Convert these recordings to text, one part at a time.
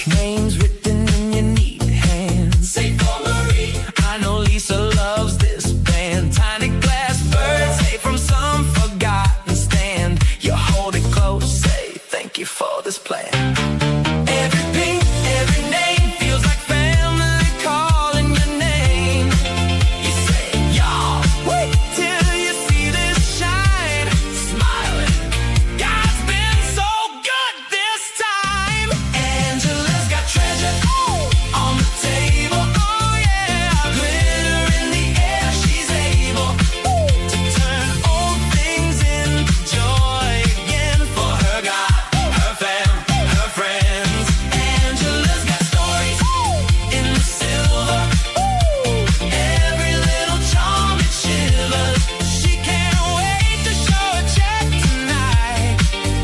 names written in your neat hands. Say for Marie. I know Lisa loves this band. Tiny glass birds, say from some forgotten stand. You hold it close, say thank you for this plan. Every beat, every name feels like family calling your name. You say, y'all, wait till you see this shine. Smiling, God's been so good this time. Angela's got treasure on the table, oh yeah. Glitter in the air, she's able to turn old things into joy again for her God, her fam, her friends. Angela's got stories in the silver, every little charm it shivers. She can't wait to show a check tonight.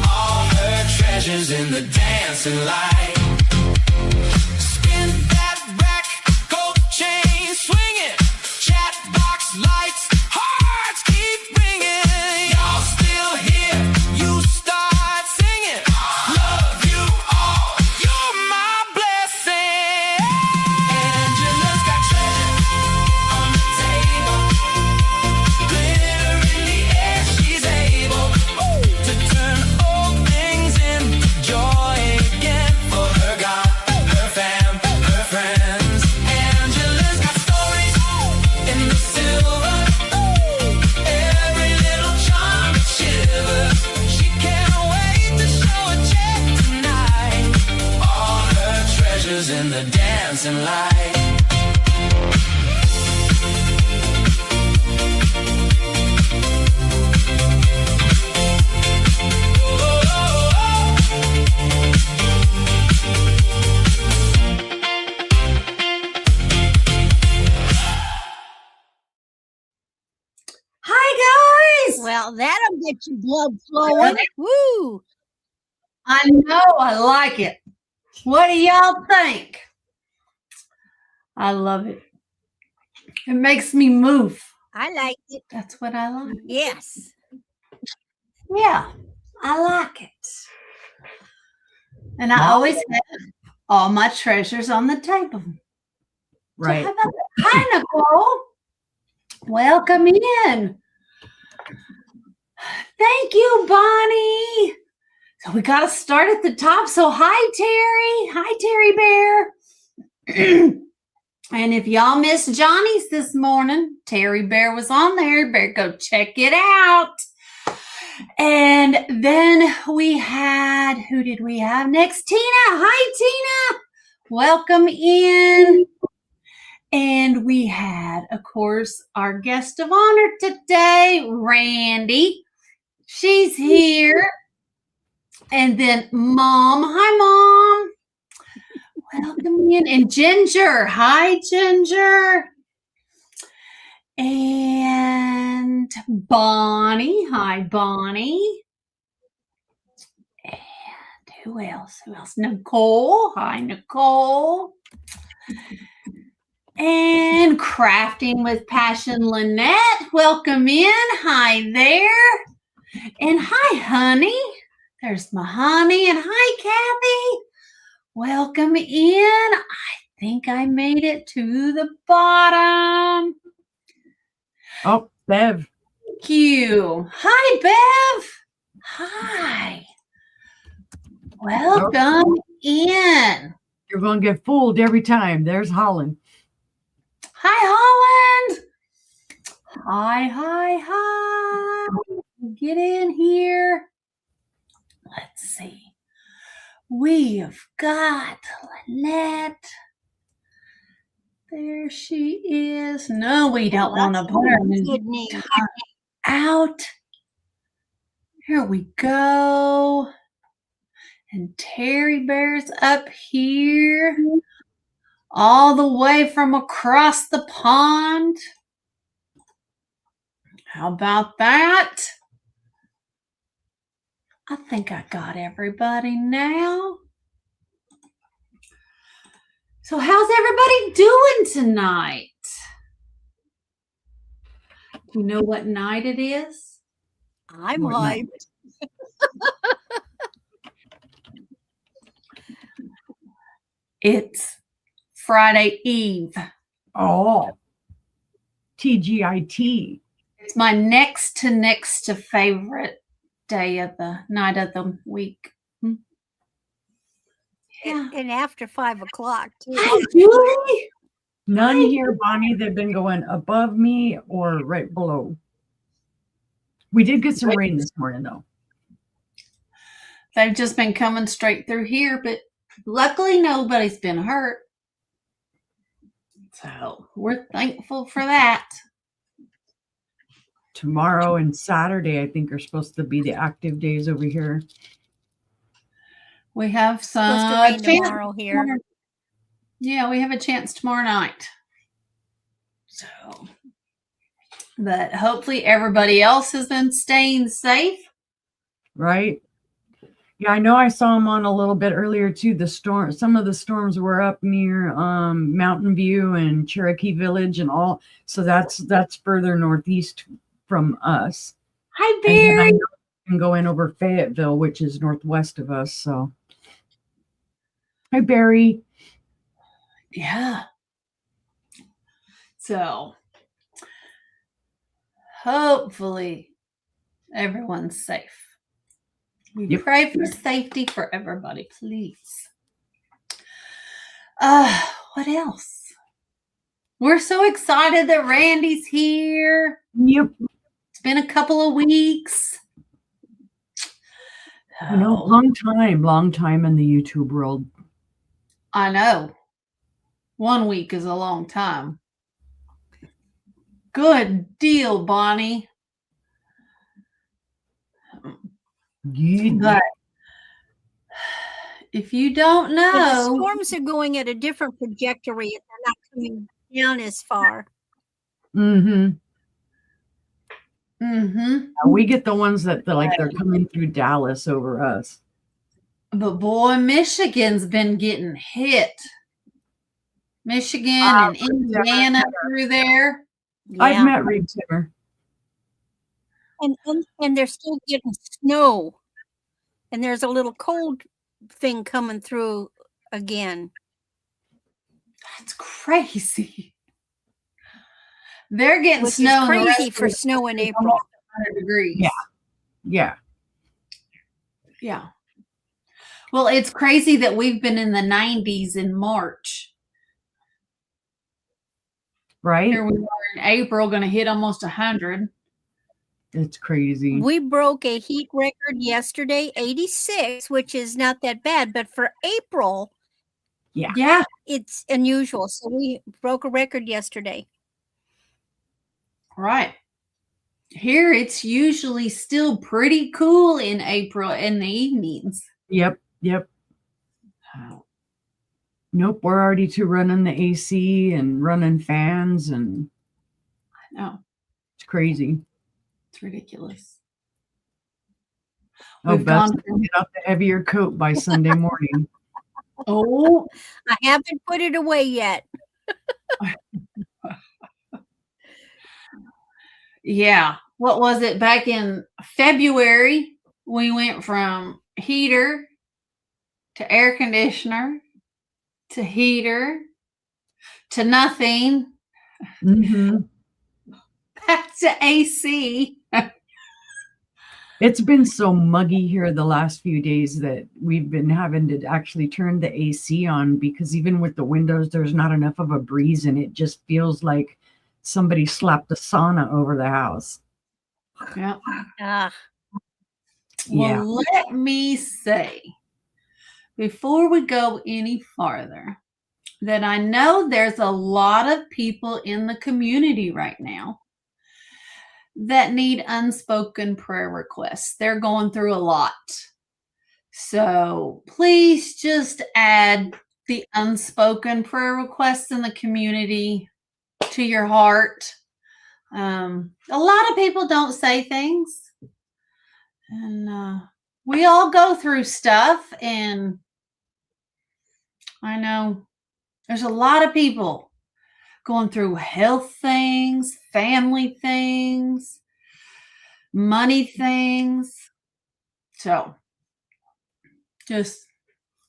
All her treasures in the dancing light. Spin that rack, gold chain swinging, chat box lights, hearts keep ringing. Y'all still here? You start singing. Love you all, you're my blessing. Angela's got treasure on the table, glitter in the air. She's able to turn old things into joy again for her God, her fam, her friends. Angela's got stories in the silver, every little charm it shivers. She can't wait to show a check tonight. All her treasures in the dancing light. Hi, guys. Well, that'll get your blood flowing. Woo! I know. I like it. What do y'all think? I love it. It makes me move. I like it. That's what I like. Yes. Yeah, I like it. And I always have all my treasures on the table. Right. So how about that? Hi, Nicole. Welcome in. Thank you, Bonnie. So we got to start at the top. So hi, Terry. Hi, Terry Bear. And if y'all missed Johnny's this morning, Terry Bear was on there. You better go check it out. And then we had, who did we have next? Tina. Hi, Tina. Welcome in. And we had, of course, our guest of honor today, Randy. She's here. And then Mom. Hi, Mom. Welcome in. And Ginger. Hi, Ginger. And Bonnie. Hi, Bonnie. And who else? Who else? Nicole. Hi, Nicole. And Crafting with Passion Lynette. Welcome in. Hi there. And hi, honey. There's my honey. And hi, Kathy. Welcome in. I think I made it to the bottom. Oh, Bev. Thank you. Hi, Bev. Hi. Welcome in. You're going to get fooled every time. There's Holland. Hi, Holland. Hi. Get in here. Let's see. We've got Lynette. There she is. No, we don't want to put her Good name. out. Here we go. And Terry Bear's up here. All the way from across the pond. How about that? I think I got everybody now. So how's everybody doing tonight? You know what night it is? I'm What night? hyped. It's Friday Eve. Oh, TGIT. It's my next to favorite day of the night of the week. Yeah. And after 5 o'clock, too. Hi, Julie. None Hi. here, Bonnie. They've been going above me or right below. We did get some rain this morning, though. They've just been coming straight through here, but luckily nobody's been hurt. So we're thankful for that. Tomorrow and Saturday, I think, are supposed to be the active days over here. We have some Supposed to rain tomorrow here. Yeah, we have a chance tomorrow night. So, but hopefully everybody else has been staying safe. Right? Yeah, I know I saw them on a little bit earlier too. The storm, some of the storms were up near Mountain View and Cherokee Village and all. So that's further northeast from us. Hi, And then I Barry. know you can go in over Fayetteville, which is northwest of us. So, hi, Barry. Yeah. So, hopefully everyone's safe. We Yep. pray for safety for everybody, please. What else? We're so excited that Randy's here. Yep. It's been a couple of weeks. You know, long time in the YouTube world. I know. 1 week is a long time. Good deal, Bonnie. Yeah. But if you don't The know, storms are going at a different trajectory. They're not coming down as far. Mm-hmm. mm-hmm. We get the ones that they're coming through Dallas over us. But boy, Michigan's been getting hit. Michigan and Indiana through there. I've met Reed Timmer. And they're still getting snow. And there's a little cold thing coming through again. That's crazy. They're getting Which snow. is crazy for snow in April. 100 degrees. Yeah. Well, it's crazy that we've been in the 90s in March. Right? Here we are in April, going to hit almost 100. It's crazy. We broke a heat record yesterday, 86, which is not that bad. But for April, Yeah. it's unusual. So we broke a record yesterday. Right. Here, it's usually still pretty cool in April in the evenings. Yep. Nope, we're already running the AC and running fans, and I know. it's crazy. It's ridiculous. Oh, best to get out the heavier coat by Sunday morning. Oh, I haven't put it away yet. yeah. What was it? Back in February, we went from heater to air conditioner to heater to nothing, Mm-hmm. back to AC. It's been so muggy here the last few days that we've been having to actually turn the AC on, because even with the windows, there's not enough of a breeze, and it just feels like somebody slapped a sauna over the house. Yeah. Ah, Yeah. Well, let me say, before we go any farther, that I know there's a lot of people in the community right now that need unspoken prayer requests. They're going through a lot. So please just add the unspoken prayer requests in the community to your heart. A lot of people don't say things. And we all go through stuff, and I know there's a lot of people going through health things, family things, money things. So just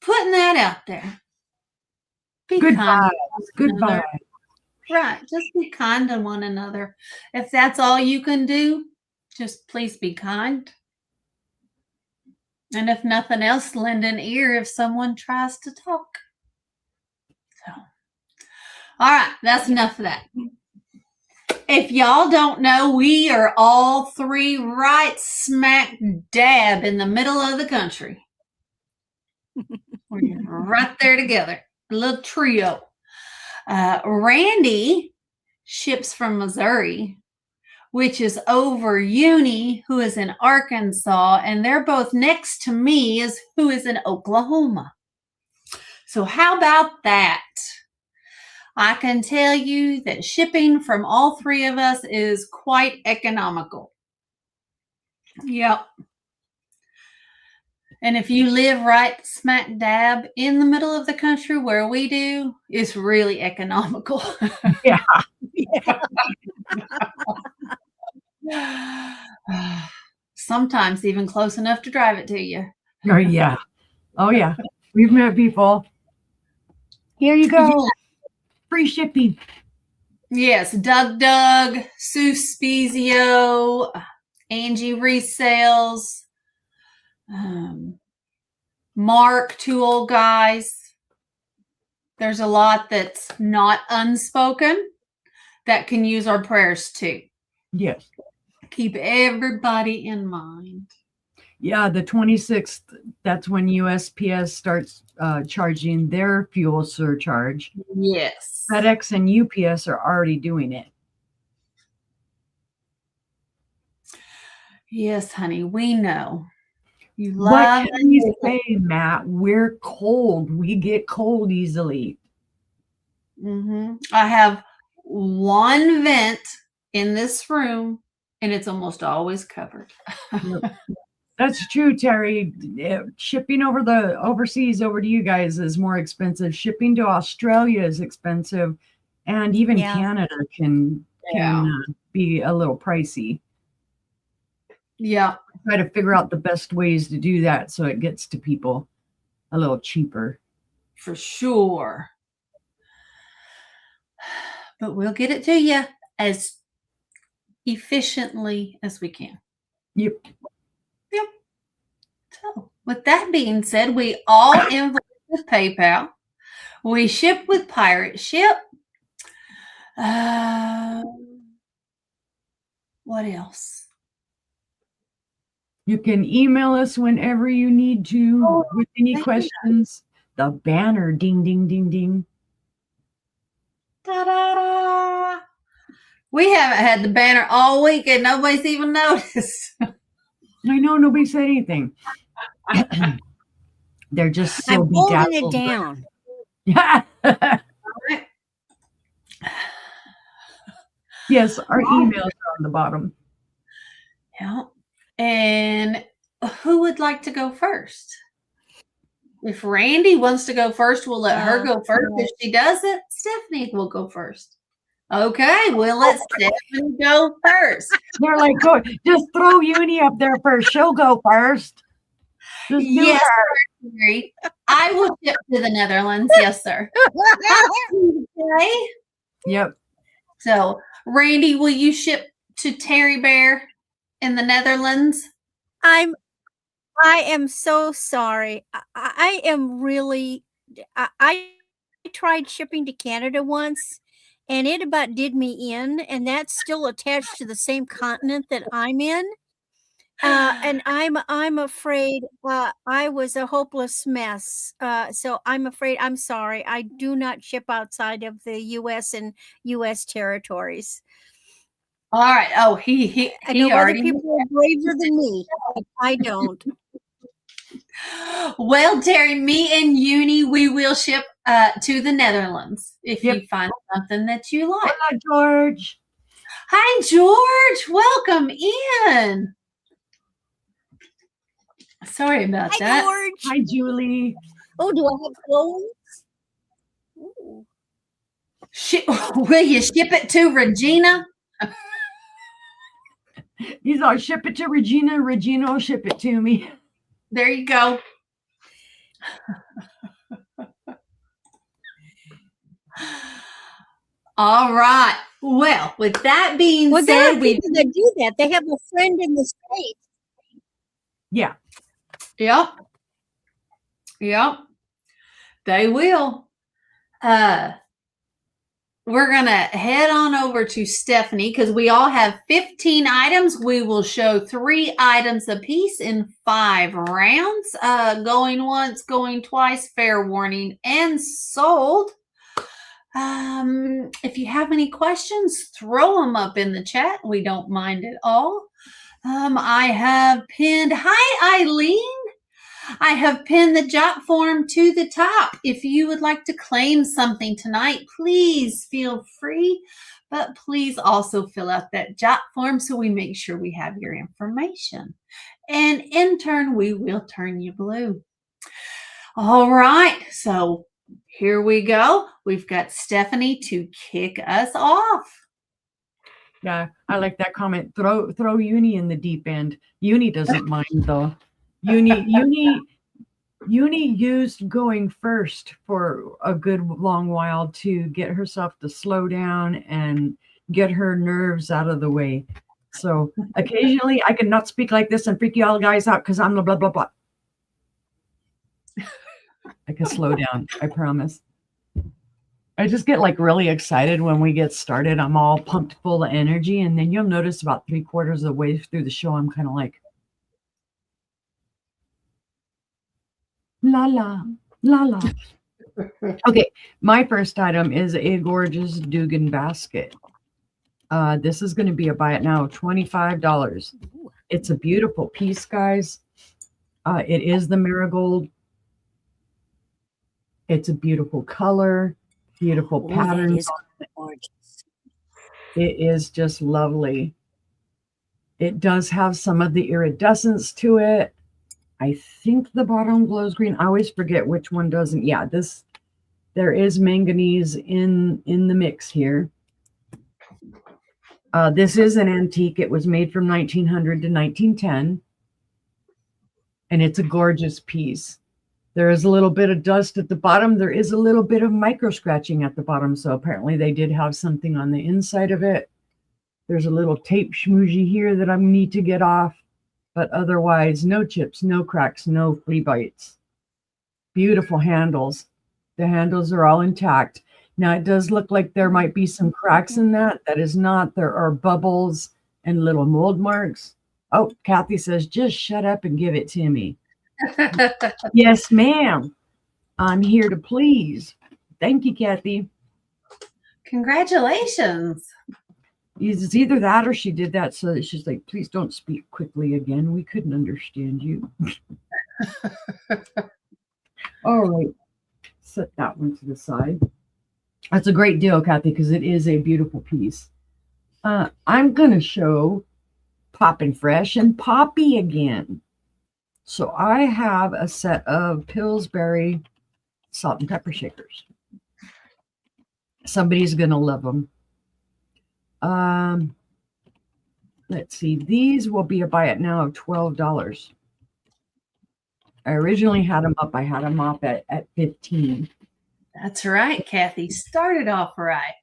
putting that out there. Be Good kind. vibes. Good another. vibes. Right. Just be kind to one another. If that's all you can do, just please be kind. And if nothing else, lend an ear if someone tries to talk. So, all right, that's enough of that. If y'all don't know, we are all three right smack dab in the middle of the country. We're right there together, a little trio. Randy ships from Missouri, which is over Uni, who is in Arkansas, and they're both next to me, who is in Oklahoma. So how about that? I can tell you that shipping from all three of us is quite economical. Yep. And if you live right smack dab in the middle of the country where we do, it's really economical. Yeah. Sometimes even close enough to drive it to you. Oh, yeah. Oh, yeah. We've met people. Here you go. Yeah. Free shipping. Yes, Doug, Sue Spezio, Angie Resales, Mark, two old guys. There's a lot that's not unspoken that can use our prayers too. Yes. Keep everybody in mind. Yeah, the 26th, that's when USPS starts charging their fuel surcharge. Yes. FedEx and UPS are already doing it. Yes, honey, we know. You What love can you say, Matt? We're cold. We get cold easily. I have one vent in this room, and it's almost always covered. That's true, Terry. Shipping overseas over to you guys is more expensive. Shipping to Australia is expensive, and even Canada can be a little pricey. Yeah. Try to figure out the best ways to do that so it gets to people a little cheaper. For sure. But we'll get it to you as efficiently as we can. Yep. So, with that being said, we all invoice with PayPal. We ship with Pirate Ship. What else? You can email us whenever you need to with any questions. The banner, ding, ding, ding, ding. Ta-da-da. We haven't had the banner all week and nobody's even noticed. I know nobody said anything. They're just so I'm holding it bedazzled. down. Yeah. Yes, our emails are on the bottom. Yeah. And who would like to go first? If Randy wants to go first, we'll let her go first. If she doesn't, Stephanie will go first. Okay, we'll let Stephanie go first. They're like, go, just throw Uni up there first. She'll go first. Just do Yes, her. sir. I will ship to the Netherlands. Yes, sir. Okay. Yep. So, Randy, will you ship to Terry Bear in the Netherlands? I am so sorry. I am really. I tried shipping to Canada once, and it about did me in, and that's still attached to the same continent that I'm in. And I'm afraid I was a hopeless mess. So I'm afraid. I'm sorry. I do not ship outside of the U.S. and U.S. territories. All right. Oh, he I know other already. people are braver than me. I don't. Well, Terry, me and Uni, we will ship to the Netherlands if you find something that you like. Hi, George. Hi, George. Welcome in. Sorry about that. George. Hi, Julie. Oh, do I have clothes? Ooh. Will you ship it to Regina? He's all, ship it to Regina. Regina will ship it to me. There you go. All right. Well, with that being Well, there said, are people that do that. They have a friend in the States. Yeah. Yep. Yep. They will. We're going to head on over to Stephanie because we all have 15 items. We will show 3 items apiece in 5 rounds. Going once, going twice, fair warning, and sold. If you have any questions, throw them up in the chat. We don't mind at all. I have pinned, hi Eileen. I have pinned the jot form to the top. If you would like to claim something tonight, please feel free. But please also fill out that jot form so we make sure we have your information. And in turn, we will turn you blue. All right, so here we go. We've got Stephanie to kick us off. Yeah, I like that comment. Throw Uni in the deep end. Uni doesn't mind though. Uni used going first for a good long while to get herself to slow down and get her nerves out of the way. So occasionally I cannot speak like this and freak you all guys out because I'm the blah blah blah. I can slow down, I promise. I just get like really excited when we get started. I'm all pumped full of energy. And then you'll notice about 3/4 of the way through the show, I'm kind of like, la la, la la. Okay, my first item is a gorgeous Dugan basket. This is going to be a buy it now of $25. It's a beautiful piece, guys. It is the marigold. It's a beautiful color. Beautiful pattern. It is just lovely. It does have some of the iridescence to it. I think the bottom glows green. I always forget which one doesn't. Yeah, there is manganese in the mix here. This is an antique. It was made from 1900 to 1910. And it's a gorgeous piece. There is a little bit of dust at the bottom. There is a little bit of micro scratching at the bottom. So apparently they did have something on the inside of it. There's a little tape schmoozy here that I need to get off. But otherwise, no chips, no cracks, no flea bites. Beautiful handles. The handles are all intact. Now it does look like there might be some cracks in that. That is not. There are bubbles and little mold marks. Oh, Kathy says, just shut up and give it to me. Yes, ma'am. I'm here to please. Thank you, Kathy. Congratulations. It's either that or she did that so that she's like, please don't speak quickly again. We couldn't understand you. All right. Set that one to the side. That's a great deal, Kathy, because it is a beautiful piece. I'm going to show Poppin' Fresh and Poppy again. So I have a set of Pillsbury salt and pepper shakers. Somebody's going to love them. Let's see. These will be a buy it now of $12. I originally had them up. I had them up at 15. That's right, Kathy. Started off right.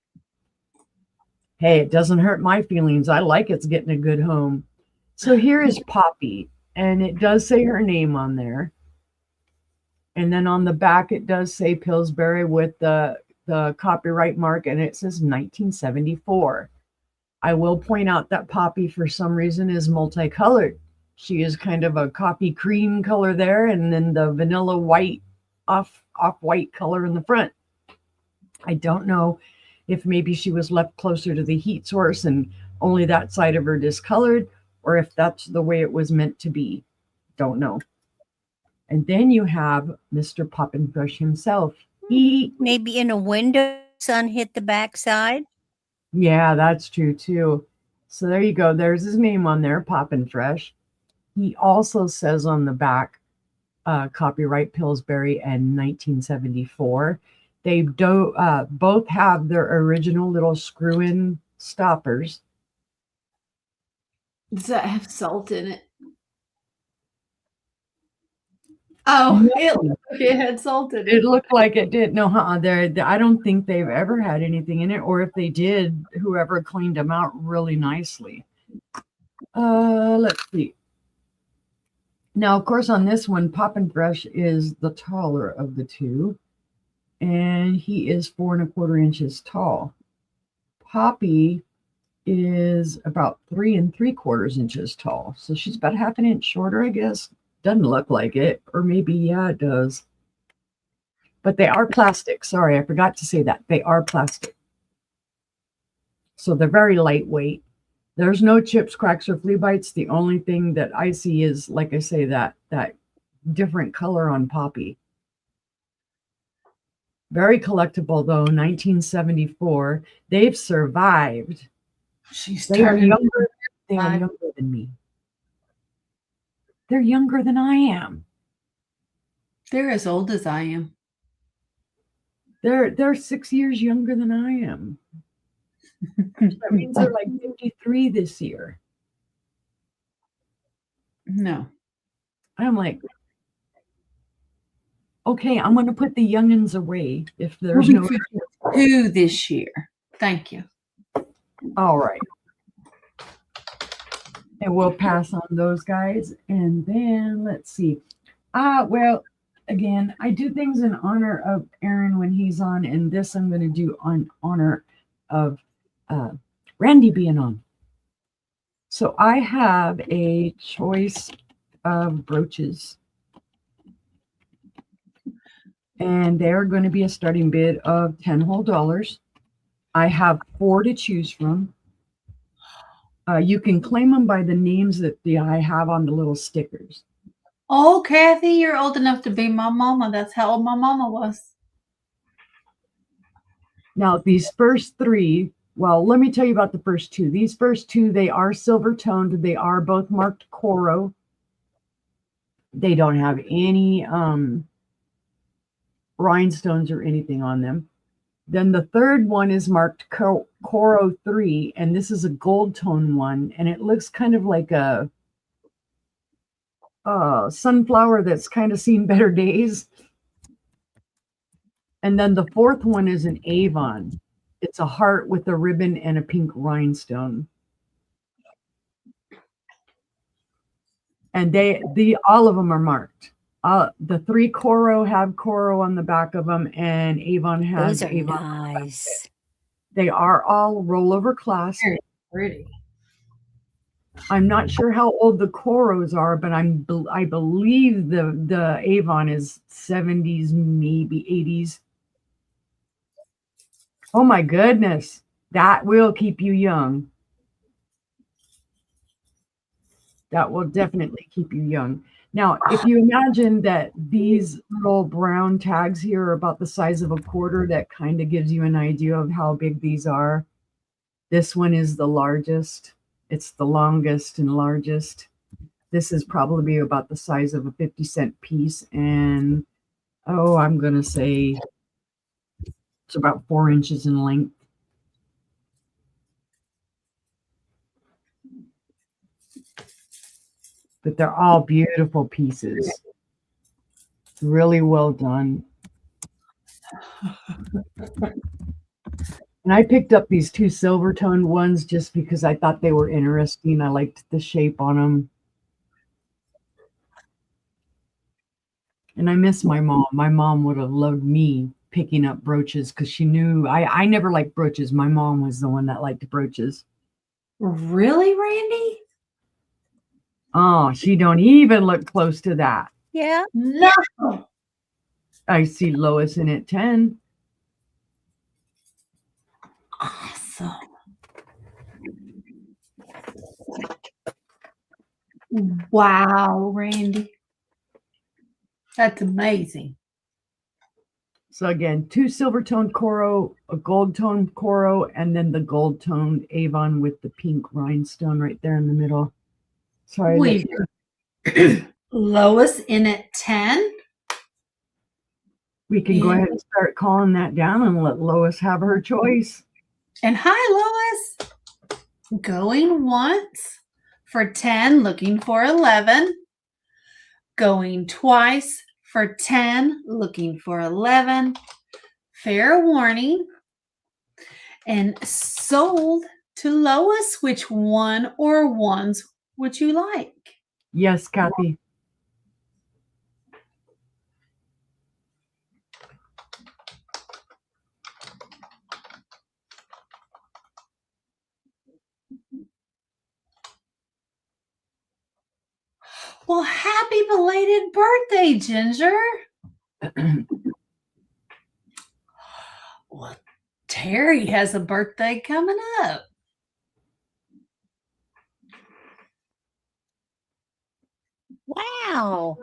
Hey, it doesn't hurt my feelings. I like it's getting a good home. So here is Poppy, and it does say her name on there. And then on the back, it does say Pillsbury with the copyright mark, and it says 1974. I will point out that Poppy, for some reason, is multicolored. She is kind of a coffee cream color there, and then the vanilla white, off-white color in the front. I don't know if maybe she was left closer to the heat source and only that side of her discolored, or if that's the way it was meant to be. Don't know. And then you have Mr. Poppin' Fresh himself. Maybe in a window, sun hit the backside. Yeah, that's true too. So there you go. There's his name on there, Poppin' Fresh. He also says on the back, copyright Pillsbury and 1974. They both have their original little screw-in stoppers. Does that have salt in it? Oh, No. it looked like it had salt in It it. looked like it did. No, I don't think they've ever had anything in it, or if they did, whoever cleaned them out really nicely. Let's see. Now, of course, on this one, Poppin' Fresh is the taller of the two, and he is 4¼ inches tall. Poppy is about 3¾ inches tall, so she's about ½ inch shorter, I guess. Doesn't look like it, or maybe, yeah, it does. But they are plastic. Sorry, I forgot to say that. They are plastic. So they're very lightweight. There's no chips, cracks, or flea bites. The only thing that I see is, like I say, that different color on Poppy. Very collectible, though, 1974. They've survived. She's They are turning. younger. They are 5. younger than me. They're younger than I am. They're as old as I am. They're 6 years younger than I am. That means they're like 53 this year. No. I'm like, okay, I'm going to put the youngins away if there's no. 2 this year. Thank you. All right. And we'll pass on those guys. And then let's see. Well, again, I do things in honor of Aaron when he's on, and this I'm going to do on honor of Randy being on. So I have a choice of brooches, and they're going to be a starting bid of 10 whole dollars. I have 4 to choose from. You can claim them by the names that I have on the little stickers. Oh, Kathy, you're old enough to be my mama. That's how old my mama was. Now, these first 3, well, let me tell you about the first 2. These first 2, they are silver toned. They are both marked Coro. They don't have any rhinestones or anything on them. Then the third one is marked Coro 3, and this is a gold tone one, and it looks kind of like a sunflower that's kind of seen better days. And then the fourth one is an Avon. It's a heart with a ribbon and a pink rhinestone. And all of them are marked. The 3 Coro have Coro on the back of them, and Avon has Those are Avon. nice. They are all rollover clasp. Very pretty. I'm not sure how old the Coros are, but I believe the Avon is 70s, maybe 80s. Oh my goodness, that will keep you young. That will definitely keep you young. Now, if you imagine that these little brown tags here are about the size of a quarter, that kind of gives you an idea of how big these are. This one is the largest. It's the longest and largest. This is probably about the size of a 50-cent piece. And, I'm going to say it's about 4 inches in length. But they're all beautiful pieces. Really well done. And I picked up these 2 silver toned ones just because I thought they were interesting. I liked the shape on them. And I miss my mom. My mom would have loved me picking up brooches because she knew I never liked brooches. My mom was the one that liked brooches. Really, Randy? Oh, she don't even look close to that. Yeah. No. I see Lois in at 10. Awesome. Wow, Randy. That's amazing. So again, 2 silver toned Coro, a gold toned Coro, and then the gold toned Avon with the pink rhinestone right there in the middle. Sorry. Lois in at 10. We can go ahead and start calling that down and let Lois have her choice. And hi, Lois. Going once for 10, looking for 11. Going twice for 10, looking for 11. Fair warning. And sold to Lois. Which one or ones would you like? Yes, Kathy. Well, happy belated birthday, Ginger. Well, Terry has a birthday coming up. Wow.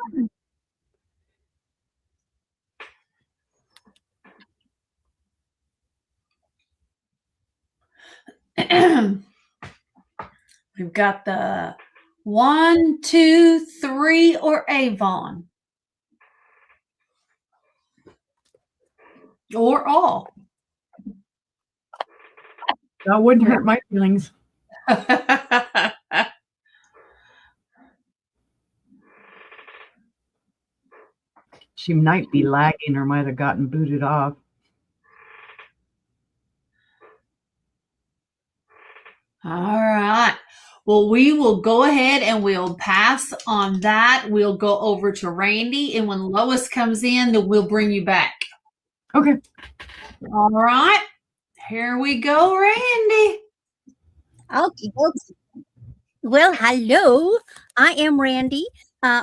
We've got the 1, 2, 3, or Avon. Or all. That wouldn't hurt my feelings. She might be lagging or might have gotten booted off. All right. Well, we will go ahead and we'll pass on that. We'll go over to Randy, and when Lois comes in, then we'll bring you back. Okay. All right. Here we go, Randy. Okay. Well, hello. I am Randy.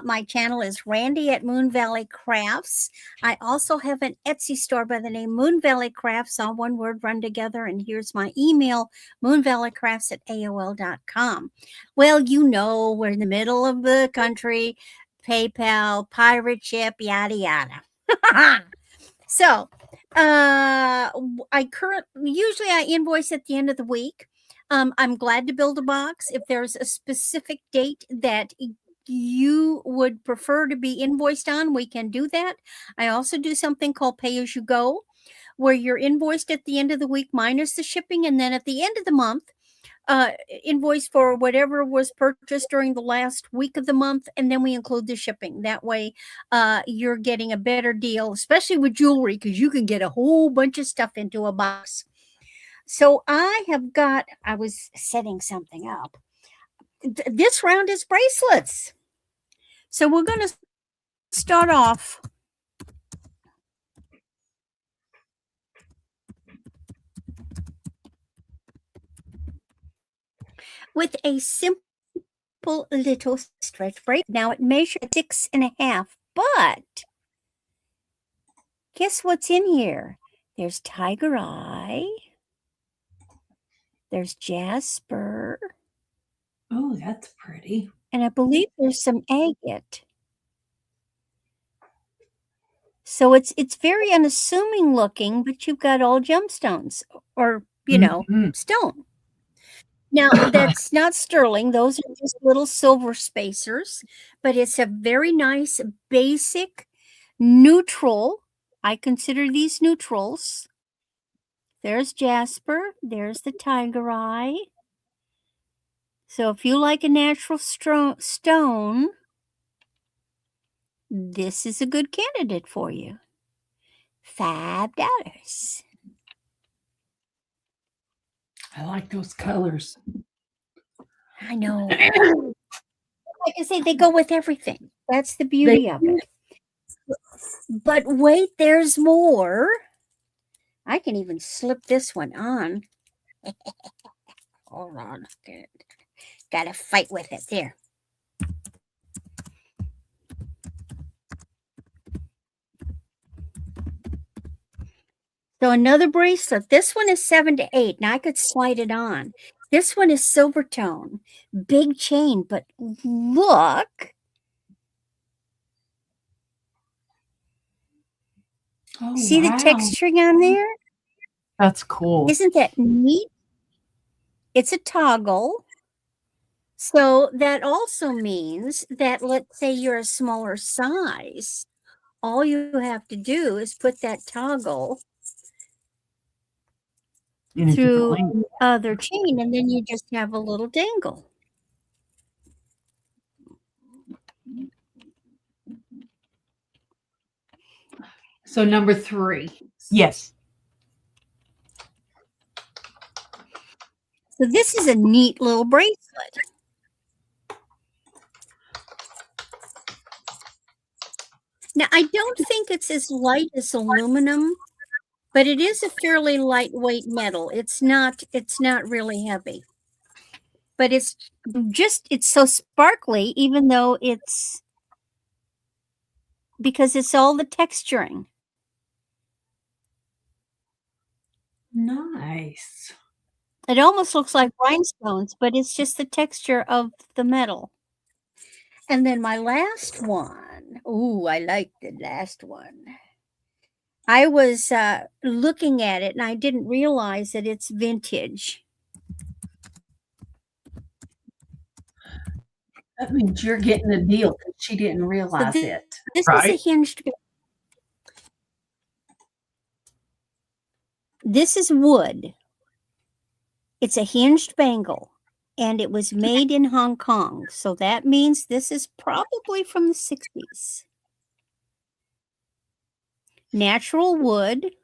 My channel is Randy at Moon Valley Crafts. I also have an Etsy store by the name Moon Valley Crafts, all one word run together. And here's my email, moonvalleycrafts@aol.com. Well, you know, we're in the middle of the country, PayPal, pirate ship, yada, yada. So, usually I invoice at the end of the week. I'm glad to build a box. If there's a specific date that you would prefer to be invoiced on, we can do that. I also do something called pay as you go, where you're invoiced at the end of the week minus the shipping, and then at the end of the month, invoice for whatever was purchased during the last week of the month, and then we include the shipping. That way, you're getting a better deal, especially with jewelry, because you can get a whole bunch of stuff into a box. So I was setting something up. This round is bracelets. So we're going to start off with a simple little stretch bracelet. Now it measures 6.5, but guess what's in here? There's tiger eye. There's jasper. Oh, that's pretty. And I believe there's some agate. So it's very unassuming looking, but you've got all gemstones or, stone. Now, that's not sterling. Those are just little silver spacers, but it's a very nice, basic, neutral. I consider these neutrals. There's jasper. There's the tiger eye. So if you like a natural stone, this is a good candidate for you. $5. I like those colors. I know. Like I say, they go with everything. That's the beauty of it. But wait, there's more. I can even slip this one on. Hold on. Got to fight with it. There. So another bracelet. This one is 7 to 8. Now I could slide it on. This one is silver tone. Big chain, but look. Oh, see wow. the texturing on there? That's cool. Isn't that neat? It's a toggle. So that also means that, let's say you're a smaller size, all you have to do is put that toggle through their chain, and then you just have a little dangle. So number 3. Yes. So this is a neat little bracelet. Now, I don't think it's as light as aluminum, but it is a fairly lightweight metal. It's not really heavy. But it's so sparkly, even though it's because it's all the texturing. Nice. It almost looks like rhinestones, but it's just the texture of the metal. And then my last one. Ooh, I like the last one. I was looking at it and I didn't realize that it's vintage. That means you're getting a deal because she didn't realize it. This Right. is a hinged. This is wood. It's a hinged bangle, and it was made in Hong Kong. So that means this is probably from the 60s. Natural wood.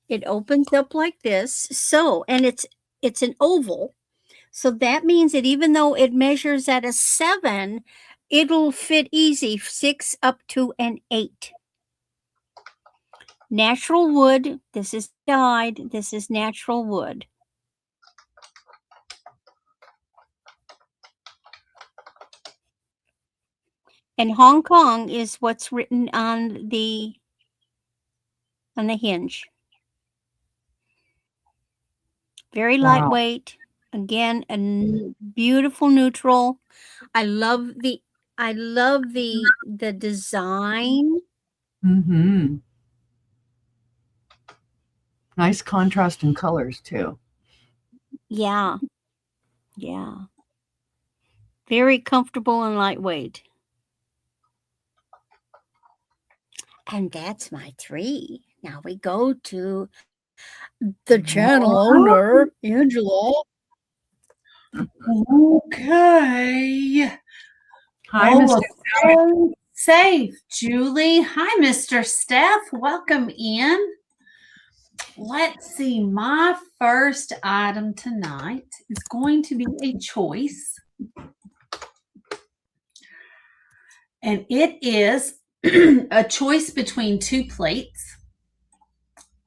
It opens up like this. So, and it's an oval. So that means that even though it measures at a 7, it'll fit easy 6 up to an 8. Natural wood. This is dyed. This is natural wood. And Hong Kong is what's written on the hinge. Very Wow. lightweight. Again, a beautiful neutral. I love the design. Mm-hmm. Nice contrast in colors too. Yeah. Yeah. Very comfortable and lightweight. And that's my 3. Now we go to the channel owner, Angela. Okay. Hi, Oh, Mr. well, stay safe, Julie. Hi, Mr. Steph. Welcome in. Let's see. My first item tonight is going to be a choice. And it is a choice between 2 plates.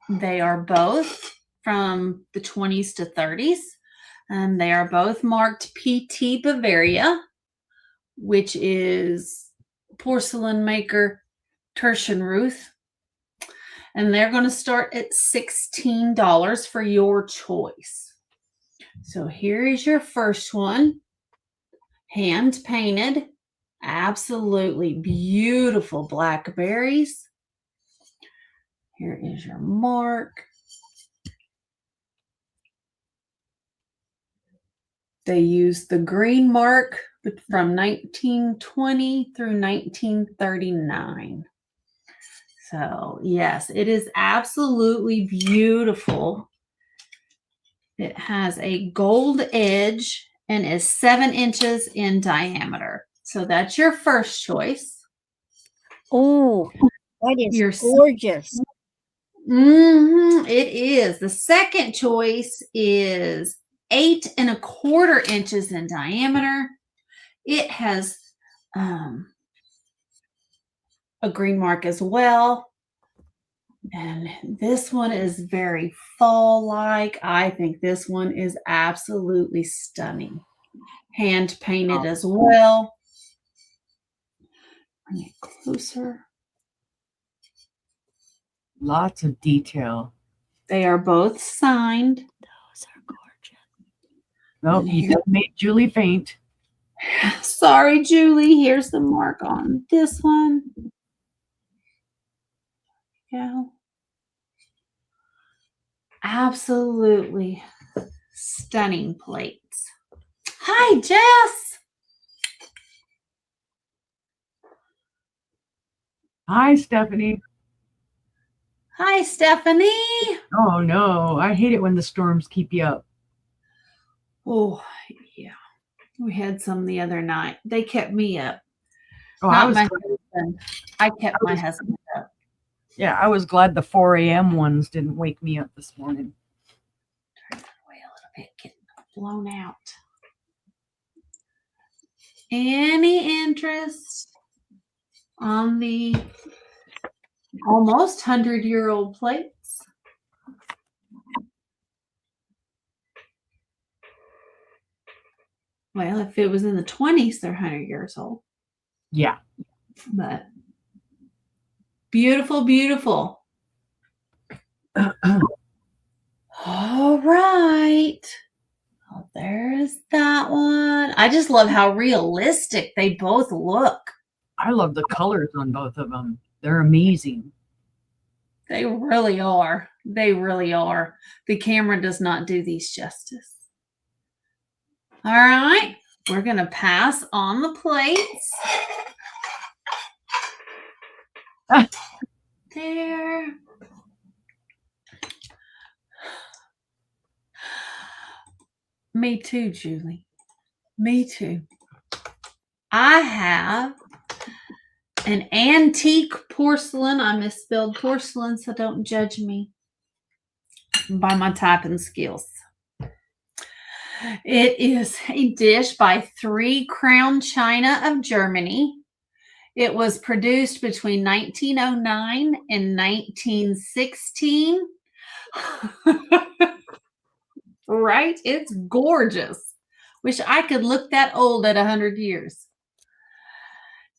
They are both from the 20s to 30s. And they are both marked PT Bavaria, which is porcelain maker Terschenruth. And they're going to start at $16 for your choice. So here is your first one. Hand painted. Absolutely beautiful blackberries. Here is your mark. They used the green mark from 1920 through 1939. So, yes, it is absolutely beautiful. It has a gold edge and is 7 inches in diameter. So that's your first choice. Oh, that is Your gorgeous. It is. The second choice is 8 1/4 inches in diameter. It has a green mark as well. And this one is very fall-like. I think this one is absolutely stunning. Hand painted as well. Bring it closer. Lots of detail. They are both signed. Those are gorgeous. Oh, you just made Julie faint. Sorry, Julie. Here's the mark on this one. Yeah. Absolutely stunning plates. Hi, Jess. Hi, Stephanie. Hi, Stephanie. Oh no, I hate it when the storms keep you up. Oh, yeah. We had some the other night. They kept me up. Oh, Not my husband. I kept my husband up. Yeah, I was glad the 4 a.m. ones didn't wake me up this morning. Turn that way a little bit, getting blown out. Any interest on the almost 100-year-old plates? Well, if it was in the 20s, they're 100 years old. Yeah. But beautiful, beautiful. All right. Well, there's that one. I just love how realistic they both look. I love the colors on both of them. They're amazing. They really are. They really are. The camera does not do these justice. All right. We're going to pass on the plates. There. Me too, Julie. Me too. I have an antique porcelain. I misspelled porcelain, so don't judge me by my typing skills. It is a dish by 3 Crown China of Germany. It was produced between 1909 and 1916. Right? It's gorgeous. Wish I could look that old at 100 years.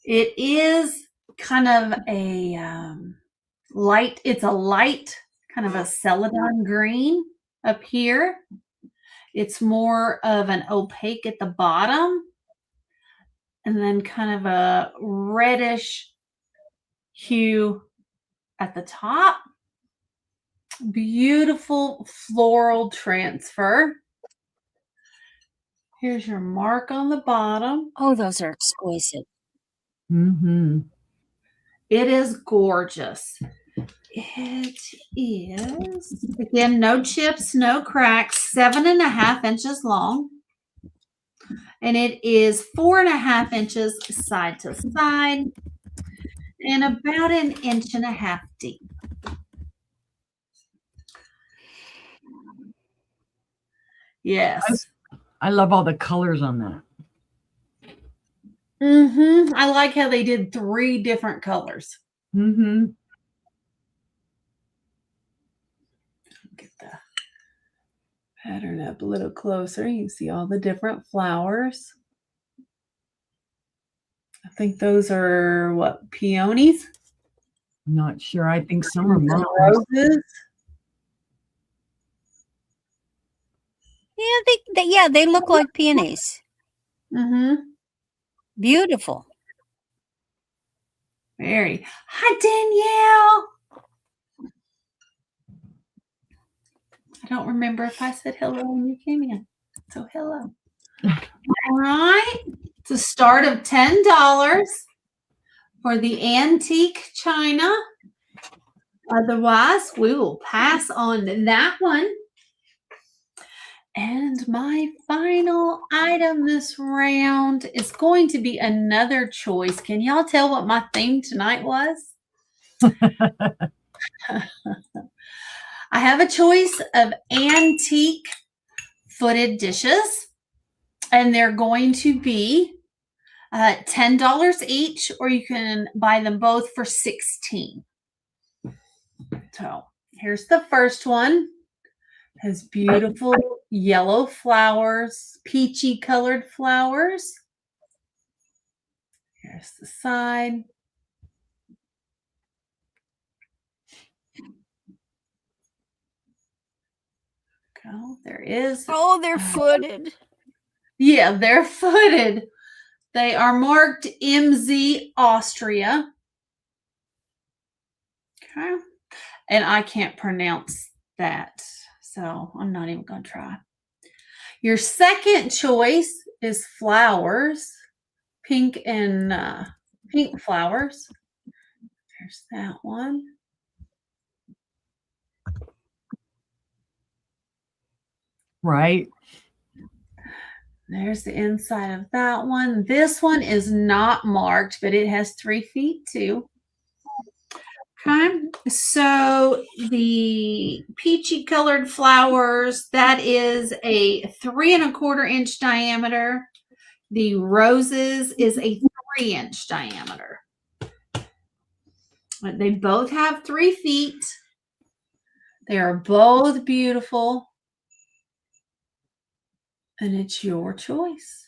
It is kind of a light, it's a light kind of a celadon green up here. It's more of an opaque at the bottom and then kind of a reddish hue at the top. Beautiful floral transfer. Here's your mark on the bottom. Oh, those are exquisite. Mm-hmm. It is gorgeous. It is, again, no chips, no cracks, 7.5 inches long. And it is 4.5 inches side to side and about 1.5 inches deep. Yes. I love all the colors on that. Mm-hmm. I like how they did 3 different colors. Mm-hmm. Get the pattern up a little closer. You can see all the different flowers. I think those are what, peonies? Not sure. I think some are mums. Roses. Yeah, they look like peonies. Mm-hmm. Beautiful. Very. Hi, Danielle. I don't remember if I said hello when you came in. So hello. All right. It's a start of $10 for the antique china. Otherwise, we will pass on that one. And my final item this round is going to be another choice. Can y'all tell what my theme tonight was? I have a choice of antique footed dishes, and they're going to be $10 each, or you can buy them both for $16. So here's the first one. It has beautiful yellow flowers, peachy colored flowers. Here's the side. Go. There is. Oh, they're footed. Yeah, they're footed. They are marked MZ Austria. Okay. And I can't pronounce that, so I'm not even going to try. Your second choice is flowers, pink and pink flowers. There's that one. Right. There's the inside of that one. This one is not marked, but it has 3 feet too. Okay. So the peachy colored flowers, that is a 3¼ inch diameter. The roses is a 3 inch diameter. They both have 3 feet. They are both beautiful. And it's your choice.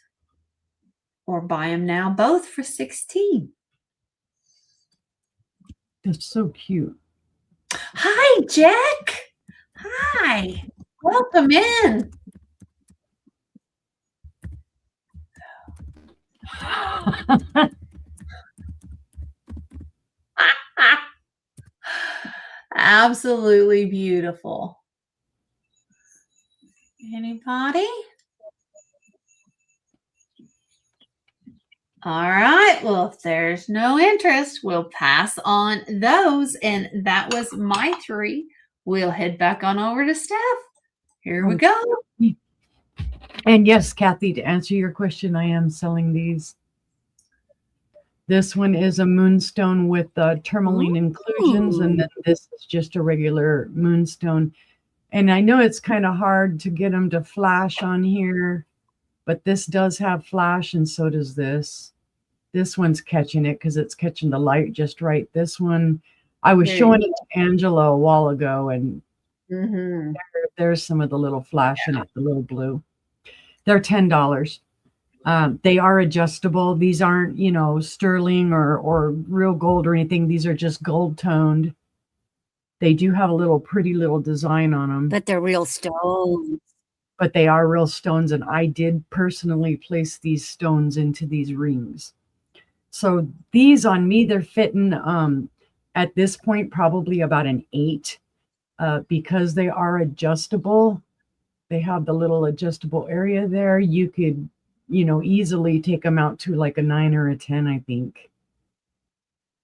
Or buy them now both for $16. That's so cute. Hi, Jack. Hi. Welcome in. Absolutely beautiful. Anybody? All right. Well, if there's no interest, we'll pass on those. And that was my 3. We'll head back on over to Steph. Here we go. And yes, Kathy, to answer your question, I am selling these. This one is a moonstone with tourmaline inclusions, and then this is just a regular moonstone. And I know it's kind of hard to get them to flash on here, but this does have flash, and so does this. This one's catching it because it's catching the light just right. This one, I was showing it to Angela a while ago, and there's some of the little flash in it, the little blue. They're $10. They are adjustable. These aren't, sterling or real gold or anything. These are just gold toned. They do have a little pretty little design on them. But they're real stones. But they are real stones, and I did personally place these stones into these rings. So these on me, they're fitting at this point probably about an 8 because they are adjustable. They have the little adjustable area there. You could, easily take them out to like a 9 or a 10, I think.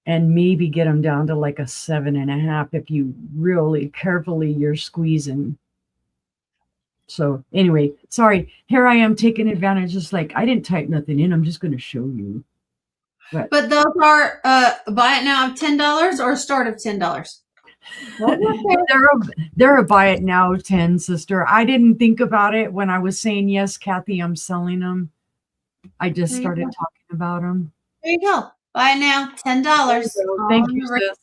And maybe get them down to like a 7.5 if you really carefully you're squeezing. So anyway, sorry, here I am taking advantage. Just like I didn't type nothing in. I'm just going to show you. But those are buy it now of $10 or start of $10. They're a buy it now 10, sister. I didn't think about it when I was saying yes, Kathy. I'm selling them. I just started talking about them. There you go. Buy it now, $10. Thank you, sis.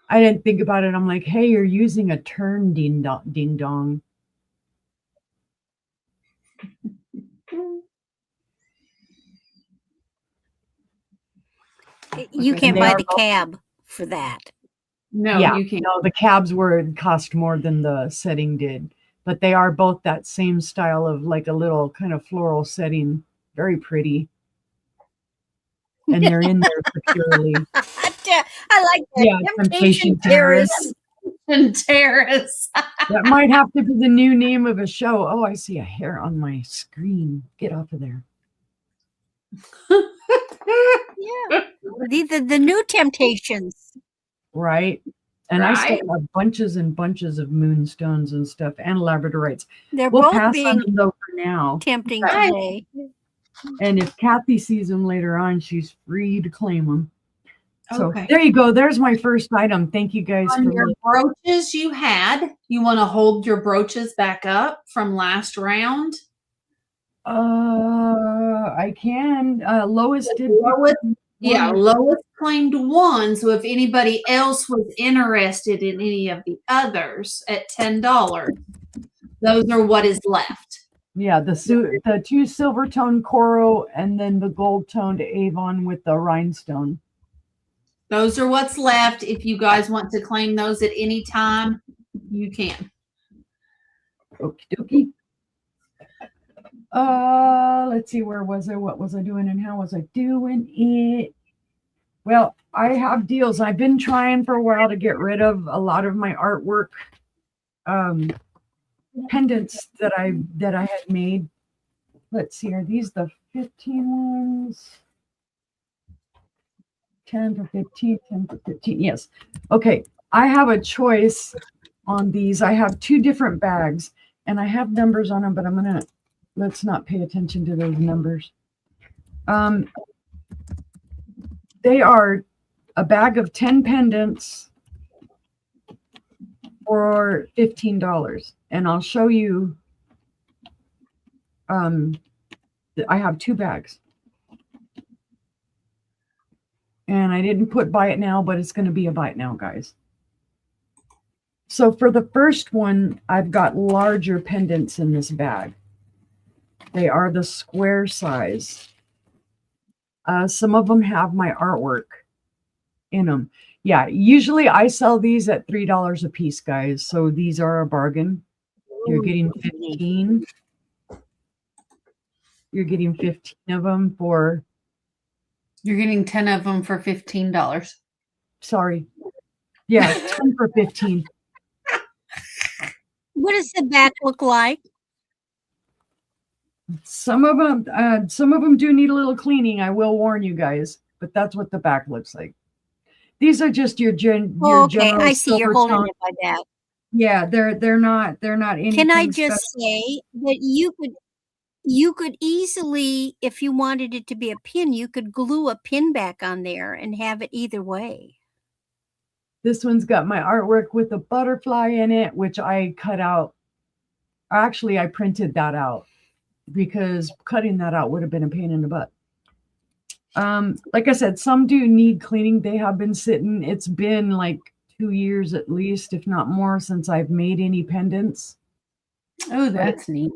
I didn't think about it. I'm like, hey, you're using a turn ding dong. You can't buy the cab for that. No, you can't. No, the cabs cost more than the setting did. But they are both that same style of like a little kind of floral setting. Very pretty. And they're in there securely. I like that. Yeah, Temptation Terrace. Terrace. That might have to be the new name of a show. Oh, I see a hair on my screen. Get off of there. Yeah. The new Temptations. Right. And I still have bunches and bunches of moonstones and stuff and labradorites. They're we'll both pass being on them though for now. Tempting today. And if Kathy sees them later on, she's free to claim them. So there you go. There's my first item. Thank you guys on for your brooches you want to hold your brooches back up from last round? I can. Lois did. Lois claimed 1. So if anybody else was interested in any of the others at $10, those are what is left. Yeah, the 2 silver tone coral and then the gold toned Avon with the rhinestone. Those are what's left. If you guys want to claim those at any time, you can. Okie dokie. Let's see, where was I? What was I doing and how was I doing it? Well, I have deals. I've been trying for a while to get rid of a lot of my artwork pendants that I had made. Let's see, are these the 15 ones? 10 for 15, 10 for 15. Yes. Okay. I have a choice on these. I have 2 different bags and I have numbers on them, but let's not pay attention to those numbers. They are a bag of 10 pendants for $15. And I'll show you. I have 2 bags. And I didn't put buy it now, but it's going to be a buy it now, guys. So for the first one, I've got larger pendants in this bag. They are the square size. Some of them have my artwork in them. Yeah, usually I sell these at $3 a piece, guys. So these are a bargain. You're getting 15. You're getting 15 of them for... You're getting 10 of them for $15. Sorry. Yeah, 10 for 15. What does the back look like? Some of them do need a little cleaning. I will warn you guys, but that's what the back looks like. These are just your Okay, general. I see you're holding it by that. Yeah, they're not anything. Can I just say that you could easily, if you wanted it to be a pin, you could glue a pin back on there and have it either way. This one's got my artwork with a butterfly in it, which I cut out. Actually, I printed that out because cutting that out would have been a pain in the butt. Like I said, some do need cleaning. They have been sitting. It's been like 2 years at least, if not more, since I've made any pendants. Oh, that's neat.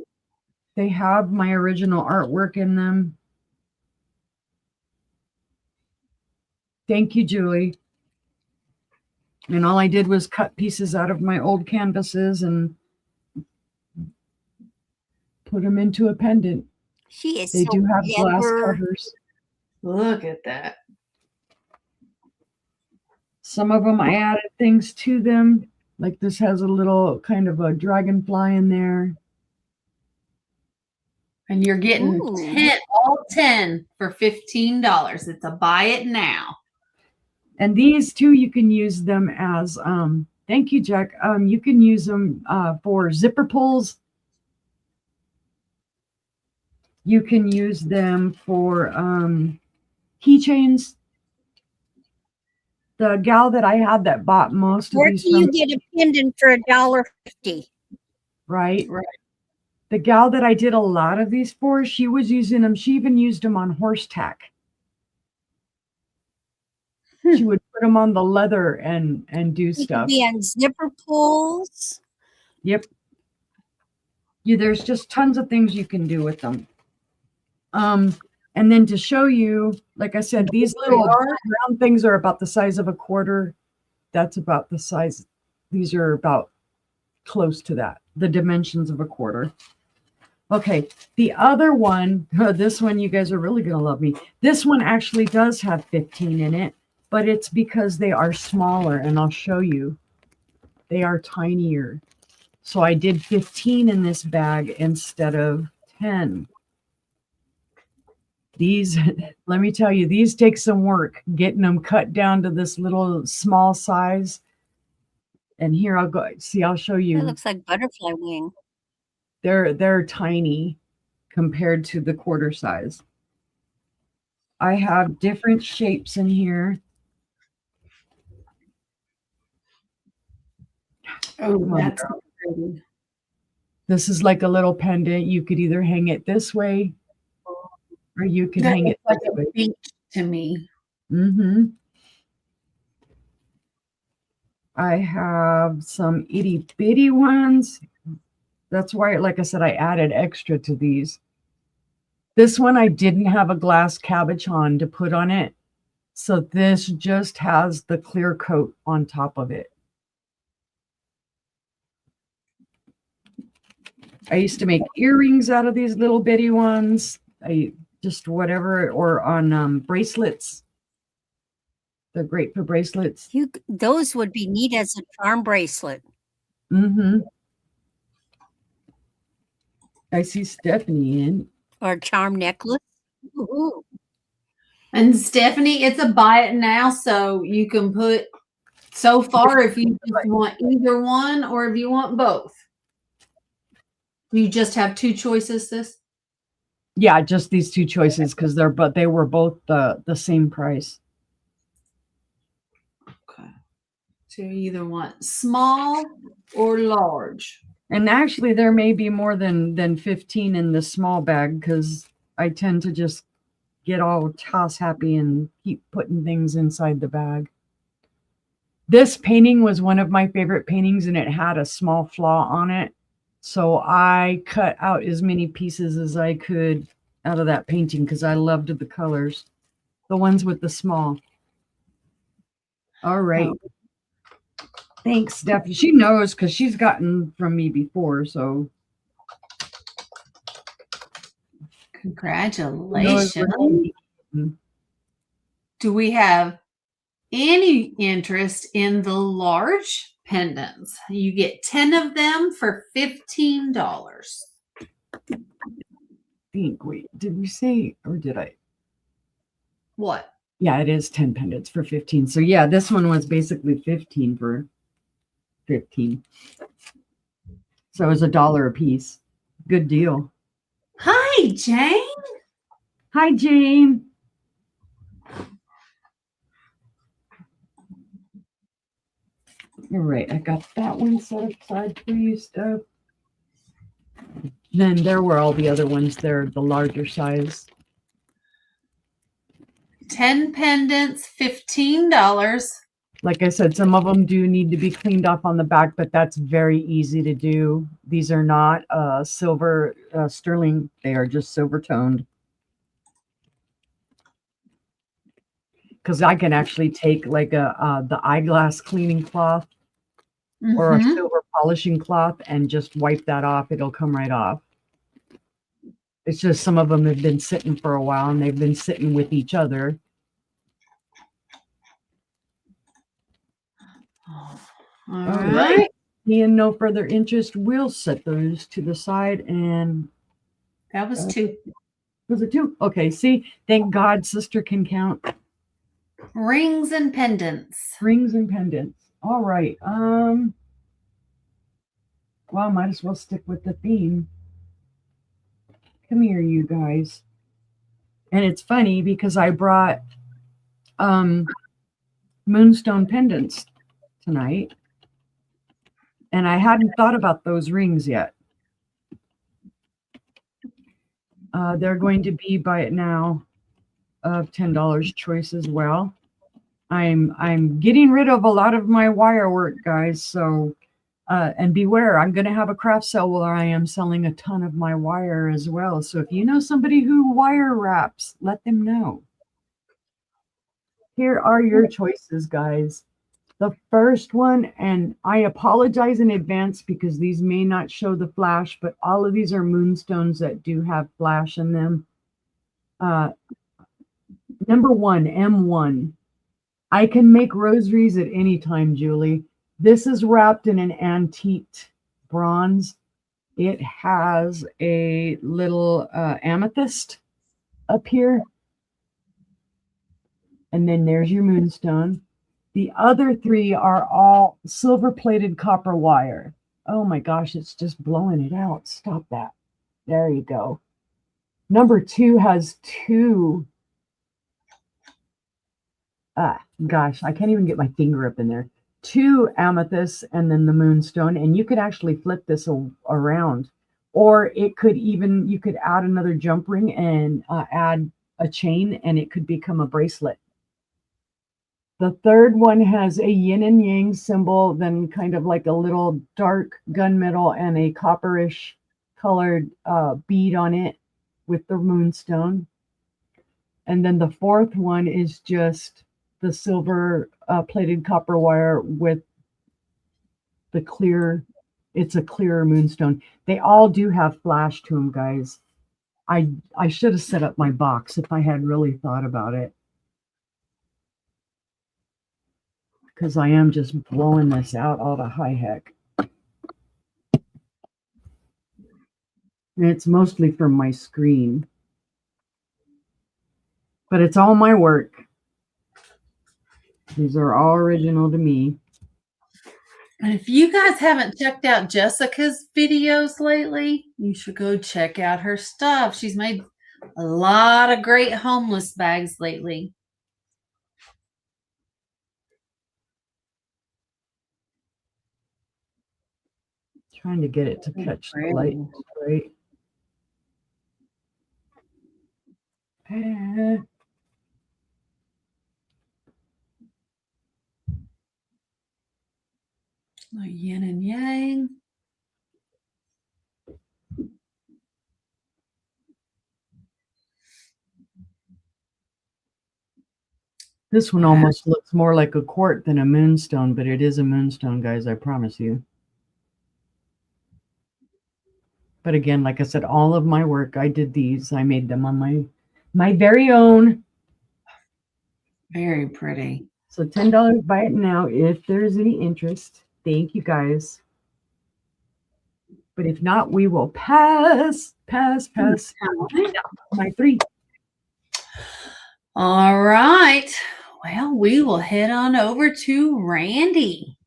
They have my original artwork in them. Thank you, Julie. And all I did was cut pieces out of my old canvases and put them into a pendant. She is They so do have glass clever. covers. Look at that. Some of them I added things to them. Like this has a little kind of a dragonfly in there. And you're getting Ooh. 10, all 10 for $15. It's a buy it now. And these two, you can use them as, thank you, Jack. You can use them for zipper pulls. You can use them for keychains. The gal that I had that bought most of Where these can you from, get a pendant for $1.50? right? Right. The gal that I did a lot of these for, she was using them. She even used them on horse tack. She would put them on the leather and do It could stuff. be on zipper pulls. Yep. Yeah, there's just tons of things you can do with them. And then to show you, like I said, these little round things are about the size of a quarter. That's about the size. These are about close to that, the dimensions of a quarter. Okay, the other one, this one, you guys are really going to love me. This one actually does have 15 in it, but it's because they are smaller, and I'll show you. They are tinier. So I did 15 in this bag instead of 10. These, let me tell you, these take some work, getting them cut down to this little small size. And here I'll go, see, I'll show you. That looks like butterfly wing. They're tiny compared to the quarter size. I have different shapes in here. Oh, that's pretty. This is like a little pendant. You could either hang it this way or you could hang it like this way. a beach to me. Mm-hmm. I have some itty bitty ones. That's why, like I said, I added extra to these. This one, I didn't have a glass cabochon to put on it. So this just has the clear coat on top of it. I used to make earrings out of these little bitty ones. I just whatever, or on bracelets. They're great for bracelets. Those would be neat as a charm bracelet. Mm-hmm. I see Stephanie in. Or a charm necklace. Ooh. And Stephanie, it's a buy it now, so you can put so far if you just want either one or if you want both. You just have two choices, sis? Yeah, just these two choices because they were both the same price. So you either want small or large. And actually, there may be more than 15 in the small bag because I tend to just get all toss happy and keep putting things inside the bag. This painting was one of my favorite paintings, and it had a small flaw on it. So I cut out as many pieces as I could out of that painting because I loved the colors. The ones with the small. All right. Thanks, Stephanie. She knows because she's gotten from me before. So congratulations. Do we have any interest in the large pendants? You get 10 of them for $15. Wait, did we say, or did I? What? Yeah, it is 10 pendants for 15. So yeah, this one was basically 15 for 15. So it was $1 a piece. Good deal. Hi, Jane. Hi, Jane. All right, I got that one set aside for you, Steph. Then there were all the other ones there, the larger size. 10 pendants, $15. Like I said, some of them do need to be cleaned off on the back, but that's very easy to do. These are not silver sterling. They are just silver toned. Because I can actually take like the eyeglass cleaning cloth or a silver polishing cloth and just wipe that off. It'll come right off. It's just some of them have been sitting for a while and they've been sitting with each other. All right. Seeing no further interest, we'll set those to the side. And that was 2. Was it 2? Okay, see, thank God sister can count. Rings and pendants. Rings and pendants. All right. Well, I might as well stick with the theme. Come here, you guys. And it's funny because I brought moonstone pendants tonight. And I hadn't thought about those rings yet. They're going to be by it now of $10 choice as well. I'm getting rid of a lot of my wire work, guys. So and beware, I'm going to have a craft sale where I am selling a ton of my wire as well. So if you know somebody who wire wraps, let them know. Here are your choices, guys. The first one, and I apologize in advance because these may not show the flash, but all of these are moonstones that do have flash in them. Number 1, M1. I can make rosaries at any time, Julie. This is wrapped in an antique bronze. It has a little amethyst up here. And then there's your moonstone. The other 3 are all silver-plated copper wire. Oh my gosh, it's just blowing it out. Stop that. There you go. Number 2 has 2. Gosh, I can't even get my finger up in there. 2 amethysts and then the moonstone. And you could actually flip this around. Or it could even, you could add another jump ring and add a chain and it could become a bracelet. The third one has a yin and yang symbol, then kind of like a little dark gunmetal and a copperish colored bead on it with the moonstone. And then the fourth one is just the silver plated copper wire with the clear, it's a clearer moonstone. They all do have flash to them, guys. I should have set up my box if I had really thought about it. Because I am just blowing this out all the high heck. And it's mostly from my screen. But it's all my work. These are all original to me. And if you guys haven't checked out Jessica's videos lately, you should go check out her stuff. She's made a lot of great homeless bags lately. Trying to get it to catch the light, right? Like yin and yang. This one almost looks more like a quart than a moonstone, but it is a moonstone, guys, I promise you. But again, like I said, all of my work, I did these. I made them on my very own. Very pretty. So $10, buy it now if there's any interest. Thank you, guys. But if not, we will pass. My 3. All right. Well, we will head on over to Randy.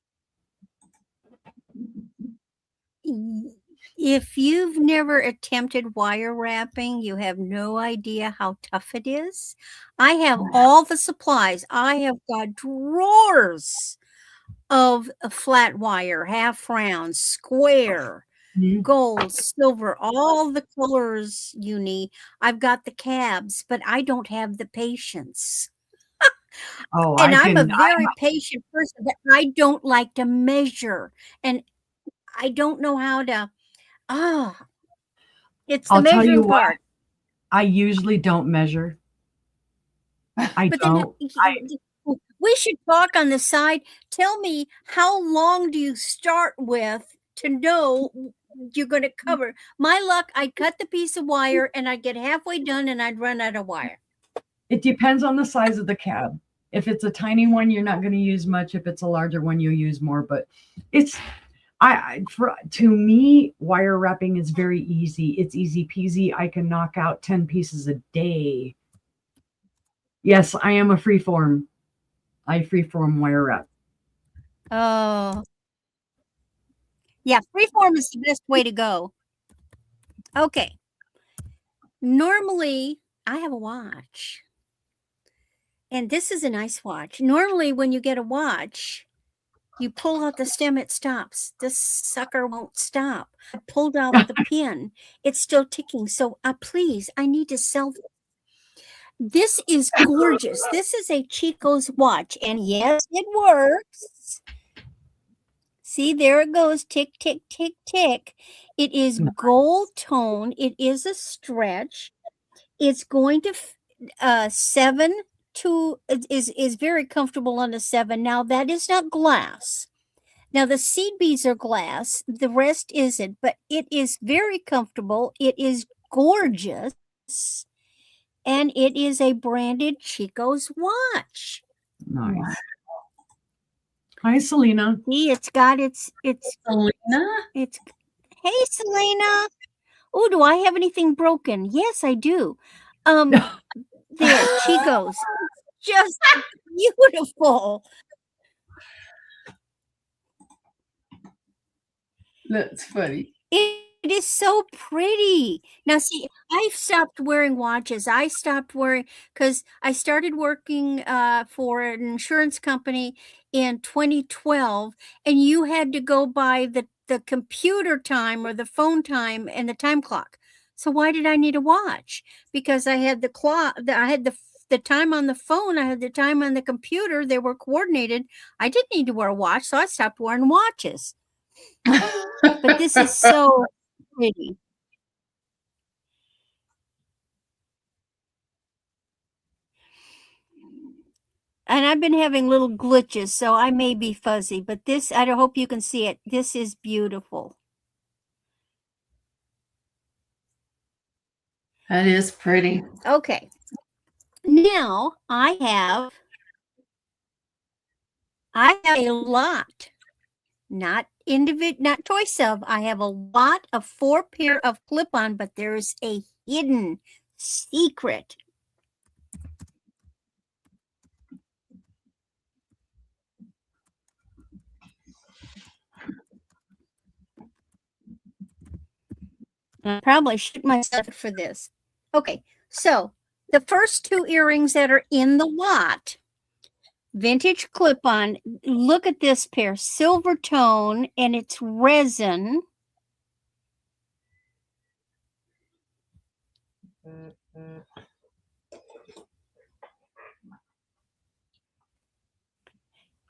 If you've never attempted wire wrapping, you have no idea how tough it is. I have all the supplies. I have got drawers of a flat wire, half round, square, gold, silver, all the colors you need. I've got the cabs, but I don't have the patience. Oh, and I'm a very patient person, but I don't like to measure. And I don't know how to, it's the measuring part. I usually don't measure. I don't. We should talk on the side. Tell me, how long do you start with to know you're going to cover? My luck, I'd cut the piece of wire and I'd get halfway done and I'd run out of wire. It depends on the size of the cab. If it's a tiny one, you're not going to use much. If it's a larger one, you'll use more. But to me, wire wrapping is very easy. It's easy peasy. I can knock out 10 pieces a day. Yes, I am a freeform. I freeform wire wrap. Oh. Yeah, freeform is the best way to go. Okay. Normally, I have a watch. And this is a nice watch. Normally, when you get a watch, you pull out the stem, it stops. This sucker won't stop. I pulled out the pin. It's still ticking. So please, I need to sell this. This is gorgeous. This is a Chico's watch. And yes, it works. See, there it goes. Tick, tick, tick, tick. It is gold tone. It is a stretch. It's going to 7 to is very comfortable on the 7. Now that is not glass. Now the seed beads are glass. The rest isn't, but it is very comfortable. It is gorgeous, and it is a branded Chico's watch. Nice. Hi, Selena. See, it's got it's Selena. It's hey, Selena. Oh, do I have anything broken? Yes, I do. There, Chico's. Just beautiful. That's funny. It is so pretty. Now, see, I've stopped wearing watches. I stopped wearing because I started working for an insurance company in 2012, and you had to go by the computer time or the phone time and the time clock. So why did I need a watch? Because I had the clock, I had the time on the phone, I had the time on the computer. They were coordinated. I didn't need to wear a watch, so I stopped wearing watches. But this is so pretty. And I've been having little glitches, so I may be fuzzy, but this, I hope you can see it. This is beautiful. That is pretty. Okay. Now I have a lot, not choice of. I have a lot of 4 pair of clip-on, but there's a hidden secret. I probably shoot myself for this. Okay, so the first 2 earrings that are in the lot, vintage clip-on. Look at this pair, silver tone, and it's resin.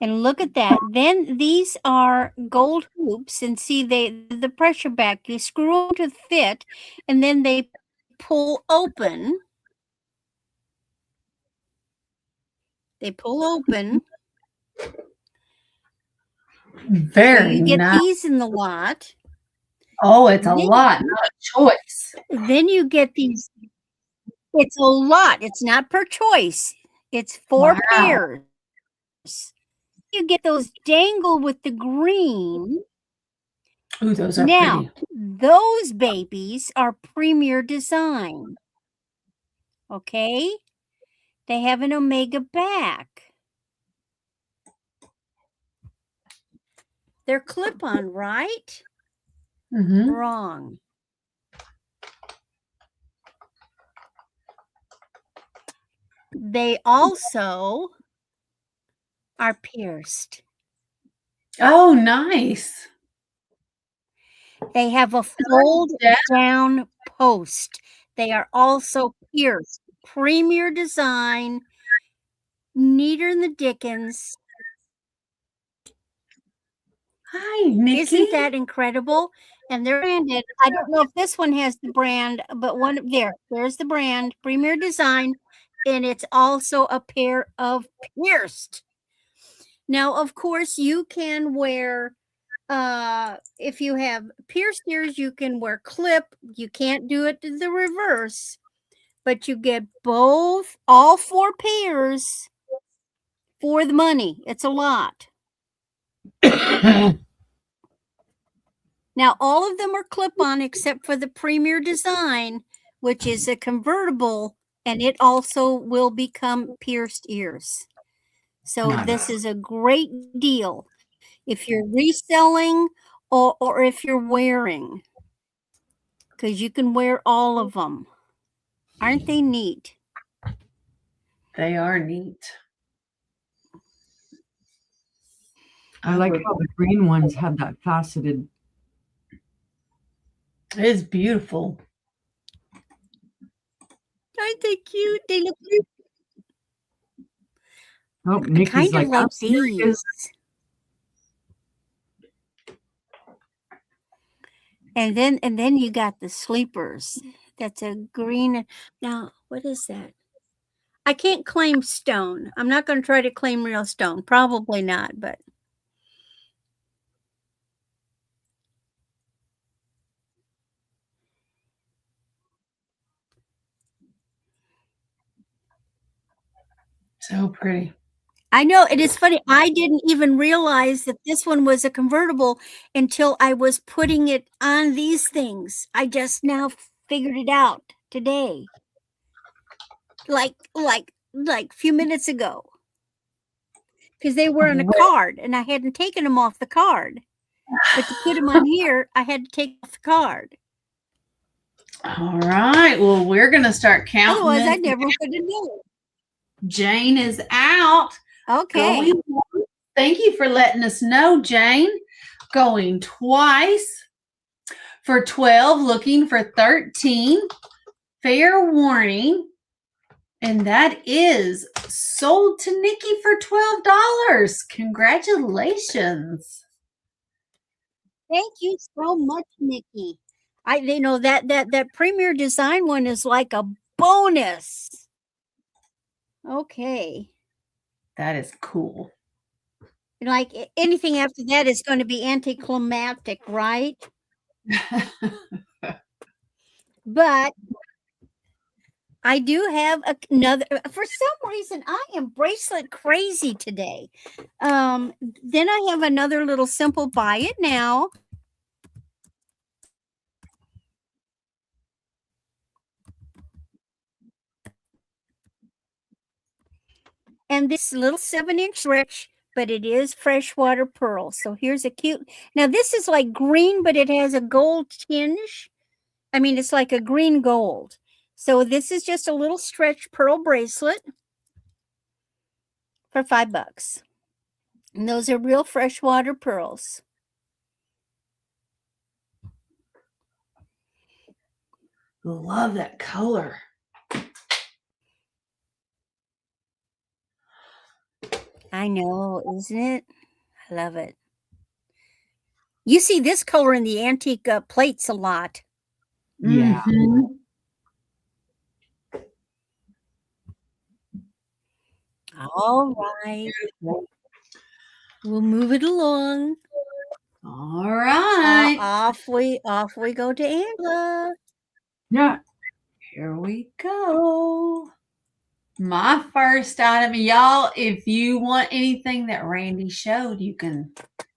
And look at that. Then these are gold hoops, and see the pressure back. You screw them to fit, and then they pull open. They pull open. Very So you get nice. these in the lot. Oh, it's a lot, not a choice. Then you get these. It's a lot. It's not per choice. It's 4 pairs. You get those dangle with the green. Ooh, those are Now, pretty. those babies are premier design. Okay? They have an omega back. They're clip-on, right? Mm-hmm. Wrong. They also are pierced. Oh, nice. They have a fold down post. They are also pierced. Premier design, neater than the dickens. Hi, Nikki. Isn't that incredible? And they're branded. I don't know if this one has the brand, but there's the brand, Premier Design, and it's also a pair of pierced. Now, of course, you can wear, if you have pierced ears, you can wear clip. You can't do it the reverse, but you get all 4 pairs for the money. It's a lot. Now, all of them are clip-on except for the Premier Design, which is a convertible, and it also will become pierced ears. So this is a great deal if you're reselling or if you're wearing, because you can wear all of them. Aren't they neat? They are neat. I like how the green ones have that faceted. It is beautiful. Aren't they cute? They look cute. Oh, Nikki's Kind of like "Here it is." these. And then you got the sleepers. That's a green. Now, what is that? I can't claim stone. I'm not going to try to claim real stone. Probably not, but So pretty. I know it is funny. I didn't even realize that this one was a convertible until I was putting it on these things. I just now figured it out today. Like a few minutes ago. Because they were on a card and I hadn't taken them off the card. But to put them on here, I had to take off the card. All right. Well, we're going to start counting. Otherwise, I never would have known. Jane is out. Okay. Thank you for letting us know, Jane. Going twice for 12, looking for 13. Fair warning. And that is sold to Nikki for $12. Congratulations. Thank you so much, Nikki. That Premier Design one is like a bonus. Okay. That is cool. Like anything after that is going to be anticlimactic, right? But I do have another. For some reason, I am bracelet crazy today. Then I have another little simple buy it now. And this little 7-inch rich, but it is freshwater pearl. So here's a cute. Now this is like green, but it has a gold tinge. I mean, it's like a green gold. So this is just a little stretch pearl bracelet for $5. And those are real freshwater pearls. Love that color. I know, isn't it? I love it. You see this color in the antique plates a lot. Yeah. Mhm. All right. We'll move it along. All right. Off we go to Angela. Yeah. Here we go. My first item, y'all, if you want anything that Randy showed, you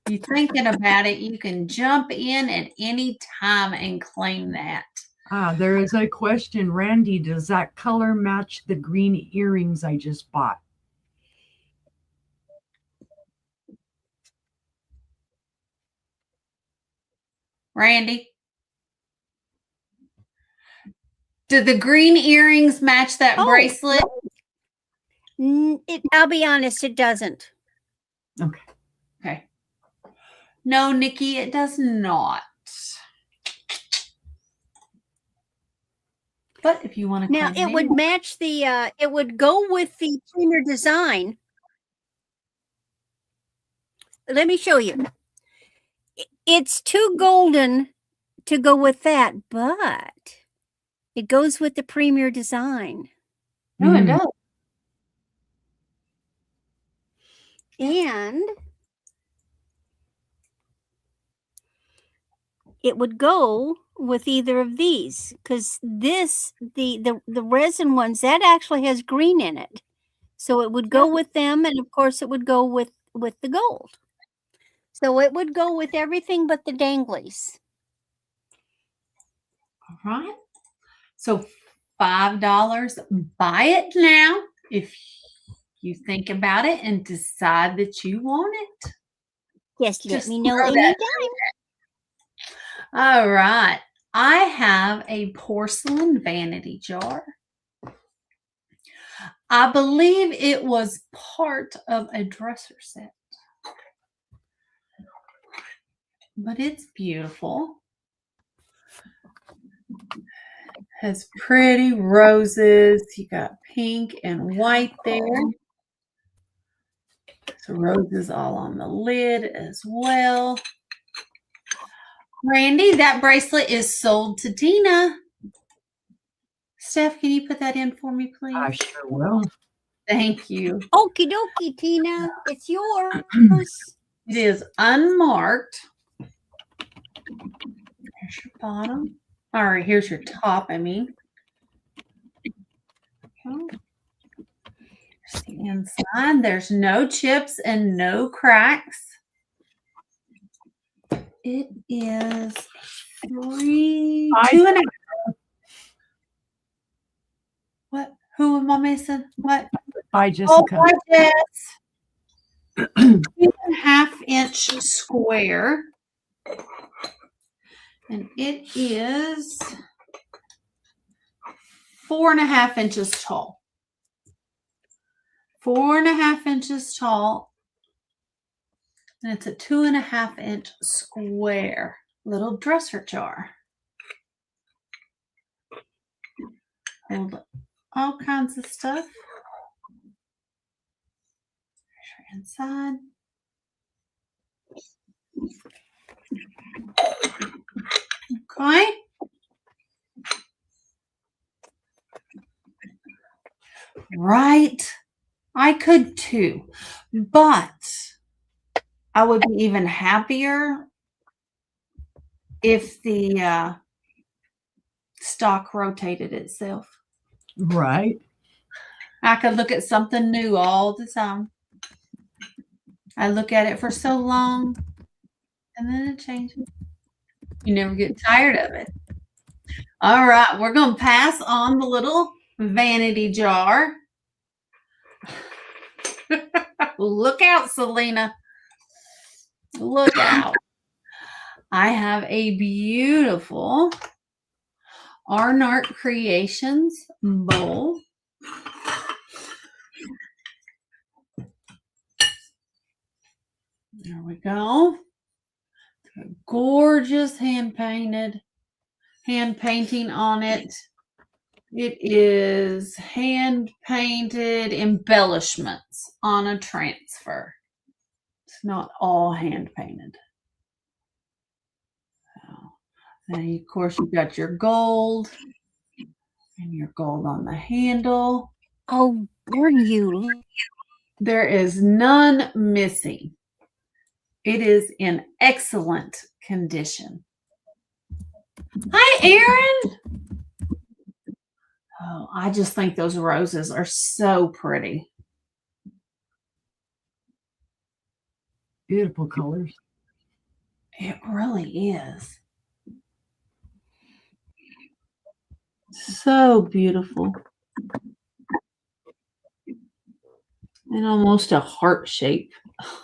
thinking about it, you can jump in at any time and claim that. There is a question, Randy. Does that color match the green earrings I just bought? Randy, do the green earrings match that bracelet? I'll be honest, it doesn't. Okay. No, Nikki, it does not. But if you want to Now it would match the it would go with the premier design. Let me show you. It's too golden to go with that, but it goes with the premier design. No, it does. And it would go with either of these, because this the resin ones, that actually has green in it, so it would go with them, and of course it would go with the gold, so it would go with everything but the danglies. All right. So $5. Buy it now if you think about it and decide that you want it. Just let Just me know throw that anytime. All right. I have a porcelain vanity jar. I believe it was part of a dresser set. But it's beautiful. Has pretty roses. You got pink and white there. So roses all on the lid as well. Randy, that bracelet is sold to Tina. Steph, can you put that in for me, please? I sure will. Thank you. Okie dokie, Tina. It's yours. It is unmarked. Here's your bottom. All right, here's your top, I mean. Okay. Here's the inside. There's no chips and no cracks. It is 2.5. What? Who am I missing? What? Bye, Jessica. Oh, Jess. 2.5-inch square. And it is 4.5 inches tall. 4.5 inches tall. And it's a 2.5-inch square little dresser jar. Hold all kinds of stuff. There's your inside. Okay. Right. I could too, but I would be even happier if the stock rotated itself. Right. I could look at something new all the time. I look at it for so long and then it changes. You never get tired of it. All right, we're going to pass on the little vanity jar. Look out, Selena. Look out. I have a beautiful Arnart Creations bowl. There we go. Gorgeous hand painting on it. It is hand painted embellishments on a transfer. It's not all hand painted. Then, of course, you've got your gold and your gold on the handle. Oh, darn you. There is none missing. It is in excellent condition. Hi, Aaron. Oh, I just think those roses are so pretty. Beautiful colors. It really is. So beautiful. And almost a heart shape.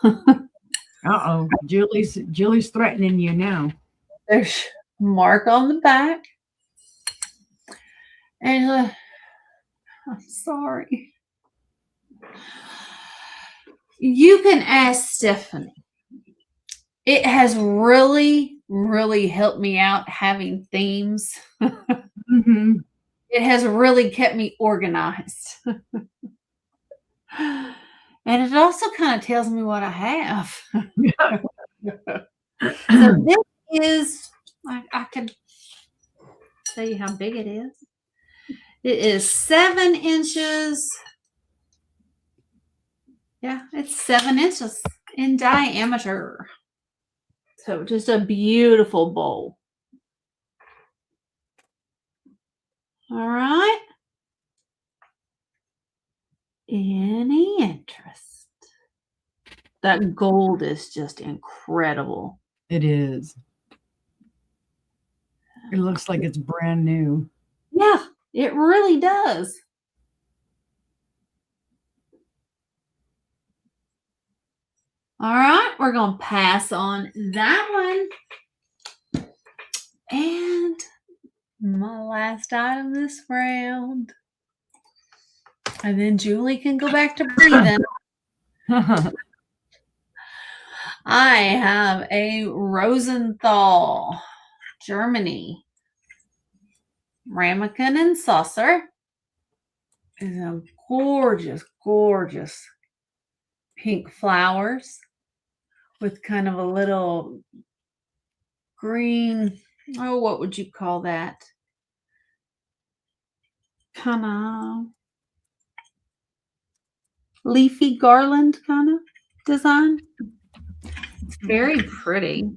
Uh-oh. Julie's threatening you now. There's mark on the back. Angela, I'm sorry. You can ask Stephanie. It has really, really helped me out having themes. Mm-hmm. It has really kept me organized. And it also kind of tells me what I have. So this is, I can tell you how big it is. It is 7 inches. Yeah, it's 7 inches in diameter. So just a beautiful bowl. All right. Any interest? That gold is just incredible. It is. It looks like it's brand new. Yeah, it really does. All right, we're going to pass on that one. And my last item this round. And then Julie can go back to breathing. I have a Rosenthal, Germany, ramekin and saucer. It's a gorgeous, gorgeous pink flowers with kind of a little green, oh, what would you call that? Kind of leafy garland kind of design. It's very pretty.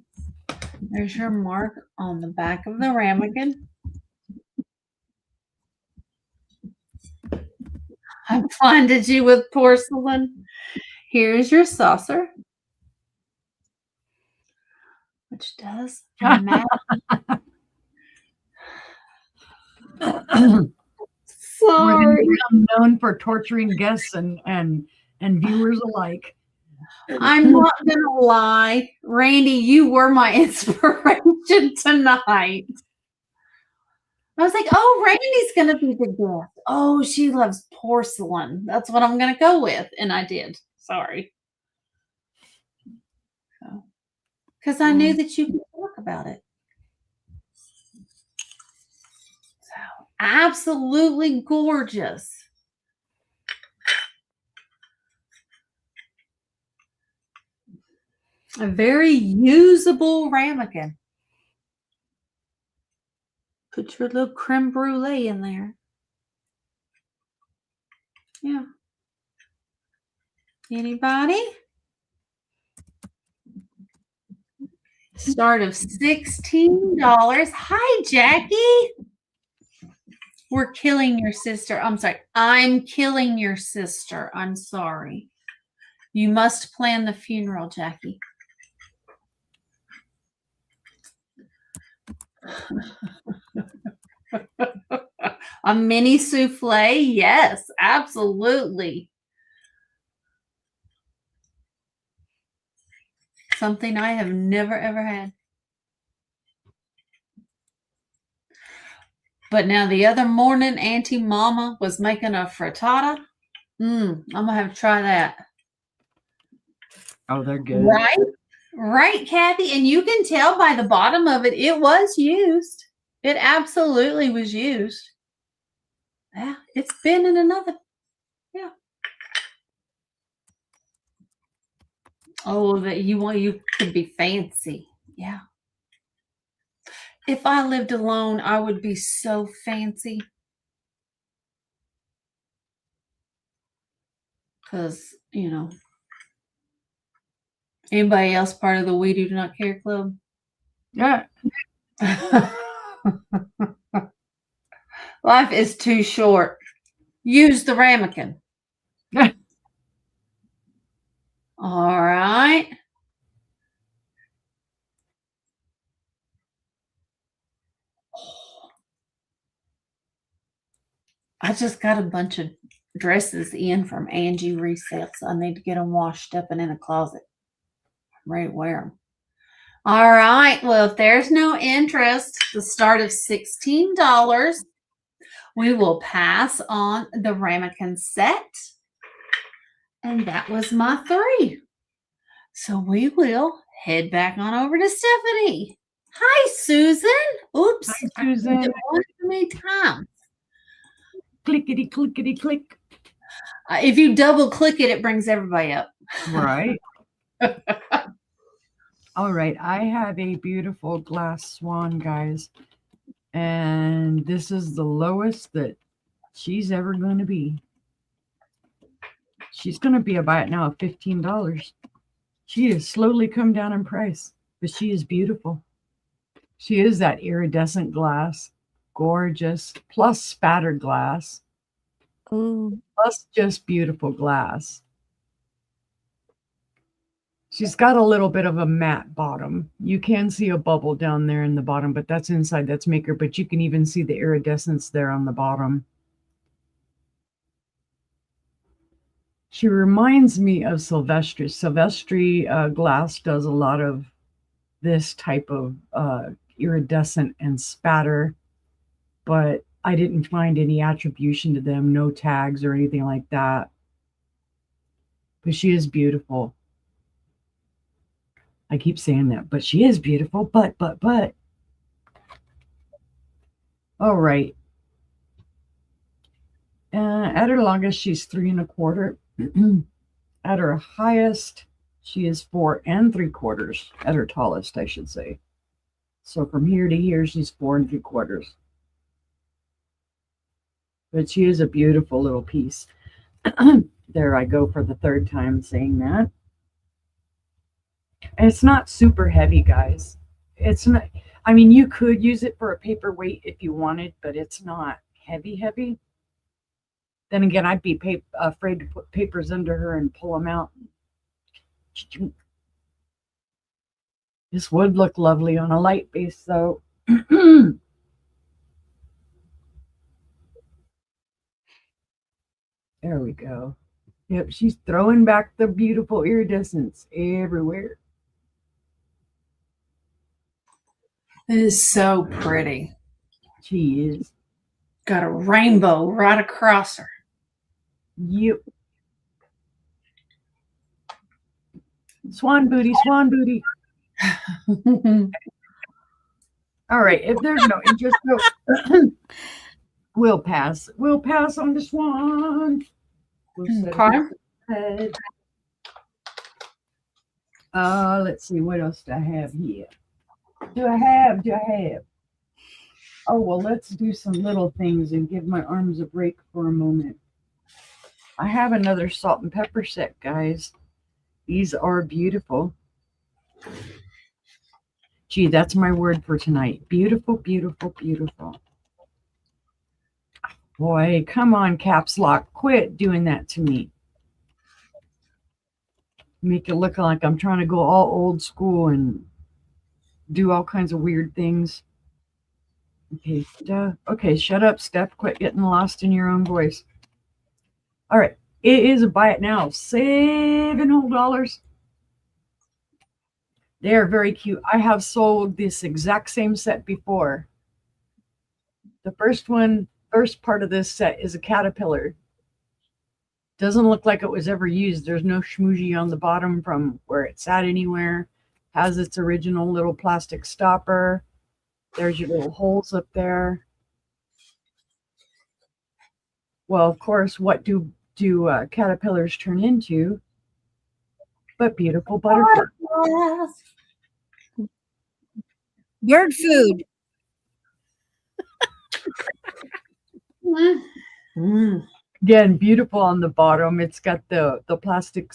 There's your mark on the back of the ramekin. I blinded you with porcelain. Here's your saucer, which does match. Sorry. I'm known for torturing guests and viewers alike. I'm not gonna lie, Randy, you were my inspiration tonight. I was like, oh, Randy's gonna be the guest. Oh, she loves porcelain. That's what I'm gonna go with, and I did. Sorry, because I knew that you could talk about it. So absolutely gorgeous. A very usable ramekin. Put your little creme brulee in there. Yeah. Anybody? Start of $16. Hi, Jackie. We're killing your sister. I'm sorry. I'm killing your sister. I'm sorry. You must plan the funeral, Jackie. A mini souffle? Yes, absolutely. Something I have never, ever had. But now the other morning, Auntie Mama was making a frittata. I'm going to have to try that. Oh, they're good. Right? Right, Kathy. And you can tell by the bottom of it, it was used. It absolutely was used. Yeah, it's been in another. Yeah. Oh, that you could be fancy. Yeah. If I lived alone, I would be so fancy. Because, anybody else part of the We Do Not Care Club? Yeah. Life is too short. Use the ramekin. All right. I just got a bunch of dresses in from Angie resale, so I need to get them washed up and in a closet. I'm ready to wear them. All right. Well, if there's no interest, the start of $16, we will pass on the ramekin set. And that was my 3. So we will head back on over to Stephanie. Hi, Susan. Oops. Hi, Susan. I did it one too many times. Clickety, clickety, click. If you double click it, it brings everybody up. Right. All right. I have a beautiful glass swan, guys. And this is the lowest that she's ever going to be. She's going to be about now $15. She has slowly come down in price, but she is beautiful. She is that iridescent glass, gorgeous, plus spattered glass, plus just beautiful glass. She's got a little bit of a matte bottom. You can see a bubble down there in the bottom, but that's inside, that's maker, but you can even see the iridescence there on the bottom. She reminds me of Silvestri. Silvestri glass does a lot of this type of iridescent and spatter, but I didn't find any attribution to them, no tags or anything like that. But she is beautiful. I keep saying that, but she is beautiful, but. All right. At her longest, she's 3 1/4. At her highest, she is 4 3/4. At her tallest, I should say. So from here to here, she's 4 3/4. But she is a beautiful little piece. There I go for the 3rd time saying that. And it's not super heavy, guys. It's not, I mean, you could use it for a paperweight if you wanted, but it's not heavy. Then again, I'd be afraid to put papers under her and pull them out. This would look lovely on a light base, though. There we go. Yep, she's throwing back the beautiful iridescence everywhere. It is so pretty. She is. Got a rainbow right across her. Yep. Swan booty, swan booty. All right, if there's no interest, we'll pass. We'll pass on the swan. Okay. Let's see, what else do I have here? Do I have? Oh, well, let's do some little things and give my arms a break for a moment. I have another salt and pepper set, guys. These are beautiful. Gee, that's my word for tonight. Beautiful, beautiful, beautiful. Boy, come on, caps lock. Quit doing that to me. Make it look like I'm trying to go all old school and do all kinds of weird things. Okay, okay, shut up, Steph. Quit getting lost in your own voice. All right, it is a buy it now. $7 whole. They are very cute. I have sold this exact same set before. The first part of this set is a caterpillar. Doesn't look like it was ever used. There's no schmoozy on the bottom from where it sat anywhere. Has its original little plastic stopper. There's your little holes up there. Well, of course, what do caterpillars turn into but beautiful butterflies? Yes. Bird food. Mm. Again, beautiful on the bottom. It's got the plastic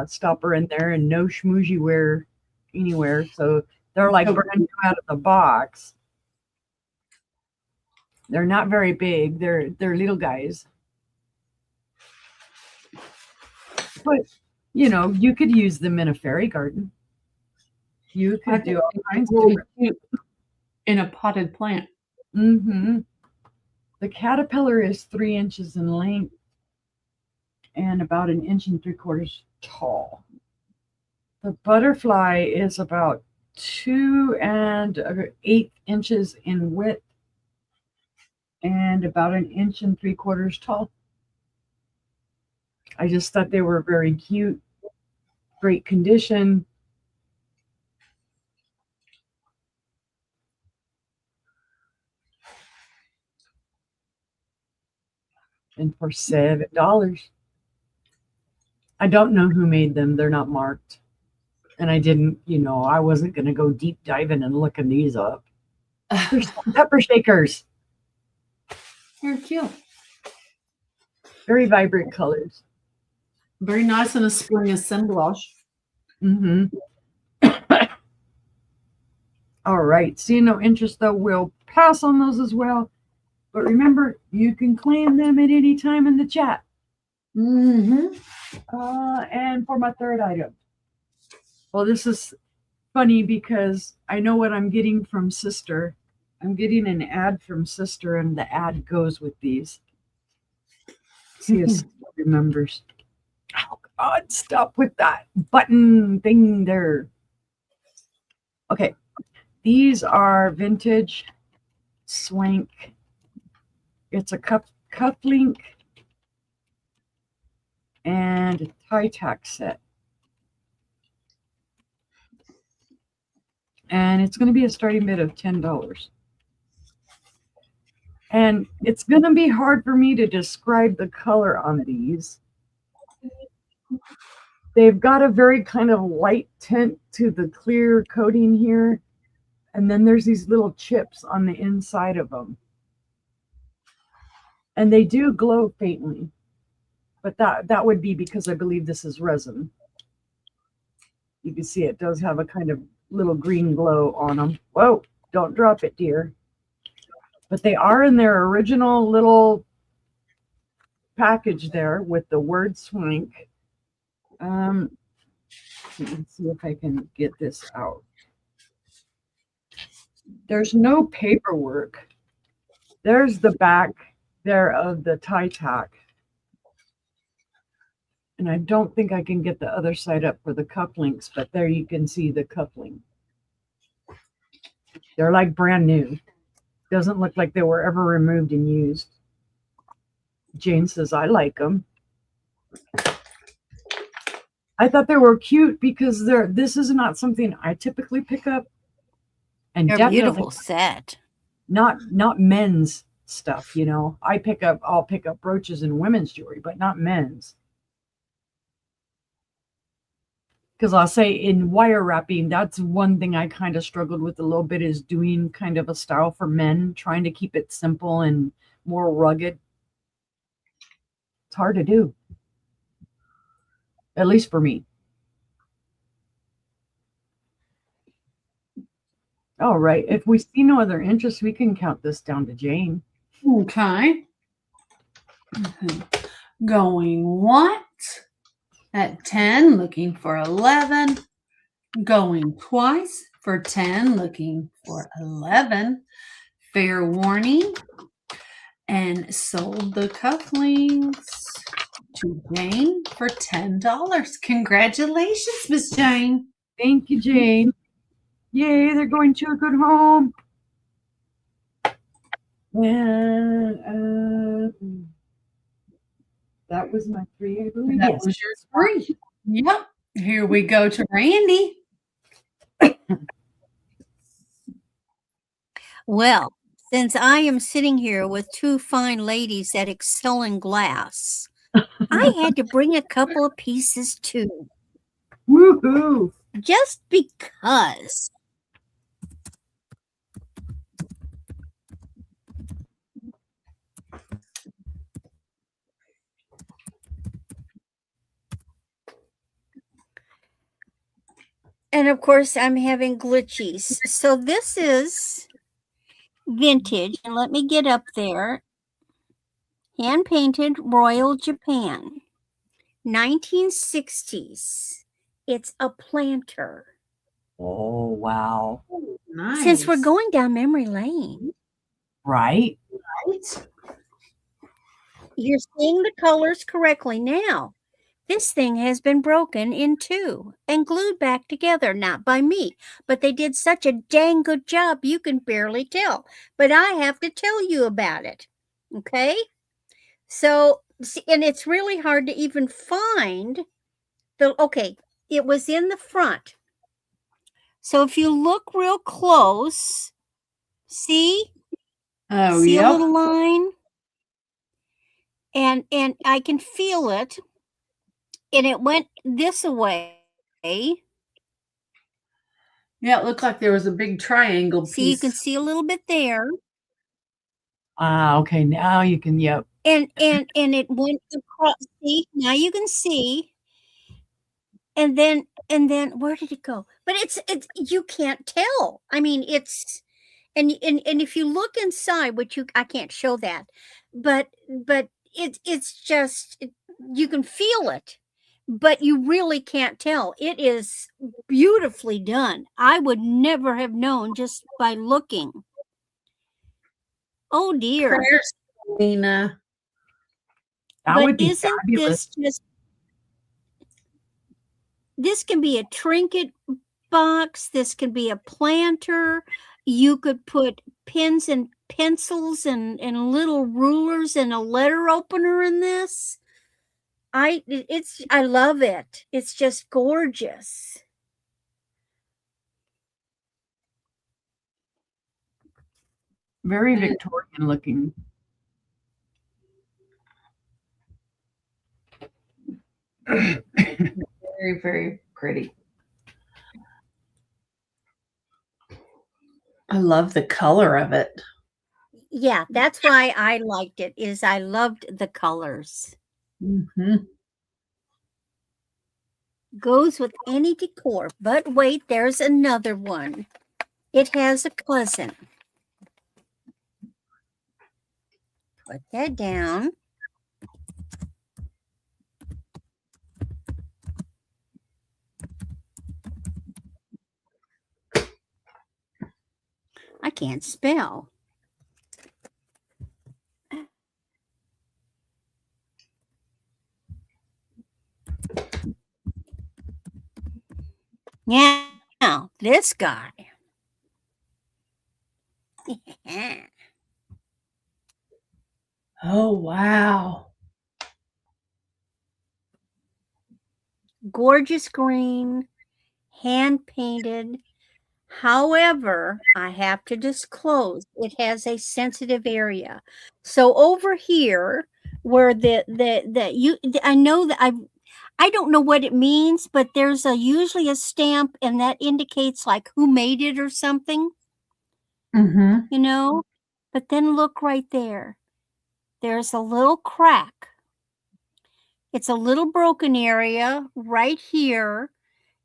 stopper in there and no schmoozy wear anywhere. So they're like So brand new out of the box. They're not very big. They're little guys. But you could use them in a fairy garden. You I could do think all it's kinds of really different. cute in a potted plant. Mm-hmm. The caterpillar is 3 inches in length and about 1.75 inches tall. The butterfly is about 2 and 1/8 inches in width and about 1.75 inches tall. I just thought they were very cute, great condition. And for $7. I don't know who made them. They're not marked. And I didn't, I wasn't going to go deep diving and looking these up. They're pepper shakers. They're cute. Very vibrant colors. Very nice in a spring assemblage. Mm-hmm. All right. Seeing no interest, though, we'll pass on those as well. But remember, you can claim them at any time in the chat. Mm-hmm. And for my third item. Well, this is funny because I know what I'm getting from Sister. I'm getting an ad from Sister, and the ad goes with these. See if Sister remembers. Oh, God, stop with that button thing there. Okay. These are vintage swank. It's a cuff link and a tie tack set. And it's going to be a starting bid of $10. And it's going to be hard for me to describe the color on these. They've got a very kind of light tint to the clear coating here. And then there's these little chips on the inside of them. And they do glow faintly. But that would be because I believe this is resin. You can see it does have a kind of little green glow on them. Whoa, don't drop it, dear. But they are in their original little package there with the word swank. Let me see if I can get this out. There's no paperwork. There's the back there of the tie tack. And I don't think I can get the other side up for the cufflinks, but there you can see the cuffling. They're like brand new. Doesn't look like they were ever removed and used. Jane says, I like them. I thought they were cute because this is not something I typically pick up. And They're a beautiful set. Not men's stuff, I'll pick up brooches and women's jewelry, but not men's. Because I'll say in wire wrapping, that's one thing I kind of struggled with a little bit, is doing kind of a style for men, trying to keep it simple and more rugged. It's hard to do. At least for me. All right. If we see no other interest, we can count this down to Jane. Okay. Going once at 10, looking for 11. Going twice for 10, looking for 11. Fair warning. And sold the cufflinks to Jane for $10. Congratulations, Miss Jane. Thank you, Jane. Yay, they're going to a good home. And that was my 3, I believe. That was your 3. Yep. Here we go to Randy. Well, Since I am sitting here with two fine ladies that excel in glass, I had to bring a couple of pieces too, Woohoo! just because. And of course, I'm having glitchies. So this is vintage, and let me get up there. Hand painted Royal Japan, 1960s. It's a planter. Oh, wow. Nice. Since we're going down memory lane, Right? Right? you're seeing the colors correctly now. This thing has been broken in two and glued back together, not by me, but they did such a dang good job you can barely tell. But I have to tell you about it. Okay? So, and it's really hard to even find okay, it was in the front. So if you look real close, see? Oh, See a yep. little line? And I can feel it. And it went this way. Yeah, it looked like there was a big triangle See, you piece. can see a little bit there. Ah, okay. Now you can, yep. And it went across. See, now you can see. And then where did it go? But it's you can't tell. I mean, it's and if you look inside, which I can't show that, but it's just you can feel it, but you really can't tell. It is beautifully done. I would never have known just by looking. Oh dear. Prayers, Lena. That But would be isn't fabulous. this can be a trinket box, this can be a planter. You could put pens and pencils and little rulers and a letter opener in this. I love it. It's just gorgeous. Very Victorian looking. Very, very pretty. I love the color of it. Yeah, that's why I liked it, is I loved the colors. Mm-hmm. Goes with any decor. But wait, there's another one. It has a cousin. Put that down. I can't spell. Now, this guy. Oh, wow. Gorgeous green, hand painted. However, I have to disclose it has a sensitive area. So over here, where I know that I don't know what it means, but there's usually a stamp, and that indicates like who made it or something, Mm-hmm. you know. But then look right there. There's a little crack. It's a little broken area right here.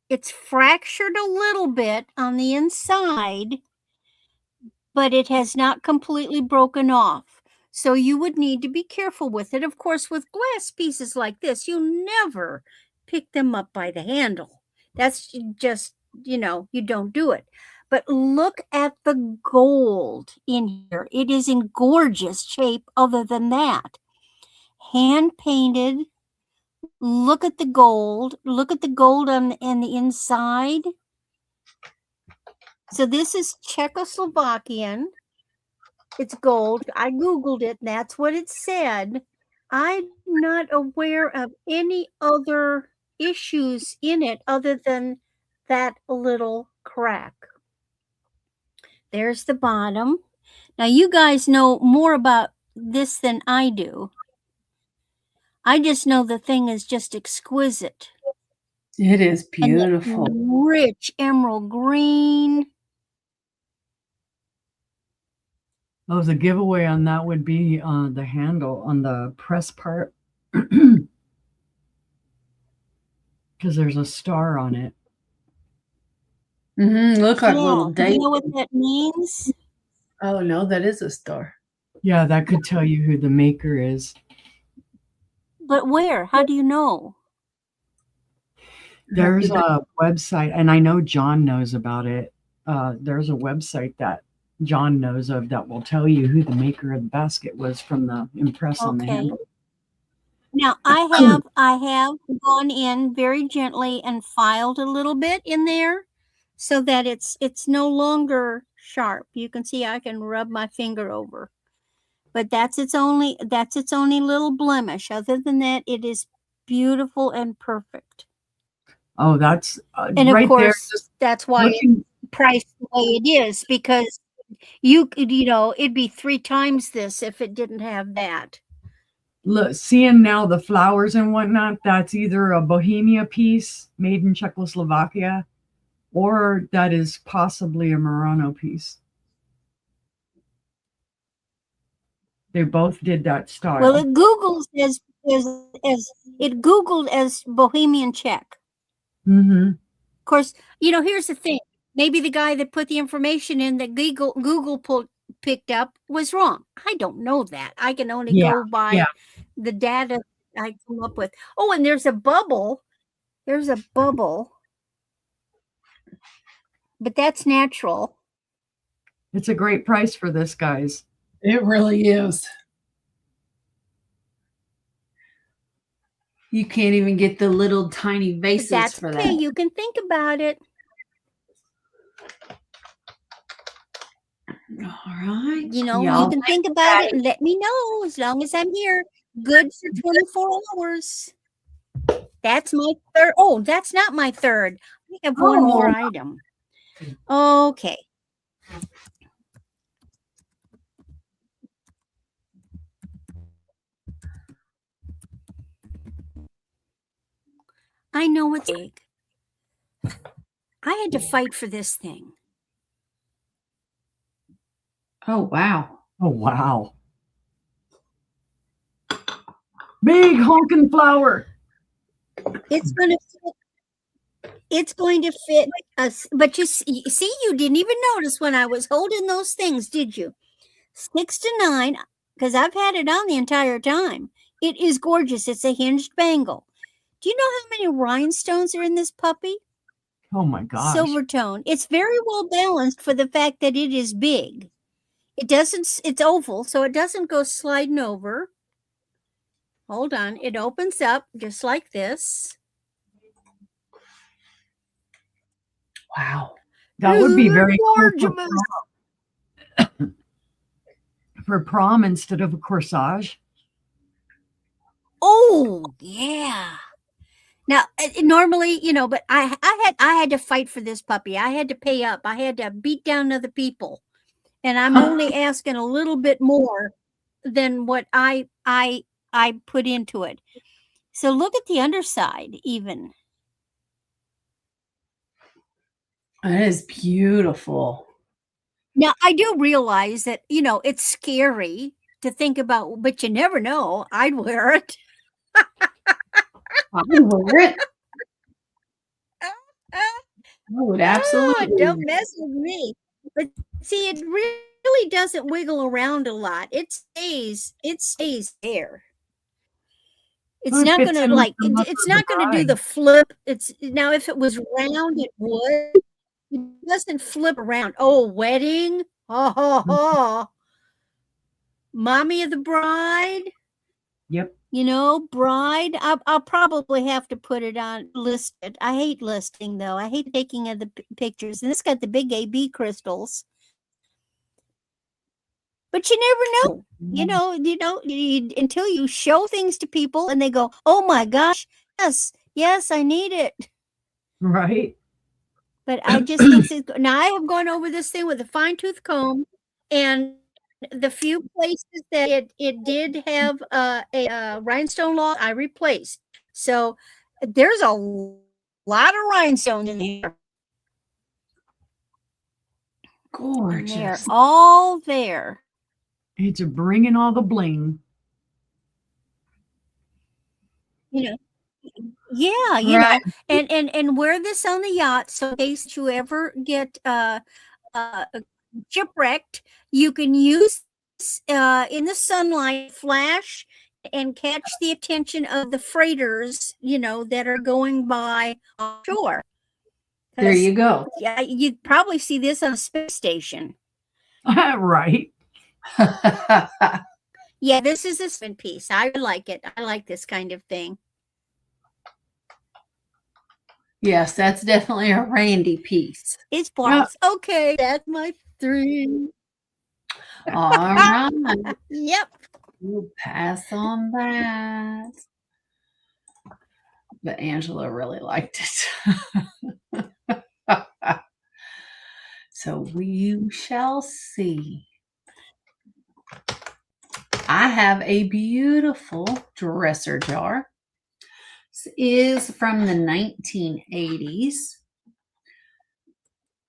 It's fractured a little bit on the inside, but it has not completely broken off. So you would need to be careful with it. Of course, with glass pieces like this, you never pick them up by the handle. That's just, you don't do it. But look at the gold in here. It is in gorgeous shape other than that. Hand painted. Look at the gold. Look at the gold on the inside. So this is Czechoslovakian. It's gold. I Googled it, and that's what it said. I'm not aware of any other issues in it other than that little crack. There's the bottom. Now, you guys know more about this than I do. I just know the thing is just exquisite. It is And that beautiful. rich emerald green. Oh, the giveaway on that would be the handle on the press part. Because there's a star on it. Look like Yeah, little do you dates. know what that means? Oh no, that is a star. Yeah, that could tell you who the maker is. But where? How do you know? There's a website, and I know John knows about it. There's a website that John knows of that will tell you who the maker of the basket was from the impress on the Okay. handle. Now, I have gone in very gently and filed a little bit in there so that it's no longer sharp. You can see I can rub my finger over. But that's its only little blemish. Other than that, it is beautiful and perfect. Oh, that's And of right there. course, Just that's why looking, it's priced the way it is, because you know, it'd be 3 times this if it didn't have that. look, seeing now the flowers and whatnot, that's either a Bohemia piece made in Czechoslovakia, or that is possibly a Murano piece. They both did that style. Well, it Googles as it Googled as Bohemian Czech. Mm-hmm. Of course, you know, here's the thing. Maybe the guy that put the information in that Google picked up was wrong. I don't know that. I can only go by the data I come up with. Oh, and there's a bubble. There's a bubble. But that's natural. It's a great price for this, guys. It really is. You can't even get the little tiny vases That's for okay. that. You can think about it. All right. You know, Y'all you can think about it and let me know as long as I'm here. Good for 24 hours. That's my third. Oh, that's not my third. I have one more item. Okay. I know it's big. I had to fight for this thing. Oh, wow. Oh, wow. Big honking flower. It's going to fit us. But you see, you didn't even notice when I was holding those things, did you? 6 to 9, because I've had it on the entire time. It is gorgeous. It's a hinged bangle. Do you know how many rhinestones are in this puppy? Oh my gosh. Silver tone. It's very well balanced for the fact that it is big. It's oval, so it doesn't go sliding over. Hold on. It opens up just like this. Wow. That would be very gorgeous. Cool for prom instead of a corsage. Oh, yeah. Now, normally, you know, but I had to fight for this puppy. I had to pay up. I had to beat down other people. And I'm only asking a little bit more than what I put into it. So look at the underside even. That is beautiful. Now, I do realize that, you know, it's scary to think about, but you never know. I'd wear it. I would wear it. I would absolutely. Don't mess with me. But see, it really doesn't wiggle around a lot. It stays there. It's not going to like, it's not going to do the flip. It's now, if it was round, it would. It doesn't flip around. Oh, wedding. Oh. Mommy of the bride. Yep. You know, bride. I'll probably have to put it on listed. I hate listing though. I hate taking of the pictures. And it's got the big AB crystals. But you never know. You know, until you show things to people and they go, "Oh my gosh, yes, I need it." Right. But I just think now I have gone over this thing with a fine-tooth comb, and The few places that it did have a rhinestone log, I replaced. So there's a lot of rhinestones in here. And they're Gorgeous. all there. It's bringing all the bling. You know, yeah, you Right. know, and wear this on the yacht, so in case you ever get shipwrecked, you can use this, in the sunlight, flash and catch the attention of the freighters, you know, that are going by offshore. There you go. Yeah, you'd probably see this on a space station. Right. Yeah, this is a spin piece. I like it. I like this kind of thing. Yes, that's definitely a Randy piece. It's bars. Okay, that's my 3. All right. Yep. We'll pass on that. But Angela really liked it. So we shall see. I have a beautiful dresser jar. This is from the 1980s.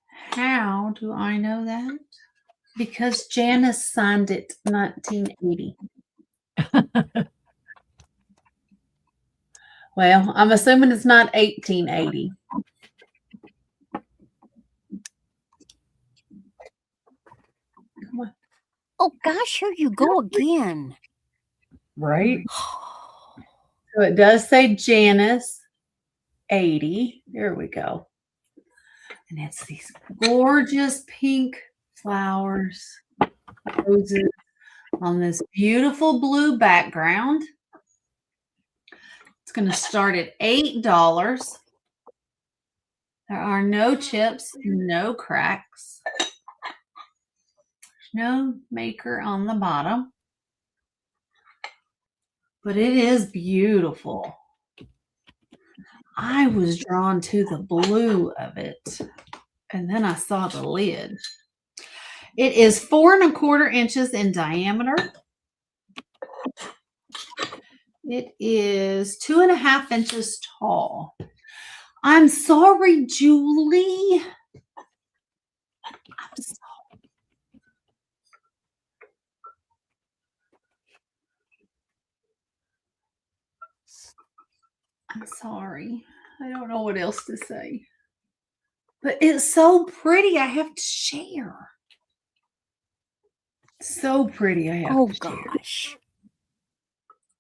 How do I know that? Because Janice signed it 1980. Well, I'm assuming it's not 1880. Come on. Oh gosh, here you go again. Right. So it does say Janice 80. There we go. And it's these gorgeous pink flowers, roses on this beautiful blue background. It's going to start at $8. There are no chips, no cracks, no maker on the bottom, but it is beautiful. I was drawn to the blue of it, and then I saw the lid. It is 4 1/4 inches in diameter. It is 2 1/2 inches tall. I'm sorry, Julie. I'm sorry. I don't know what else to say. But it's so pretty. I have to share. So pretty. I have Oh to share. gosh.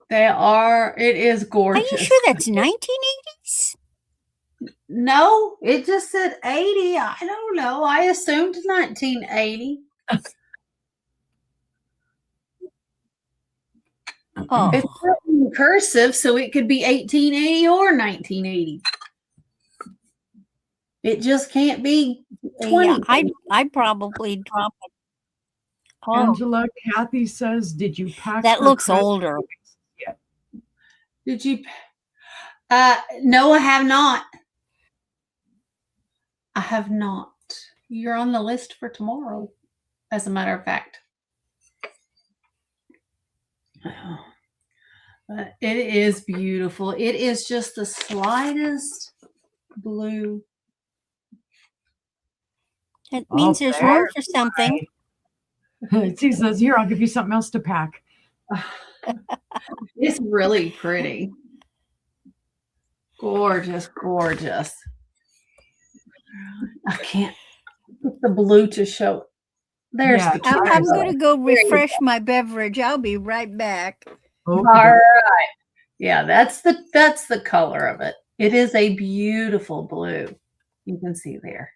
It is Are gorgeous. you sure that's 1980s? No, it just said 80. I don't know. I assumed 1980. Oh, It's written in cursive, so it could be 1880 or 1980. It just can't be 20. yeah, I'd probably drop it. Oh, Angela, Kathy says, did you pack that her looks credit older. yet? Did you? No, I have not. I have not. You're on the list for tomorrow, as a matter of fact. But it is beautiful. It is just the slightest blue. It means there's room for something. She says, here, I'll give you something else to pack. It's really pretty. Gorgeous, gorgeous. I can't put the blue to show. There's Yeah, the I'm color. going to go refresh my beverage. I'll be right back. All Okay. right. Yeah, that's the color of it. It is a beautiful blue. You can see there.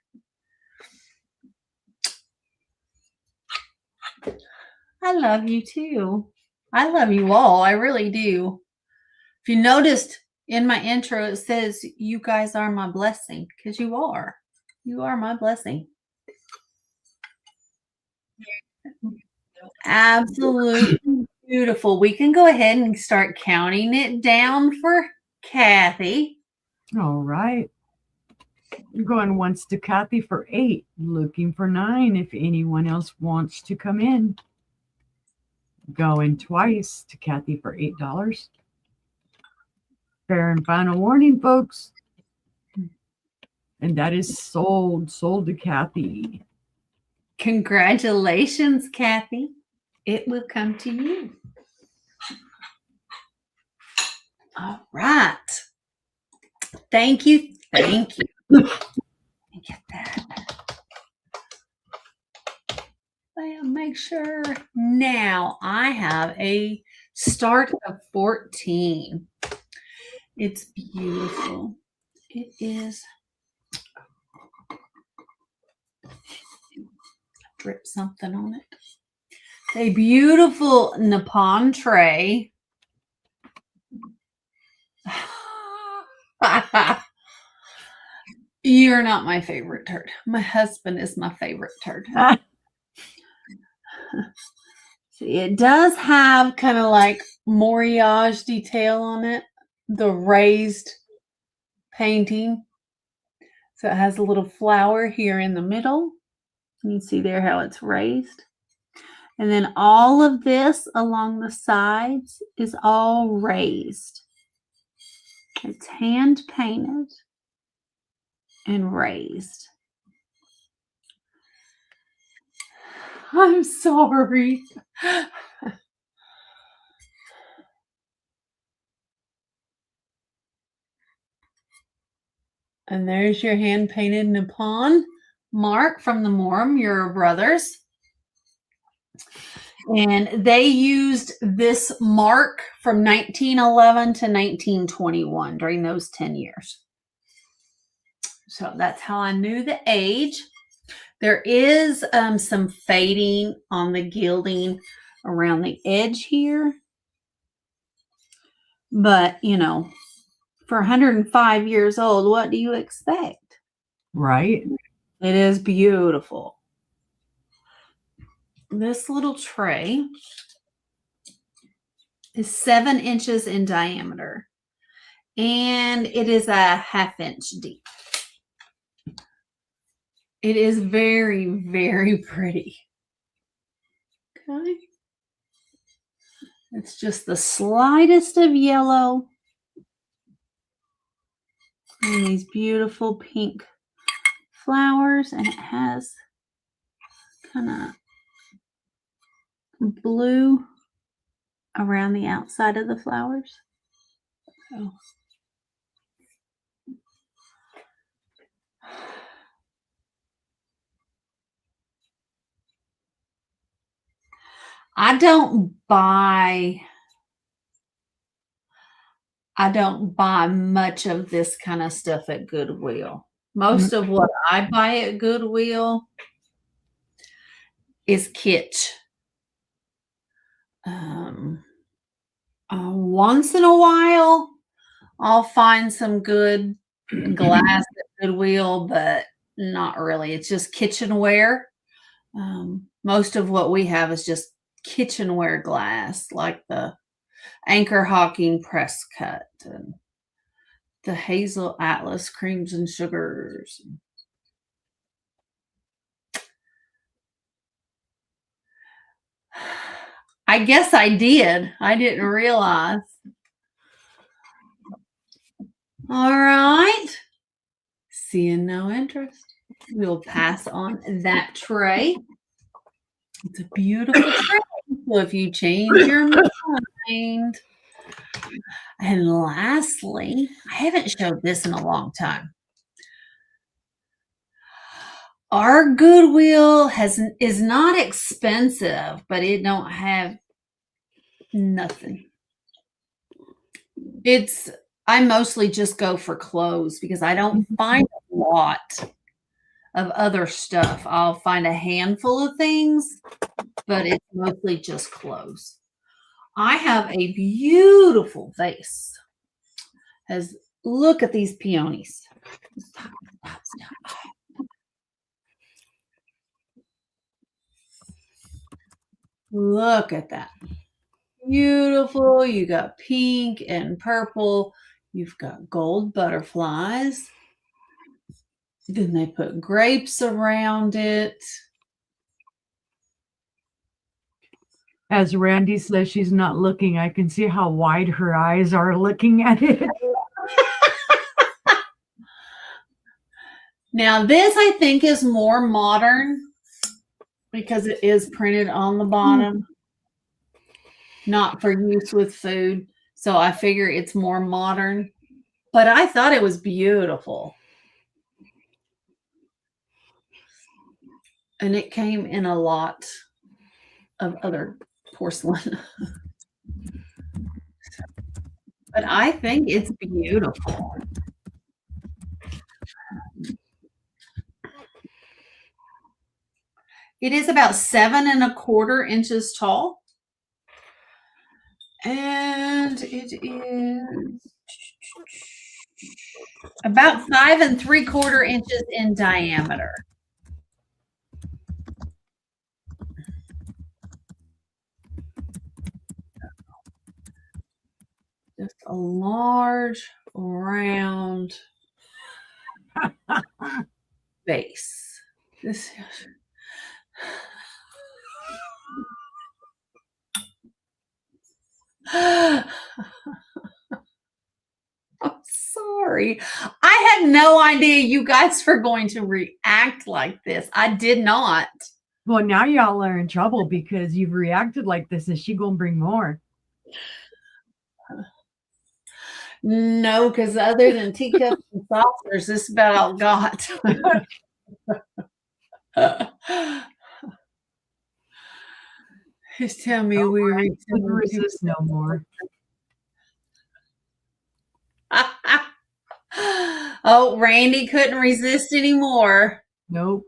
I love you too. I love you all. I really do. If you noticed in my intro, it says you guys are my blessing, because you are. You are my blessing. Absolutely beautiful. We can go ahead and start counting it down for Kathy. All right. I'm going once to Kathy for 8, looking for 9 if anyone else wants to come in. Going twice to Kathy for $8. Fair and final warning, folks. And that is sold to Kathy. Congratulations, Kathy. It will come to you. All right. Thank you. Thank you. Let me get that. Make sure. Now I have a start of 14. It's beautiful. It is. Drip something on it. A beautiful Nippon tray. You're not my favorite turd. My husband is my favorite turd. See, it does have kind of like Moriage detail on it, the raised painting. So it has a little flower here in the middle. You can see there how it's raised. And then all of this along the sides is all raised. It's hand painted and raised. I'm sorry. And there's your hand painted Nippon mark from the Muir brothers. And they used this mark from 1911 to 1921 during those 10 years. So that's how I knew the age. There is some fading on the gilding around the edge here. But, you know, for 105 years old, what do you expect? Right? It is beautiful. This little tray is 7 inches in diameter. And it is a 1/2 inch deep. It is very, very pretty. Okay. It's just the slightest of yellow. And these beautiful pink flowers. And it has kind of blue around the outside of the flowers. So. I don't buy much of this kind of stuff at Goodwill. Most of what I buy at Goodwill is kitsch. Once in a while, I'll find some good glass at Goodwill, but not really. It's just kitchenware. Most of what we have is just kitchenware glass, like the Anchor Hawking press cut and the Hazel Atlas creams and sugars. I guess I did. I didn't realize. All right. Seeing no interest, we'll pass on that tray. It's a beautiful tray. So if you change your mind. And lastly, I haven't showed this in a long time. Our Goodwill is not expensive, but it don't have nothing. I mostly just go for clothes because I don't find a lot of other stuff. I'll find a handful of things, but it's mostly just clothes. I have a beautiful vase. Look at these peonies. Look at that. Beautiful. You got pink and purple. You've got gold butterflies. Then they put grapes around it. As Randy says, she's not looking. I can see how wide her eyes are looking at it. Now, this I think is more modern because it is printed on the bottom, not for use with food. So I figure it's more modern. But I thought it was beautiful. And it came in a lot of other porcelain. But I think it's beautiful. It is about 7¼ inches tall. And it is about 5¾ inches in diameter. Just a large, round base. This. I'm sorry. I had no idea you guys were going to react like this. I did not. Well, now y'all are in trouble because you've reacted like this. Is she going to bring more? No, because other than teacups and saucers, this is about all got. Just tell me we reached. Couldn't resist no more. Oh, Randy couldn't resist anymore. Nope.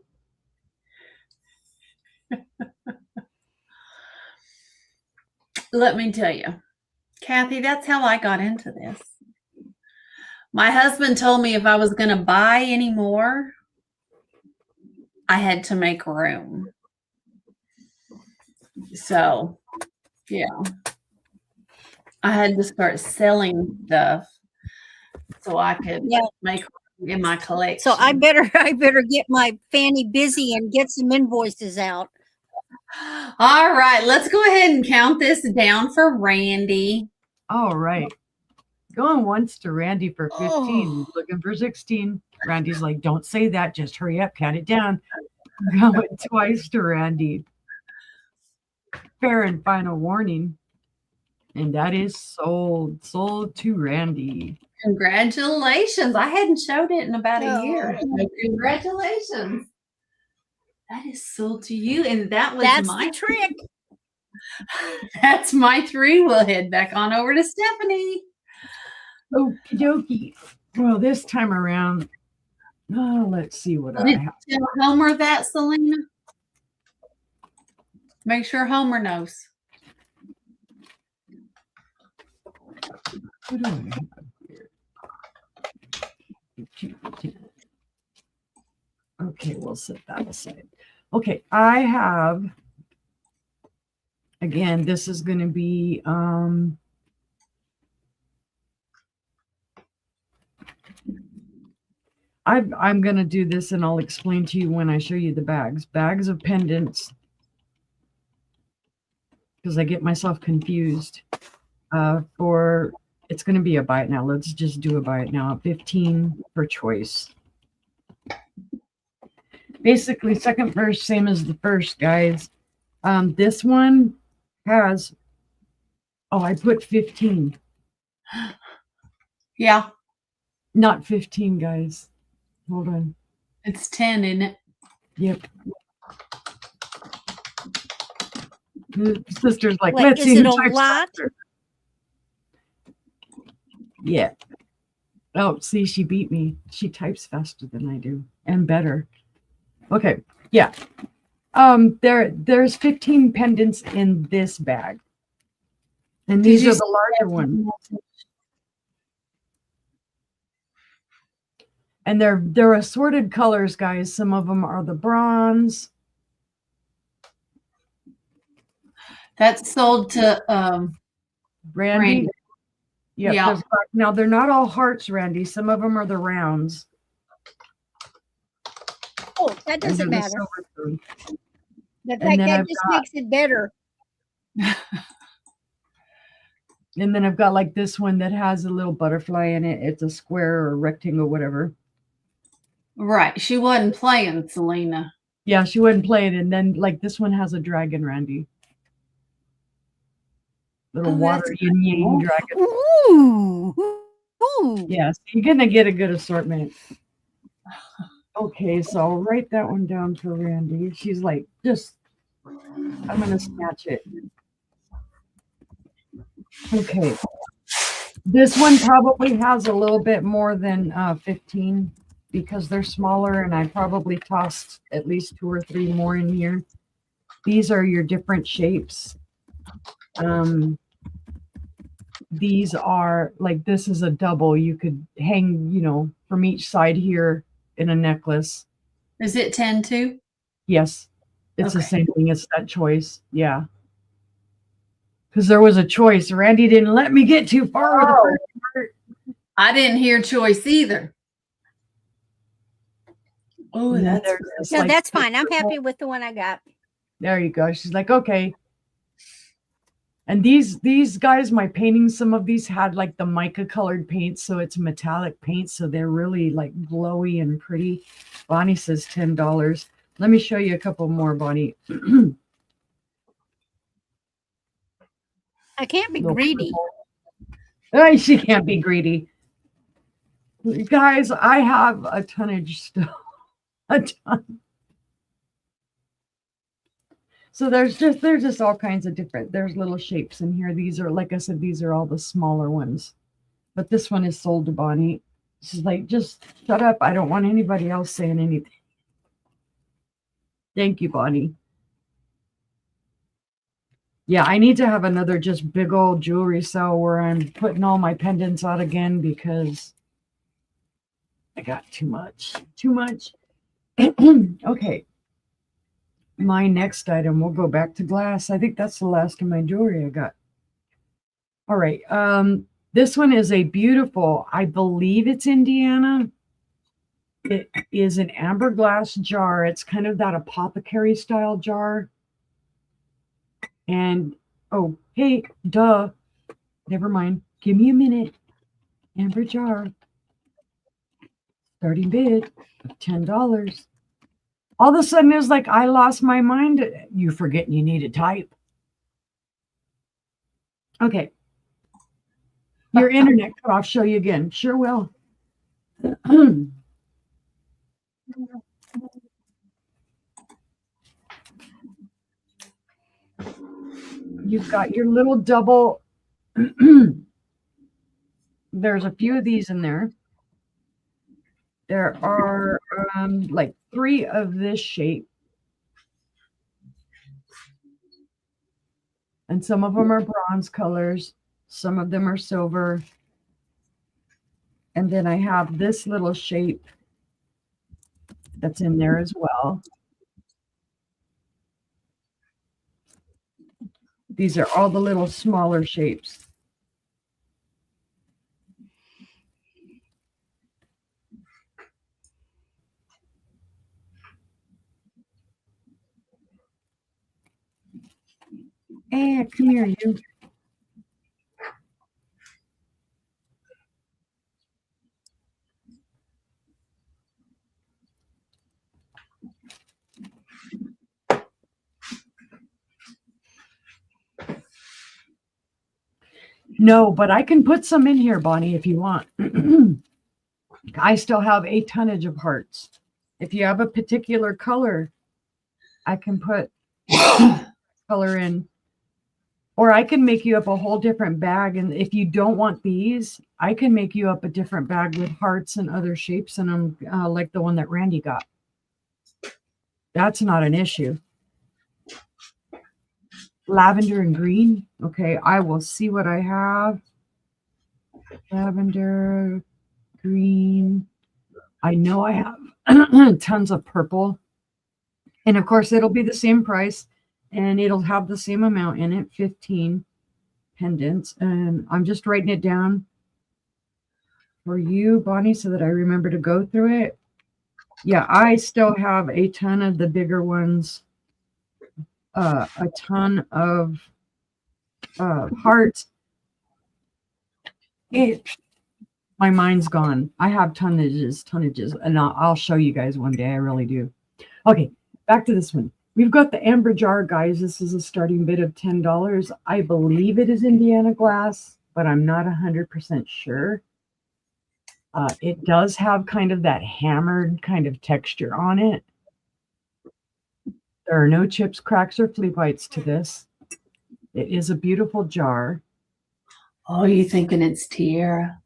Let me tell you, Kathy, that's how I got into this. My husband told me if I was going to buy any more, I had to make room. So, yeah, I had to start selling stuff so I could make room in my collection. So I better get my Fanny busy and get some invoices out. All right, let's go ahead and count this down for Randy. All right. Going once to Randy for 15, looking for 16. Randy's like, don't say that. Just hurry up, count it down. Going twice to Randy. Fair and final warning. And that is sold to Randy. Congratulations. I hadn't showed it in about a year. So congratulations. That is sold to you. And that's my trick. That's my 3. We'll head back on over to Stephanie. Okie dokie. Well, this time around, let's see what I have. Tell Homer that, Selena. Make sure Homer knows. What do I have here? Okay, we'll set that aside. Okay, I have, again, this is going to be, I'm going to do this and I'll explain to you when I show you the bags. Bags of pendants, because I get myself confused. It's going to be a buy it now. Let's just do a buy it now. 15 per choice. Basically, second verse, same as the first, guys. This one has, I put 15. Yeah. Not 15, guys. Hold on. It's 10, isn't it? Yep. The sister's like, let's see who types faster. Yeah. Oh, see, she beat me. She types faster than I do and better. Okay. Yeah. There's 15 pendants in this bag. And these are the larger ones. And they're assorted colors, guys. Some of them are the bronze. That's sold to Randy. Yep, yeah. Now they're not all hearts, Randy. Some of them are the rounds. Oh, that doesn't matter. The fact that just makes it better. And then I've got like this one that has a little butterfly in it. It's a square or rectangle, whatever. Right. She wasn't playing, Selena. Yeah, she wouldn't play it. And then like this one has a dragon, Randy. Little water yin yang dragon. Ooh. Ooh. Yes, you're gonna get a good assortment. Okay, so I'll write that one down for Randy. She's like, I'm gonna snatch it. Okay. This one probably has a little bit more than 15 because they're smaller, and I probably tossed at least 2 or 3 more in here. These are your different shapes. These are like, this is a double. You could hang, from each side here in a necklace. Is it 10 too? Yes. It's the Okay. same thing. It's that choice. Yeah. Because there was a choice. Randy didn't let me get too far with the first part. I didn't hear choice either. Oh, And then that's there's this, No, like, that's fine. I'm happy with the one I got. There you go. She's like, okay. And these guys, my paintings, some of these had like the mica colored paint, so it's metallic paint, so they're really like glowy and pretty. Bonnie says $10. Let me show you a couple more, Bonnie. I can't be greedy. Oh, she can't be greedy. Guys, I have a tonnage still. A ton. So there's just all kinds of different, there's little shapes in here. These are, like I said, these are all the smaller ones. But this one is sold to Bonnie. She's like, just shut up. I don't want anybody else saying anything. Thank you, Bonnie. Yeah, I need to have another just big old jewelry sale where I'm putting all my pendants out again because I got too much. Too much. Okay. My next item, we'll go back to glass. I think that's the last of my jewelry I got. All right. This one is a beautiful, I believe it's Indiana. It is an amber glass jar. It's kind of that apothecary style jar. And, oh, hey, duh. Never mind. Give me a minute. Amber jar. Starting bid of $10. All of a sudden, it was like I lost my mind. You forgetting you need to type. Okay. Your internet cut off. Show you again. Sure will. You've got your little double. There's a few of these in there. There are like 3 of this shape. And some of them are bronze colors. Some of them are silver. And then I have this little shape that's in there as well. These are all the little smaller shapes. Hey, come here, you. No, but I can put some in here, Bonnie, if you want. I still have a tonnage of hearts. If you have a particular color, I can put color in. Or I can make you up a whole different bag. And if you don't want these, I can make you up a different bag with hearts and other shapes in them, like the one that Randy got. That's not an issue. Lavender and green. Okay, I will see what I have. Lavender, green. I know I have tons of purple. And of course, it'll be the same price. And it'll have the same amount in it, 15 pendants. And I'm just writing it down for you, Bonnie, so that I remember to go through it. Yeah, I still have a ton of the bigger ones. A ton of hearts. My mind's gone. I have tonnages, and I'll show you guys one day. I really do. Okay, back to this one. We've got the amber jar, guys. This is a starting bid of $10. I believe it is Indiana glass, but I'm not 100% sure. It does have kind of that hammered kind of texture on it. There are no chips, cracks, or flea bites to this. It is a beautiful jar. Oh, you thinking it's Tiara?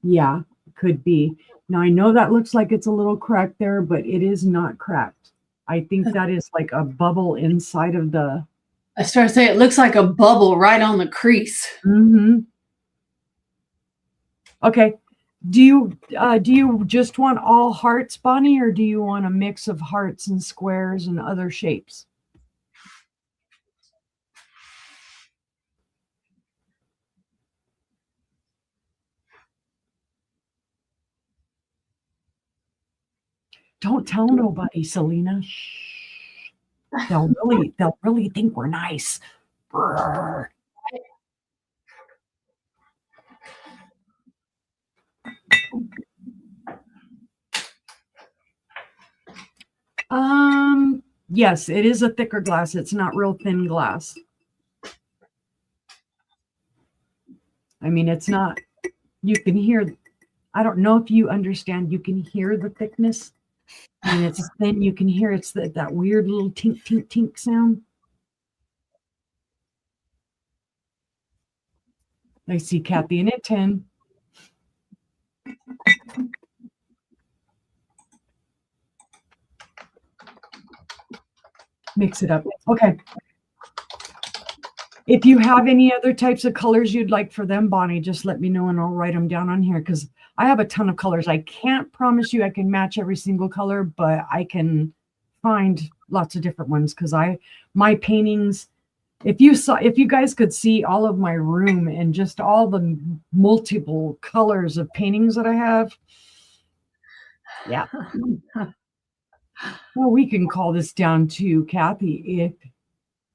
Yeah, could be. Now, I know that looks like it's a little cracked there, but it is not cracked. I think that is like a bubble inside of the... I started to say it looks like a bubble right on the crease. Mm-hmm. Okay. Do you just want all hearts, Bonnie, or do you want a mix of hearts and squares and other shapes? Don't tell nobody, Selena. Shh. They'll really think we're nice. Brrr. Yes, it is a thicker glass. It's not real thin glass. I mean, it's not, you can hear, I don't know if you understand, you can hear the thickness. And it's thin, you can hear it's that weird little tink, tink, tink sound. I see Kathy in at 10. Mix it up. Okay. If you have any other types of colors you'd like for them, Bonnie, just let me know and I'll write them down on here because I have a ton of colors. I can't promise you I can match every single color, but I can find lots of different ones because my paintings, if you guys could see all of my room and just all the multiple colors of paintings that I have. Yeah. Well, we can call this down to Kathy if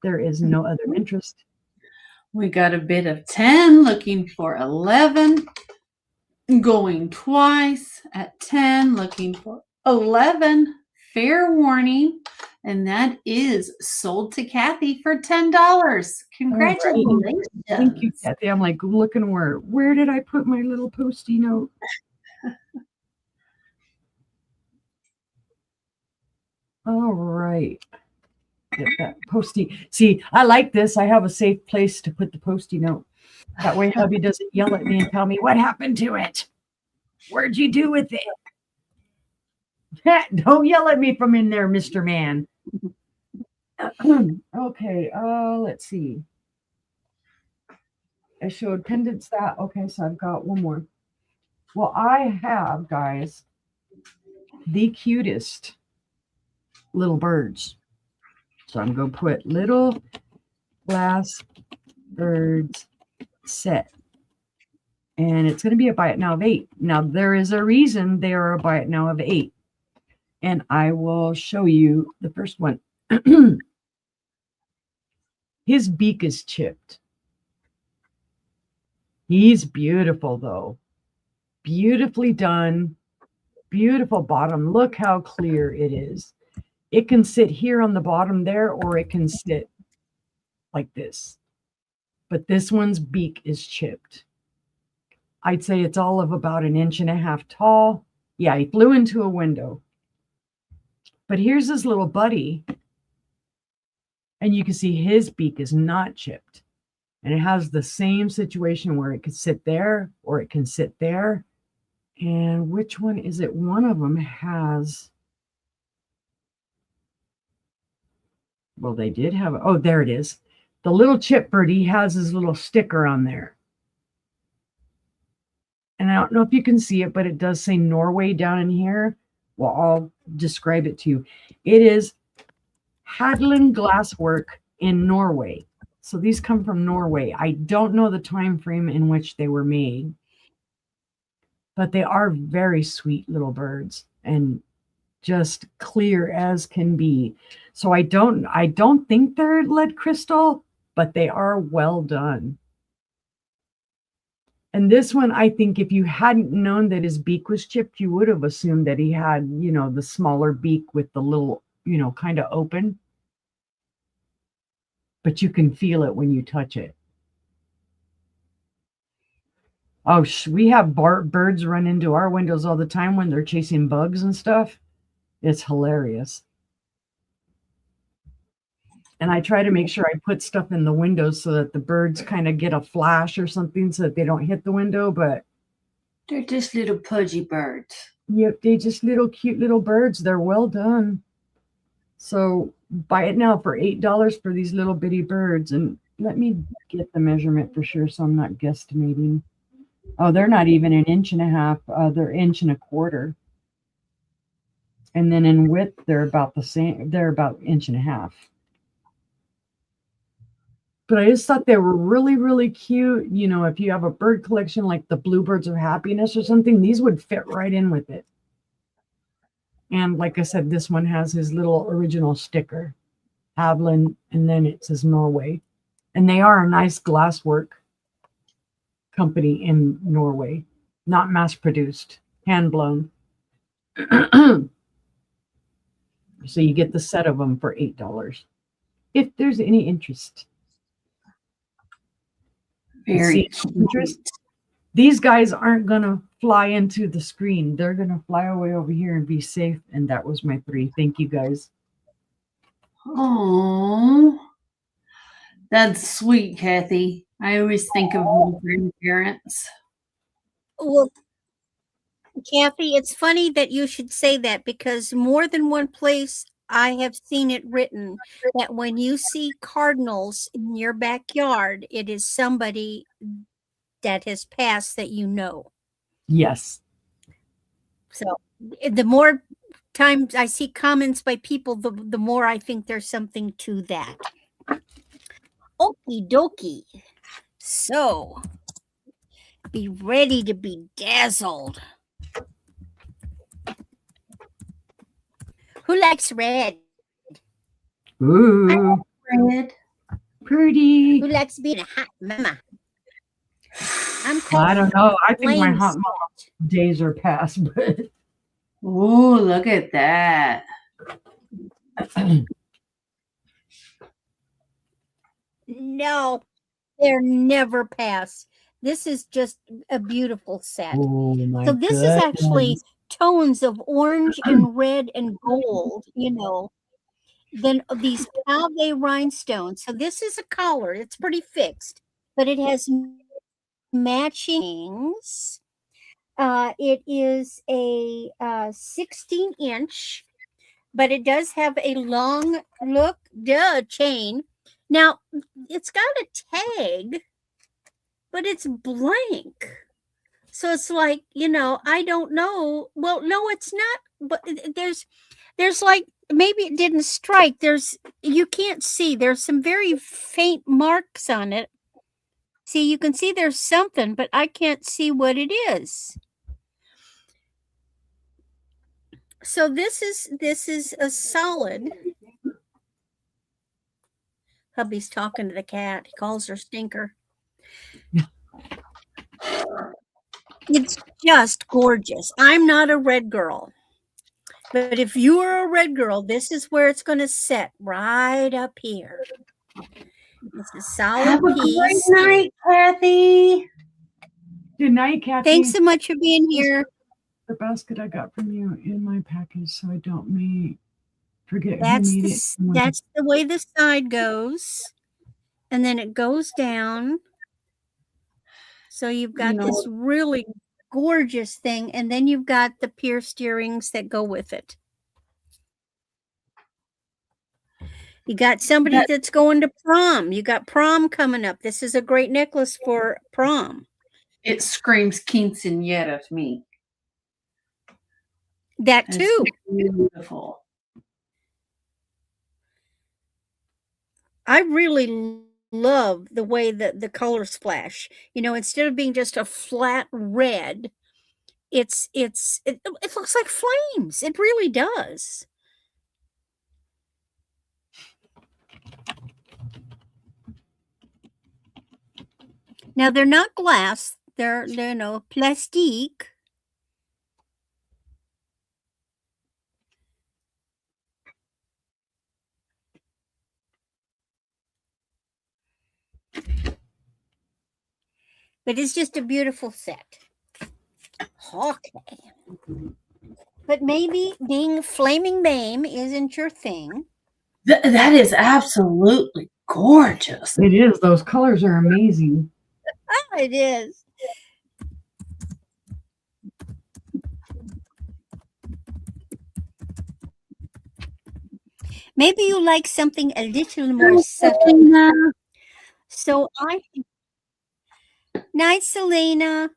there is no other interest. We got a bid of 10, looking for 11. Going twice at 10, looking for 11. Fair warning. And that is sold to Kathy for $10. Congratulations. Right. Thank you, Kathy. I'm like looking where did I put my little Post-it note? All right. Get that Post-it. See, I like this. I have a safe place to put the Post-it note. That way hubby doesn't yell at me and tell me what happened to it. Where'd you do with it? Don't yell at me from in there, Mr. Man. Okay, let's see. I showed pendants that. Okay, so I've got one more. Well, I have, guys, the cutest little birds. So I'm going to put little glass birds set. And it's going to be a buy it now of 8. Now, there is a reason they are a buy it now of 8. And I will show you the first one. His beak is chipped. He's beautiful, though. Beautifully done. Beautiful bottom. Look how clear it is. It can sit here on the bottom there, or it can sit like this. But this one's beak is chipped. I'd say it's all of about 1.5 inches tall. Yeah, he flew into a window. But here's his little buddy. And you can see his beak is not chipped. And it has the same situation where it could sit there or it can sit there. And which one is it? One of them has... Well, they did have... Oh, there it is. The little chip birdie has his little sticker on there. And I don't know if you can see it, but it does say Norway down in here. Well, I'll describe it to you. It is Hadland glasswork in Norway. So these come from Norway. I don't know the time frame in which they were made, but they are very sweet little birds and just clear as can be. So I don't think they're lead crystal. but they are well done. And this one, I think if you hadn't known that his beak was chipped, you would have assumed that he had, the smaller beak with the little, kind of open. But you can feel it when you touch it. Oh, we have birds run into our windows all the time when they're chasing bugs and stuff. It's hilarious. And I try to make sure I put stuff in the windows so that the birds kind of get a flash or something so that they don't hit the window, but they're just little pudgy birds. Yep, they're just little cute little birds. They're well done. So buy it now for $8 for these little bitty birds. And let me get the measurement for sure so I'm not guesstimating. Oh, they're not even an inch and a half. They're inch and a quarter. And then in width, they're about the same. They're about inch and a half. But I just thought they were really, really cute. If you have a bird collection like the Bluebirds of Happiness or something, these would fit right in with it. And like I said, this one has his little original sticker, Havlin, and then it says Norway. And they are a nice glasswork company in Norway, not mass produced, hand blown. So you get the set of them for $8 if there's any interest. Very interest. These guys aren't gonna fly into the screen. They're gonna fly away over here and be safe. And that was my 3. Thank you guys. Oh, that's sweet, Kathy. I always think of my grandparents. Well, Kathy, it's funny that you should say that because more than one place I have seen it written that when you see cardinals in your backyard, it is somebody that has passed that you know. Yes. So the more times I see comments by people, the more I think there's something to that. Okie dokie. So be ready to be dazzled. Who likes red? Ooh, Red. pretty. Who likes being a hot mama? I don't know. I think my Flames. hot mama days are past, but Ooh, look at that. No, they're never past. This is just a beautiful set. oh my So this is actually tones of orange and red and gold, Then these pave rhinestones. So this is a collar. It's pretty fixed, but it has matchings. It is a 16-inch, but it does have a long chain. Now, it's got a tag, but it's blank. So it's like, I don't know. Well, no, it's not. But there's like, maybe it didn't strike. You can't see. There's some very faint marks on it. See, you can see there's something, but I can't see what it is. So this is a solid. Hubby's talking to the cat. He calls her Stinker. It's just gorgeous. I'm not a red girl. But if you are a red girl, this is where it's going to sit, right up here. It's a solid Have a piece. great night, Kathy. Good night, Kathy. Thanks so much for being here. The basket I got from you in my package so I don't forget That's who needed it. that's the way the side goes. And then it goes down. So you've got this really gorgeous thing, and then you've got the pierced earrings that go with it. You got somebody that's going to prom. You got prom coming up. This is a great necklace for prom. It screams quinceañera to me. That too. Beautiful. I really love the way that the colors splash. Instead of being just a flat red, it looks like flames. It really does. Now they're not glass, they're plastique. But it's just a beautiful set. Okay. But maybe being flaming BAME isn't your thing. That is absolutely gorgeous. It is. Those colors are amazing. Oh, it is. Maybe you like something a little more subtle. So Night, Selena.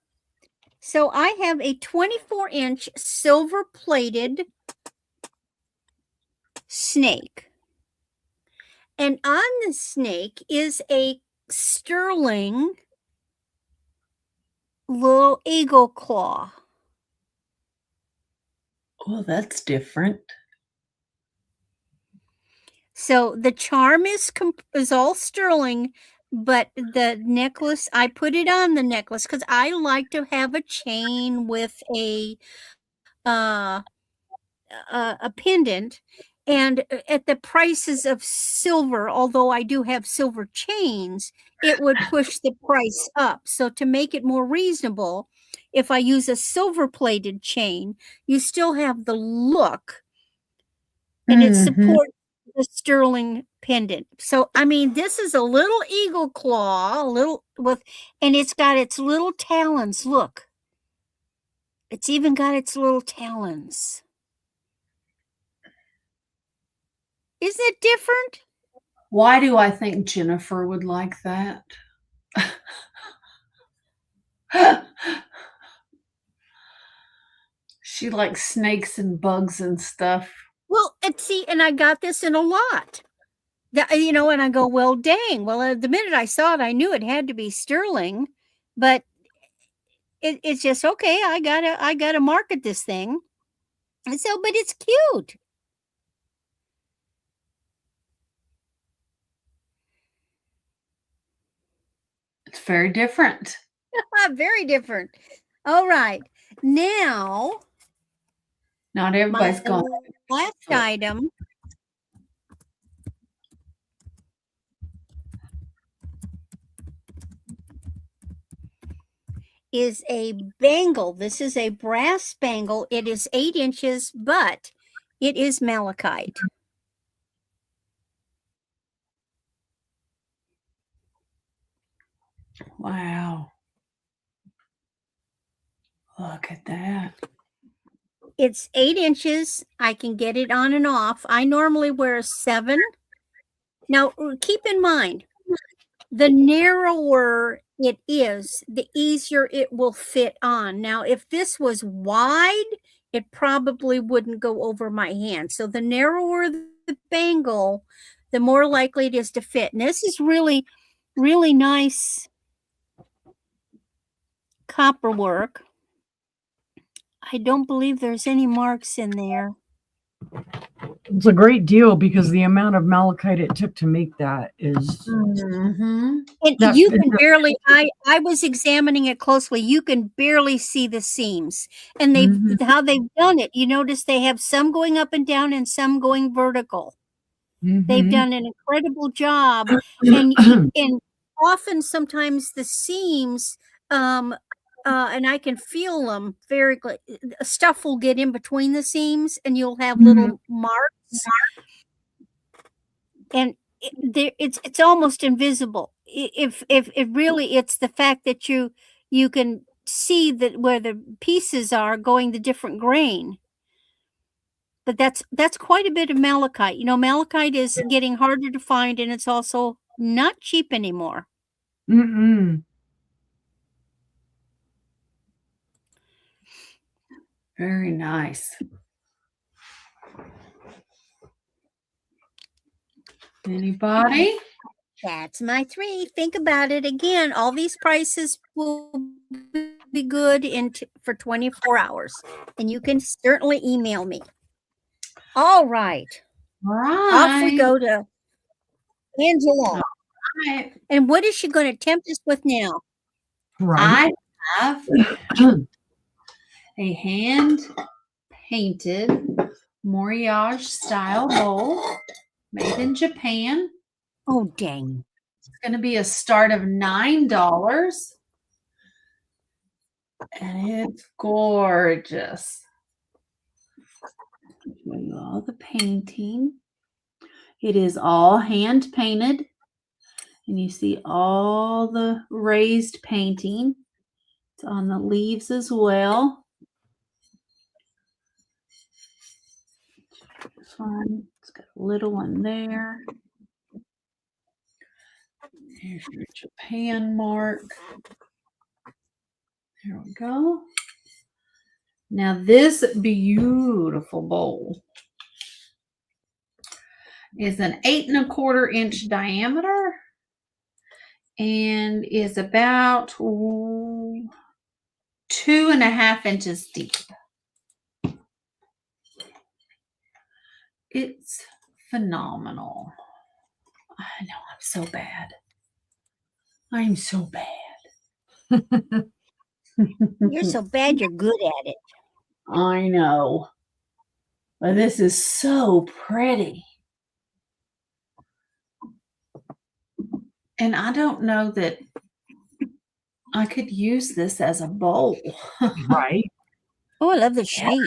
So I have a 24-inch silver-plated snake. And on the snake is a sterling little eagle claw. Oh, that's different. So the charm is all sterling, but the necklace, I put it on the necklace because I like to have a chain with a pendant. And at the prices of silver, although I do have silver chains, it would push the price up. So to make it more reasonable, if I use a silver-plated chain, you still have the look, and it supports the sterling pendant. So, I mean, this is a little eagle claw, and it's got its little talons. Look, it's even got its little talons. Isn't it different? Why do I think Jennifer would like that? She likes snakes and bugs and stuff. Well, and I got this in a lot. And I go, well, dang. Well, the minute I saw it, I knew it had to be sterling, but it's just okay. I gotta market this thing. And so, but it's cute. It's very different. Very different. All right. Now, not everybody's gone. Last item is a bangle. This is a brass bangle. It is 8 inches, but it is malachite. Wow. Look at that. It's 8 inches. I can get it on and off. I normally wear a 7. Now, keep in mind, the narrower it is, the easier it will fit on. Now, if this was wide, it probably wouldn't go over my hand. So the narrower the bangle, the more likely it is to fit. And this is really, really nice copper work. I don't believe there's any marks in there. It's a great deal because the amount of malachite it took to make that is. And you can barely. I was examining it closely. You can barely see the seams, and how they've done it. You notice they have some going up and down and some going vertical. They've done an incredible job, and often sometimes the seams. And I can feel them very good. Stuff will get in between the seams, and you'll have little marks. And it's almost invisible. If really, it's the fact that you can see that where the pieces are going the different grain. But that's quite a bit of malachite. Malachite is getting harder to find, and it's also not cheap anymore. Very nice. Anybody? That's my 3. Think about it again. All these prices will be good for 24 hours, and you can certainly email me. All right. Off we go to Angela. And what is she going to tempt us with now? I Right. have a hand painted Moriage style bowl made in Japan. Oh, dang. It's going to be a start of $9. And it's gorgeous. Show you all the painting. It is all hand painted. And you see all the raised painting. It's on the leaves as well. This one, it's got a little one there. Here's your Japan mark. There we go. Now this beautiful bowl is an 8¼ inch diameter and is about 2½ inches deep. It's phenomenal. I know, I'm so bad. I'm so bad. You're so bad you're good at it. I know. But this is so pretty. And I don't know that I could use this as a bowl. Right. Oh, I love the shape.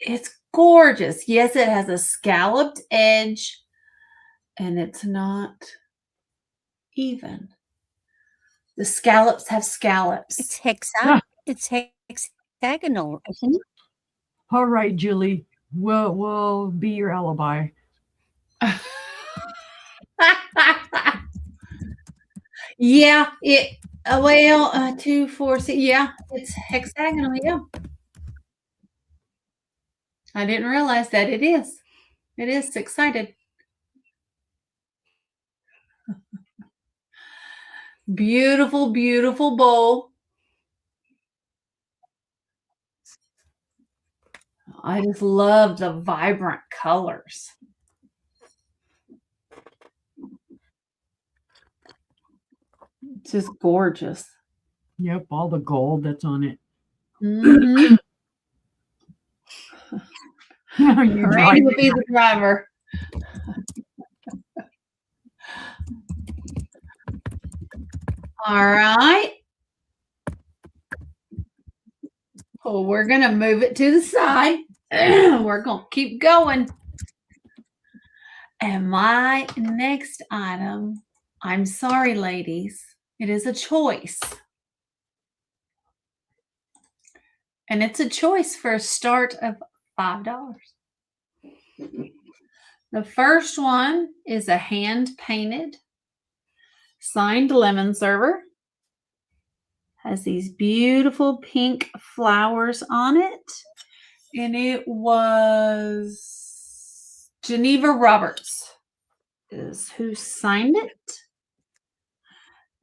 It's gorgeous. Yes, it has a scalloped edge and it's not even. The scallops have scallops. It's Ah. it's hexagonal, isn't it? All right, Julie. We'll be your alibi. Yeah, it well, 2, 4, 6. Yeah, it's hexagonal. Yeah, I didn't realize that it is. It is six-sided. Beautiful, beautiful bowl. I just love the vibrant colors. It's just gorgeous. Yep, all the gold that's on it. Mm-hmm. You Randy drive will be the driver. All right. Well, we're going to move it to the side. We're going to keep going. And my next item, I'm sorry, ladies, it is a choice. And it's a choice for a start of $5. The first one is a hand-painted signed lemon server. Has these beautiful pink flowers on it. And it was Geneva Roberts is who signed it.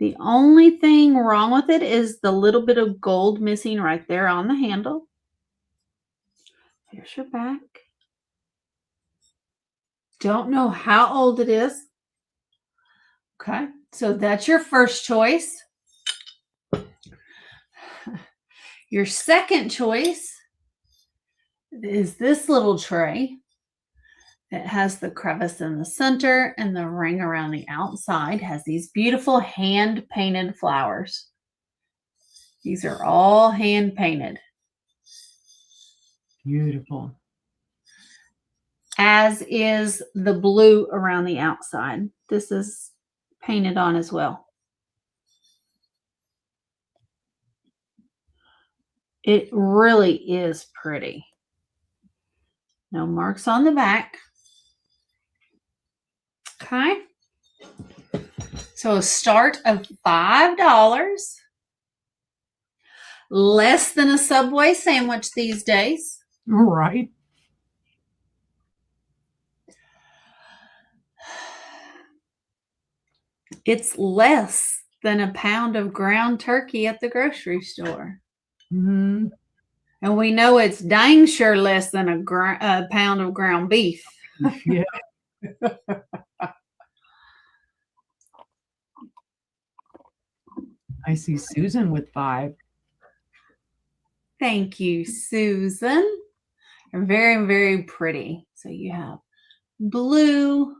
The only thing wrong with it is the little bit of gold missing right there on the handle. Here's your back. Don't know how old it is. Okay, so that's your first choice. Your second choice is this little tray. It has the crevice in the center and the ring around the outside. Has these beautiful hand-painted flowers. These are all hand-painted. Beautiful. As is the blue around the outside. This is painted on as well. It really is pretty. No marks on the back. Okay. So a start of $5. Less than a Subway sandwich these days. Right. It's less than a pound of ground turkey at the grocery store. Mm-hmm. And we know it's dang sure less than a pound of ground beef. Yeah. I see Susan with 5. Thank you, Susan. Very, very pretty. So you have blue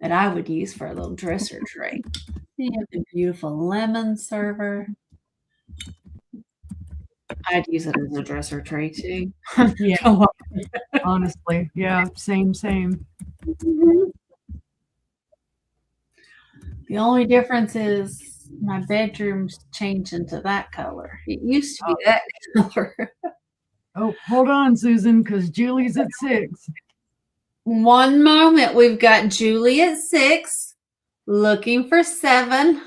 that I would use for a little dresser tray. You have the beautiful lemon server. I'd use it as a dresser tray too. Yeah, honestly. Yeah, same. The only difference is my bedroom's changed into that color. It used to be that color. Oh, hold on, Susan, because Julie's at 6. One moment. We've got Julie at 6, looking for 7.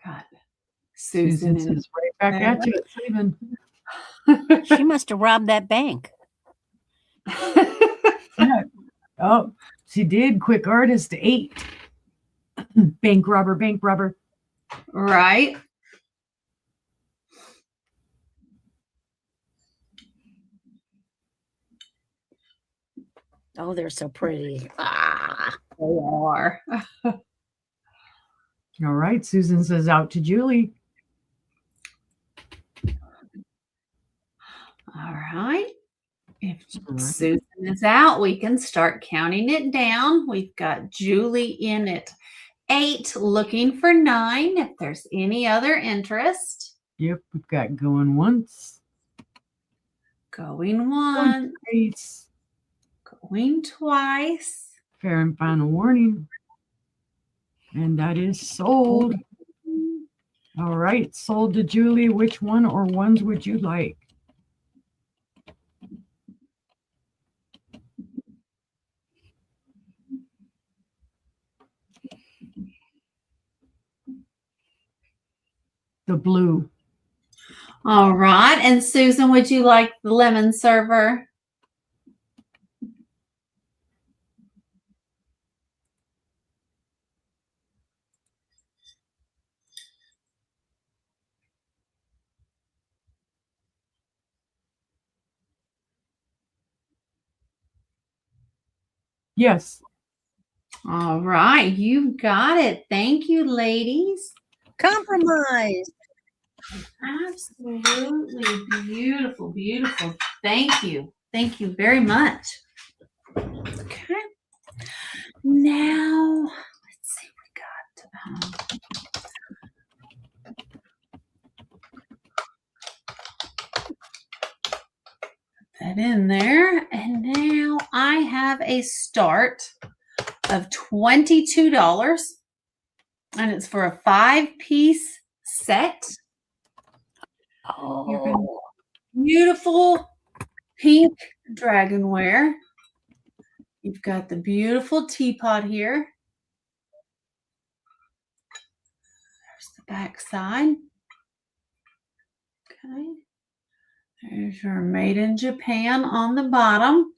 God, Susan is right back at you at 7. She must have robbed that bank. Yeah. Oh, she did. Quick artist 8. Bank robber. Right. Oh, they're so pretty. Ah. They are. All right, Susan says out to Julie. All right. If Susan is out, we can start counting it down. We've got Julie in at 8, looking for 9, if there's any other interest. Yep, we've got going once. Going once. Twice. Going twice. Fair and final warning. And that is sold. All right, sold to Julie. Which one or ones would you like? The blue. All right. And Susan, would you like the lemon server? Yes. All right. You've got it. Thank you, ladies. Compromise. Absolutely beautiful, beautiful. Thank you. Thank you very much. Okay. Now, let's see. We got that in there. And now I have a start of $22. And it's for a 5-piece set. Oh, Beautiful pink dragonware. You've got the beautiful teapot here. There's the back side. Okay. There's your Made in Japan on the bottom.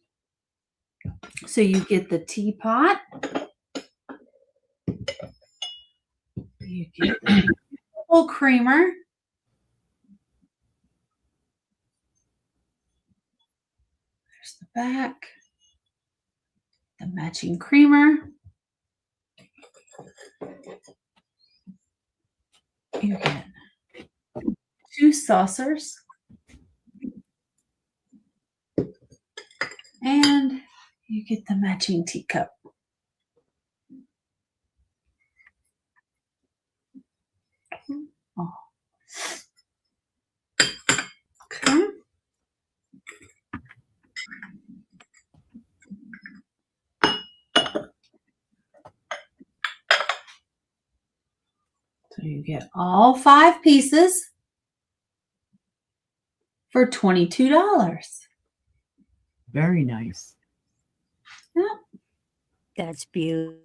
So you get the teapot. You get the beautiful creamer. There's the back. The matching creamer. You get 2 saucers. And you get the matching teacup. Oh. Okay. So you get all 5 pieces for $22. Very nice. Yeah. that's beautiful.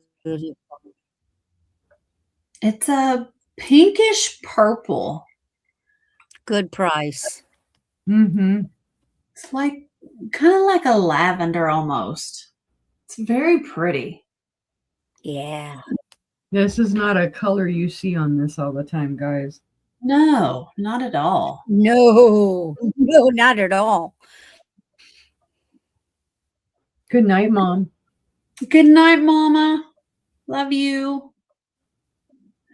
It's a pinkish purple. Good price. Mm-hmm. It's like kind of like a lavender almost. It's very pretty. Yeah. This is not a color you see on this all the time, guys. No, not at all. No, not at all. Good night, Mom. Good night, Mama. Love you.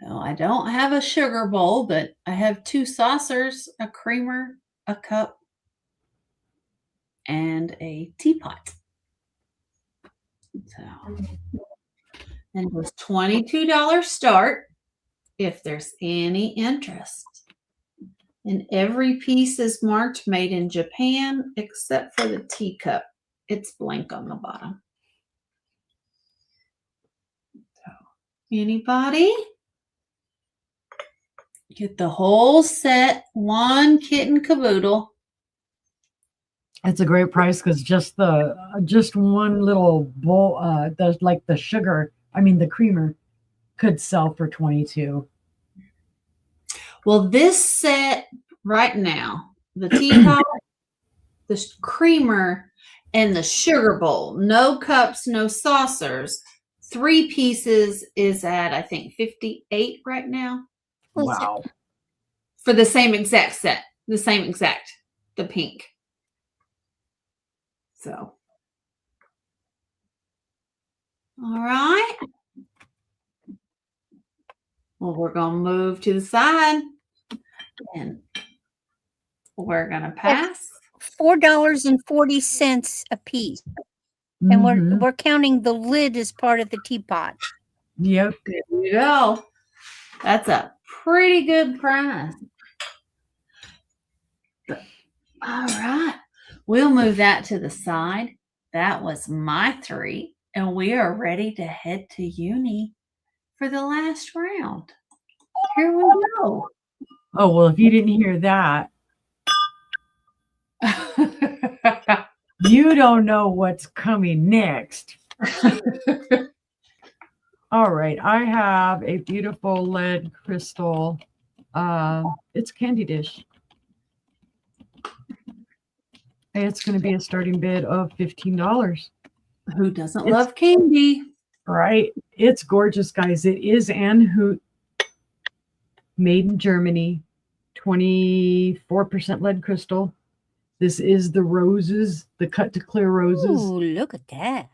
No, I don't have a sugar bowl, but I have 2 saucers, a creamer, a cup, and a teapot. So, and it was $22 start if there's any interest. And every piece is marked made in Japan except for the teacup. It's blank on the bottom. So, anybody? Get the whole set, one kit and caboodle. It's a great price because just one little bowl, the sugar, the creamer, could sell for 22. Well, this set right now, the teapot, the creamer, and the sugar bowl, no cups, no saucers, 3 pieces is at, I think, 58 right now. Wow. For the same exact set, the pink. So, all right. Well, we're going to move to the side and we're going to pass. $4.40 a piece. And we're counting the lid as part of the teapot. Yep. There you go. That's a pretty good price. All right. We'll move that to the side. That was my 3. And we are ready to head to Uni for the last round. Here we go. Oh, well, if you didn't hear that, you don't know what's coming next. All right. I have a beautiful lead crystal. It's candy dish. It's going to be a starting bid of $15. Who doesn't love candy? Right. It's gorgeous, guys. It is Anne Hoot, made in Germany, 24% lead crystal. This is the roses, the cut to clear roses. Ooh, look at that.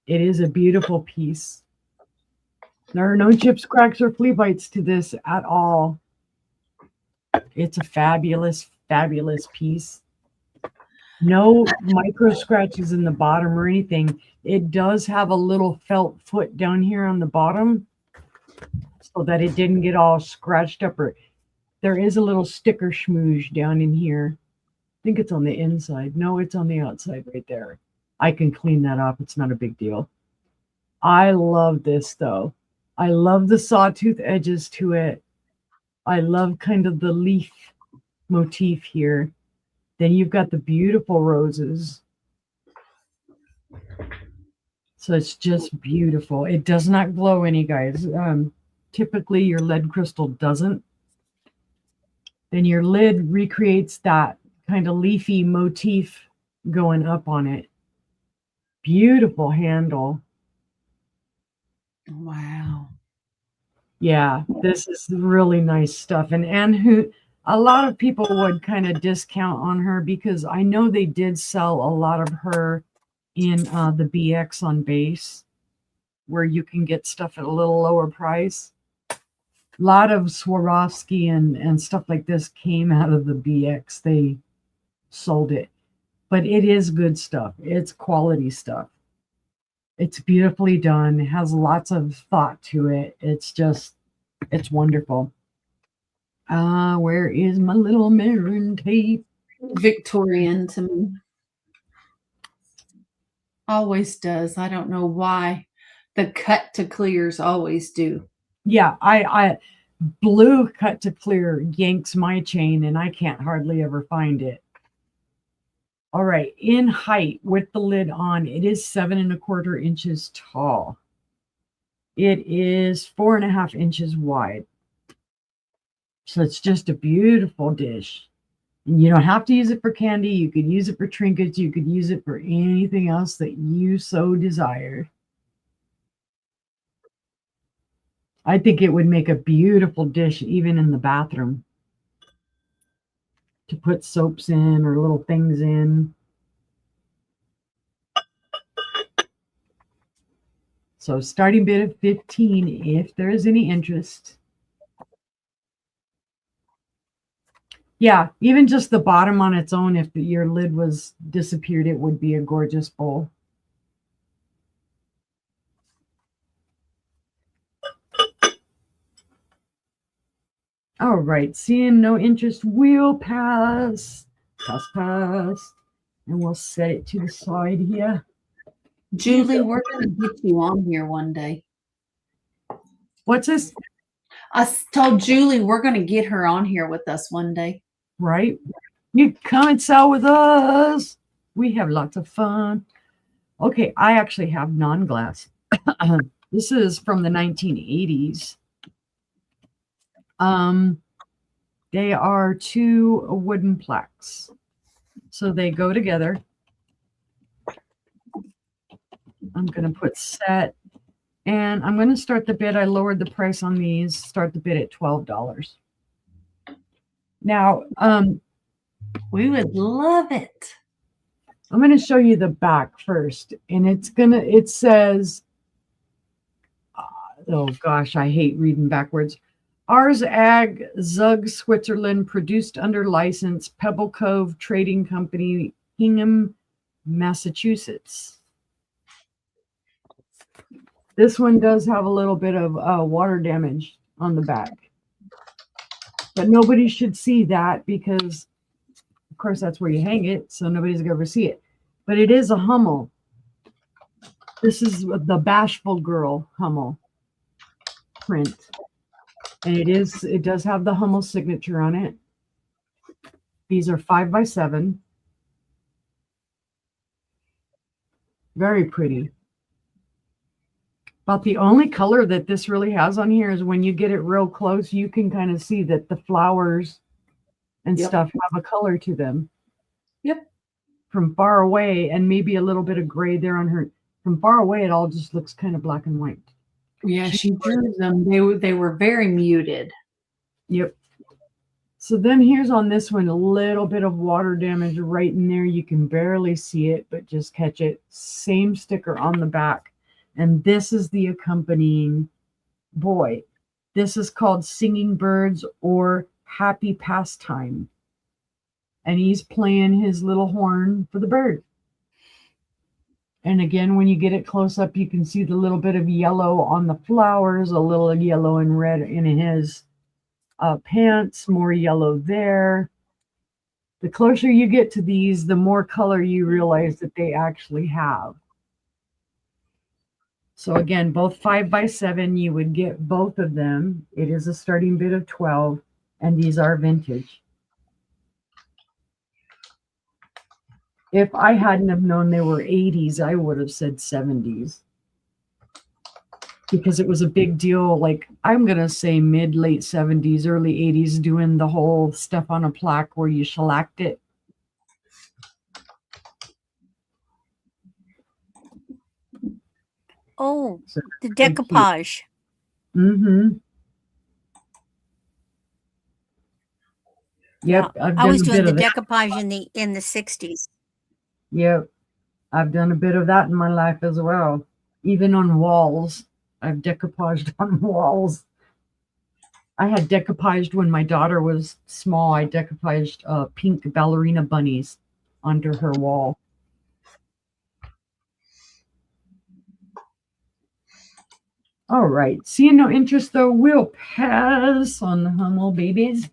It is a beautiful piece. There are no chips, cracks, or flea bites to this at all. It's a fabulous, fabulous piece. No micro scratches in the bottom or anything. It does have a little felt foot down here on the bottom so that it didn't get all scratched up. Or there is a little sticker schmooze down in here. I think it's on the inside. No, it's on the outside right there. I can clean that off. It's not a big deal. I love this though. I love the sawtooth edges to it. I love kind of the leaf motif here. Then you've got the beautiful roses. So it's just beautiful. It does not glow any, guys. Typically your lead crystal doesn't. Then your lid recreates that kind of leafy motif going up on it. Beautiful handle. Wow. Yeah, this is really nice stuff. And Anne Hoot, a lot of people would kind of discount on her because I know they did sell a lot of her in the BX on base, where you can get stuff at a little lower price. A lot of Swarovski and stuff like this came out of the BX. They sold it. But it is good stuff. It's quality stuff. It's beautifully done. It has lots of thought to it. It's wonderful. Where is my little measuring tape? Victorian to me. Always does. I don't know why. The cut to clears always do. Yeah, I blue cut to clear yanks my chain and I can't hardly ever find it. All right, in height with the lid on, it is 7 1/4 inches tall. It is 4.5 inches wide. So it's just a beautiful dish. And you don't have to use it for candy. You could use it for trinkets. You could use it for anything else that you so desire. I think it would make a beautiful dish even in the bathroom to put soaps in or little things in. So starting bid of 15 if there is any interest. Yeah, even just the bottom on its own, if your lid was disappeared, it would be a gorgeous bowl. All right, seeing no interest, we'll pass. Pass. And we'll set it to the side here. Julie, we're going to get you on here one day. What's this? I told Julie we're going to get her on here with us one day. Right? You come and sell with us. We have lots of fun. Okay, I actually have non-glass. This is from the 1980s. They are 2 wooden plaques. So they go together. I'm going to put set. And I'm going to start the bid. I lowered the price on these. Start the bid at $12. Now, we would love it. I'm going to show you the back first. And it says, oh gosh, I hate reading backwards. Ars Ag Zug Switzerland, produced under license, Pebble Cove Trading Company, Hingham, Massachusetts. This one does have a little bit of water damage on the back. But nobody should see that because, of course, that's where you hang it, so nobody's going to ever see it. But it is a Hummel. This is the Bashful Girl Hummel print. And it does have the Hummel signature on it. These are 5x7. Very pretty. But the only color that this really has on here is when you get it real close, you can kind of see that the flowers and stuff have a color to them. Yep. From far away, and maybe a little bit of gray there on her. From far away, it all just looks kind of black and white. Yeah, she drew them. They were very muted. Yep. So then here's on this one, a little bit of water damage right in there. You can barely see it, but just catch it. Same sticker on the back. And this is the accompanying boy. This is called Singing Birds or Happy Pastime. And he's playing his little horn for the bird. And again, when you get it close up, you can see the little bit of yellow on the flowers, a little yellow and red in his pants, more yellow there. The closer you get to these, the more color you realize that they actually have. So again, both 5x7, you would get both of them. It is a starting bid of 12, and these are vintage. If I hadn't have known they were 80s, I would have said 70s. Because it was a big deal, like I'm going to say mid-late 70s, early 80s, doing the whole stuff on a plaque where you shellacked it. Oh, so the decoupage. Mm-hmm. Yep. Yeah, I was doing the decoupage in the 60s. Yep. I've done a bit of that in my life as well. Even on walls. I've decoupaged on walls. I had decoupaged when my daughter was small. I decoupaged pink ballerina bunnies under her wall. All right. Seeing no interest, though, we'll pass on the Hummel babies.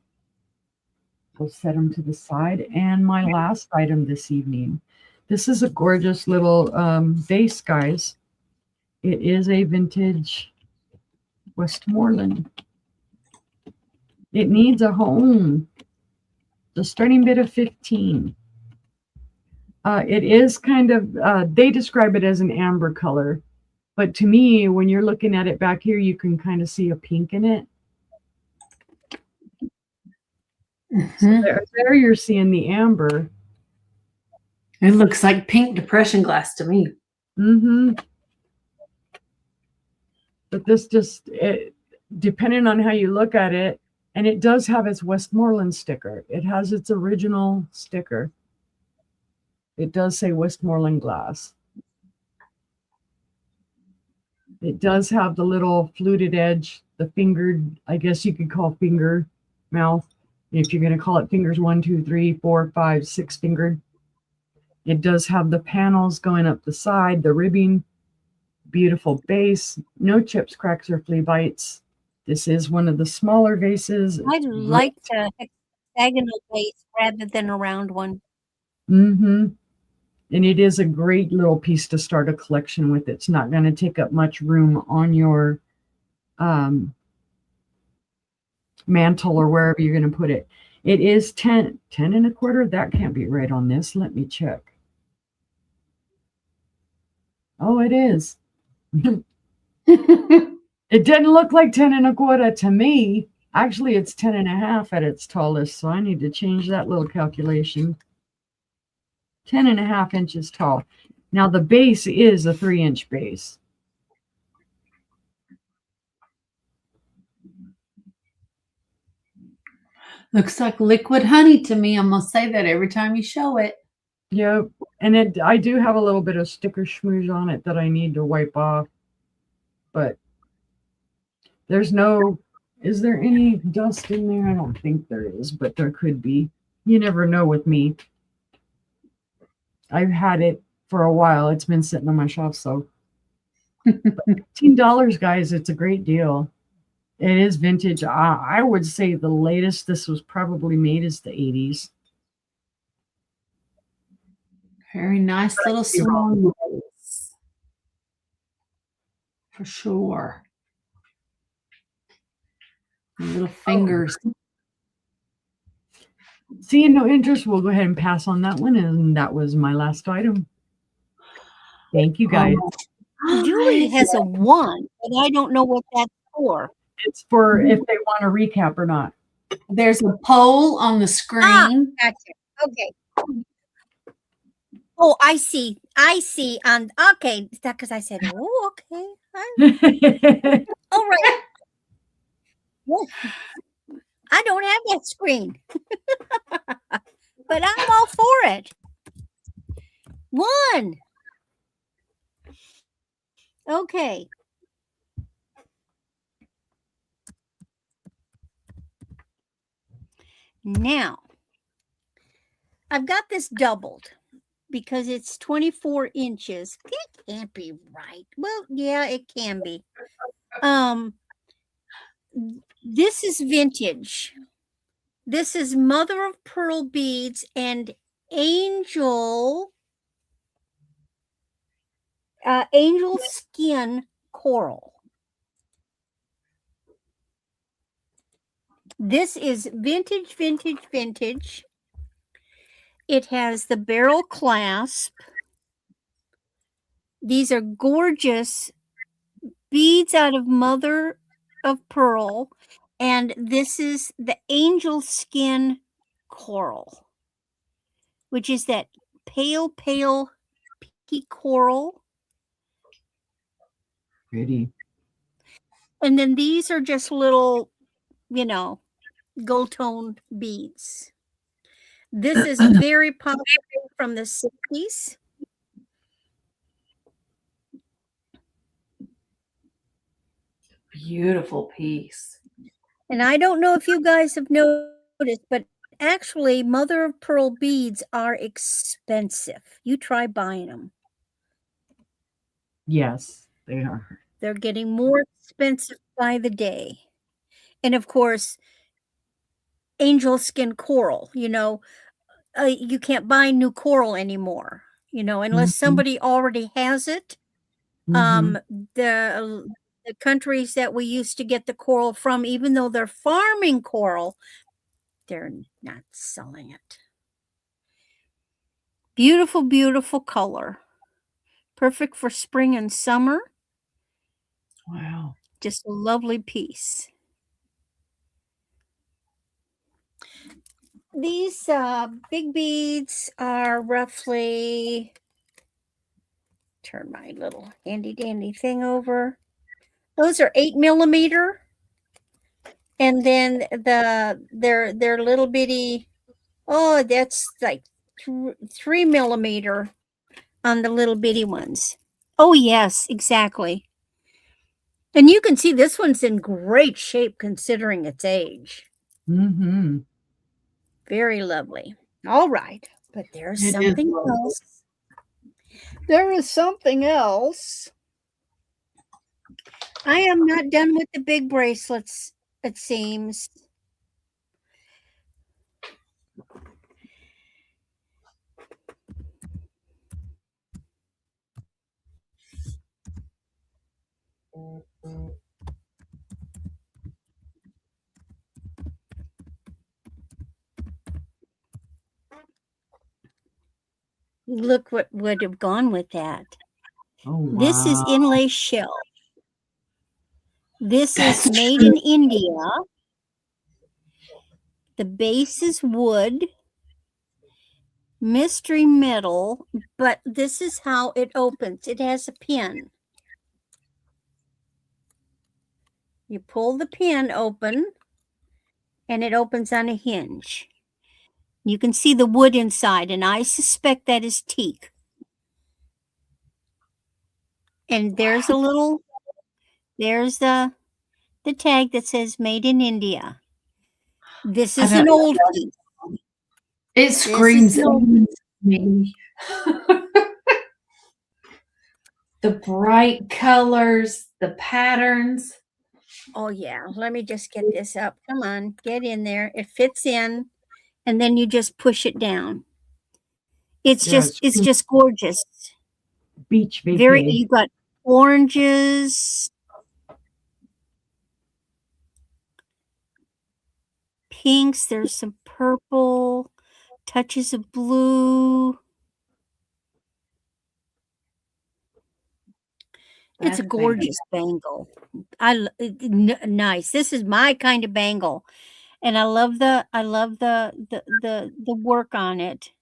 We'll set them to the side. And my last item this evening. This is a gorgeous little vase, guys. It is a vintage Westmoreland. It needs a home. The starting bid of 15. It is kind of, they describe it as an amber color. But to me, when you're looking at it back here, you can kind of see a pink in it. Mm-hmm. So there you're seeing the amber. It looks like pink depression glass to me. Mm-hmm. But this just, depending on how you look at it, and it does have its Westmoreland sticker. It has its original sticker. It does say Westmoreland glass. It does have the little fluted edge, the fingered, I guess you could call finger mouth. If you're going to call it fingers 1, 2, 3, 4, 5, 6 fingered. It does have the panels going up the side, the ribbing, beautiful base, no chips, cracks, or flea bites. This is one of the smaller vases. I like the hexagonal base rather than a round one. Mm-hmm. And it is a great little piece to start a collection with. It's not going to take up much room on your mantle or wherever you're going to put it. It is 10 and a quarter. That can't be right on this. Let me check. Oh, it is. It didn't look like 10 and a quarter to me. Actually, it's 10 and a half at its tallest. So I need to change that little calculation. 10 and a half inches tall. Now the base is a 3-inch base. Looks like liquid honey to me. I'm going to say that every time you show it. Yep. And I do have a little bit of sticker schmooze on it that I need to wipe off. But is there any dust in there? I don't think there is, but there could be. You never know with me. I've had it for a while. It's been sitting on my shelf, so $15, guys. It's a great deal. It is vintage. I would say the latest this was probably made is the 80s. Very nice little small nose. For sure. Little fingers. Seeing no interest, we'll go ahead and pass on that one. And that was my last item. Thank you, guys. Julie has a 1, but I don't know what that's for. It's for if they want a recap or not. There's a poll on the screen. Gotcha. Okay. Oh, I see. Okay. Is that because I said, oh, okay. All right. Well, I don't have that screen. But I'm all for it. 1. Okay. Now, I've got this doubled because it's 24 inches. That can't be right. Well, yeah, it can be. This is vintage. This is mother of pearl beads and angel skin coral. This is vintage. It has the barrel clasp. These are gorgeous beads out of mother of pearl. And this is the angel skin coral, which is that pale pinky coral. Pretty. And then these are just little, gold tone beads. This is very popular from the 60s. Beautiful piece. And I don't know if you guys have noticed, but actually mother of pearl beads are expensive. You try buying them. Yes, they are. They're getting more expensive by the day. And of course, angel skin coral, you can't buy new coral anymore, unless somebody already has it. The countries that we used to get the coral from, even though they're farming coral, they're not selling it. Beautiful color. Perfect for spring and summer. Wow. Just a lovely piece. These big beads are roughly, turn my little handy dandy thing over. Those are 8 millimeter. And then they're little bitty, that's like 3 millimeter on the little bitty ones. Oh yes, exactly. And you can see this one's in great shape considering its age. Mm-hmm. Very lovely. All right. But there's It is something lovely. else. There is something else. I am not done with the big bracelets, it seems. Look what would have gone with that. Oh, This is wow. inlay shell. This That's is made true. in India. The base is wood, mystery metal, but this is how it opens. It has a pin. You pull the pin open, and it opens on a hinge. You can see the wood inside, and I suspect that is teak. And there's there's the tag that says made in India. This I is don't an know. old piece. It This is screams an old England to me. The bright colors, the patterns. Oh yeah, let me just get this up. Come on, get in there. It fits in, and then you just push it down. Yeah, It's just gorgeous. beach Very, vacay. you got oranges, pinks, there's some purple, touches of blue. It's a That's gorgeous bangle. Nice. This is my kind of bangle, and I love the work on it.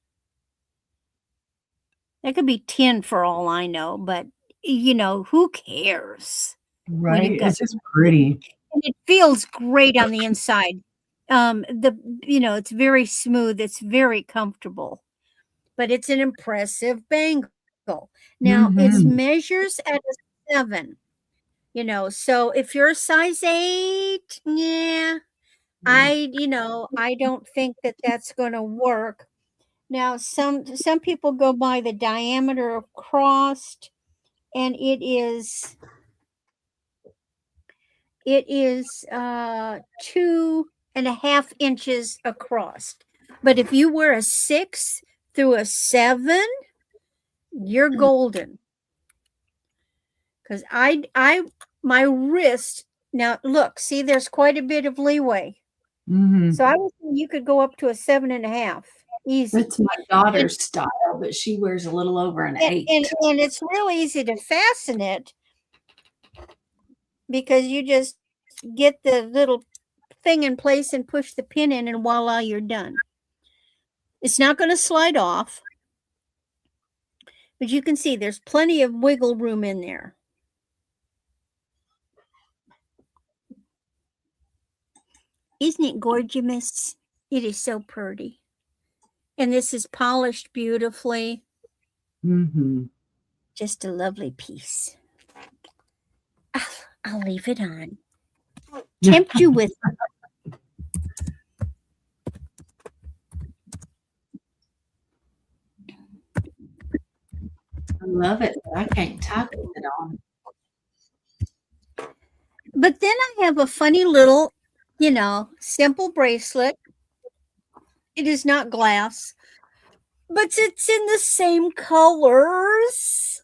That could be tin for all I know, but who cares when you've Right? got It's just pretty. and it feels great on the inside. It's very smooth, it's very comfortable, but it's an impressive bangle. Now, it's Mm-hmm. measures at a 7, so if you're a size 8, yeah, I don't think that that's going to work. Now, some people go by the diameter of crossed, and it is 2.5 inches across. But if you wear a 6 through a 7, you're golden. Because my wrist, now look, see, there's quite a bit of leeway. Mm-hmm. So I would think you could go up to a 7.5, easy. It's my daughter's style, but she wears a little over an And, 8. and it's real easy to fasten it because you just get the little thing in place and push the pin in, and voila, you're done. It's not going to slide off, but you can see there's plenty of wiggle room in there. Isn't it gorgeous? It is so pretty. And this is polished beautifully. Mm-hmm. Just a lovely piece. I'll leave it on. Tempt you with I love it, but I can't talk with it on. But then I have a funny little, simple bracelet. It is not glass, but it's in the same colors.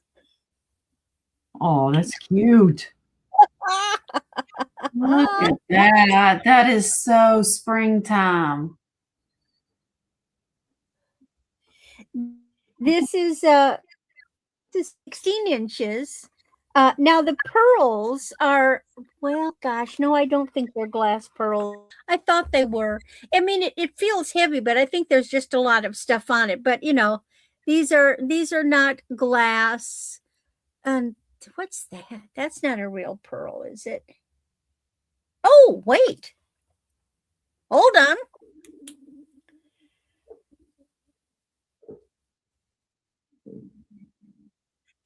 Oh, that's cute. Look at that. That is so springtime. This is 16 inches. Now the pearls are, well, gosh, no, I don't think they're glass pearls. I thought they were. I mean, it feels heavy, but I think there's just a lot of stuff on it. But these are not glass. And what's that? That's not a real pearl, is it? Oh, wait. Hold on.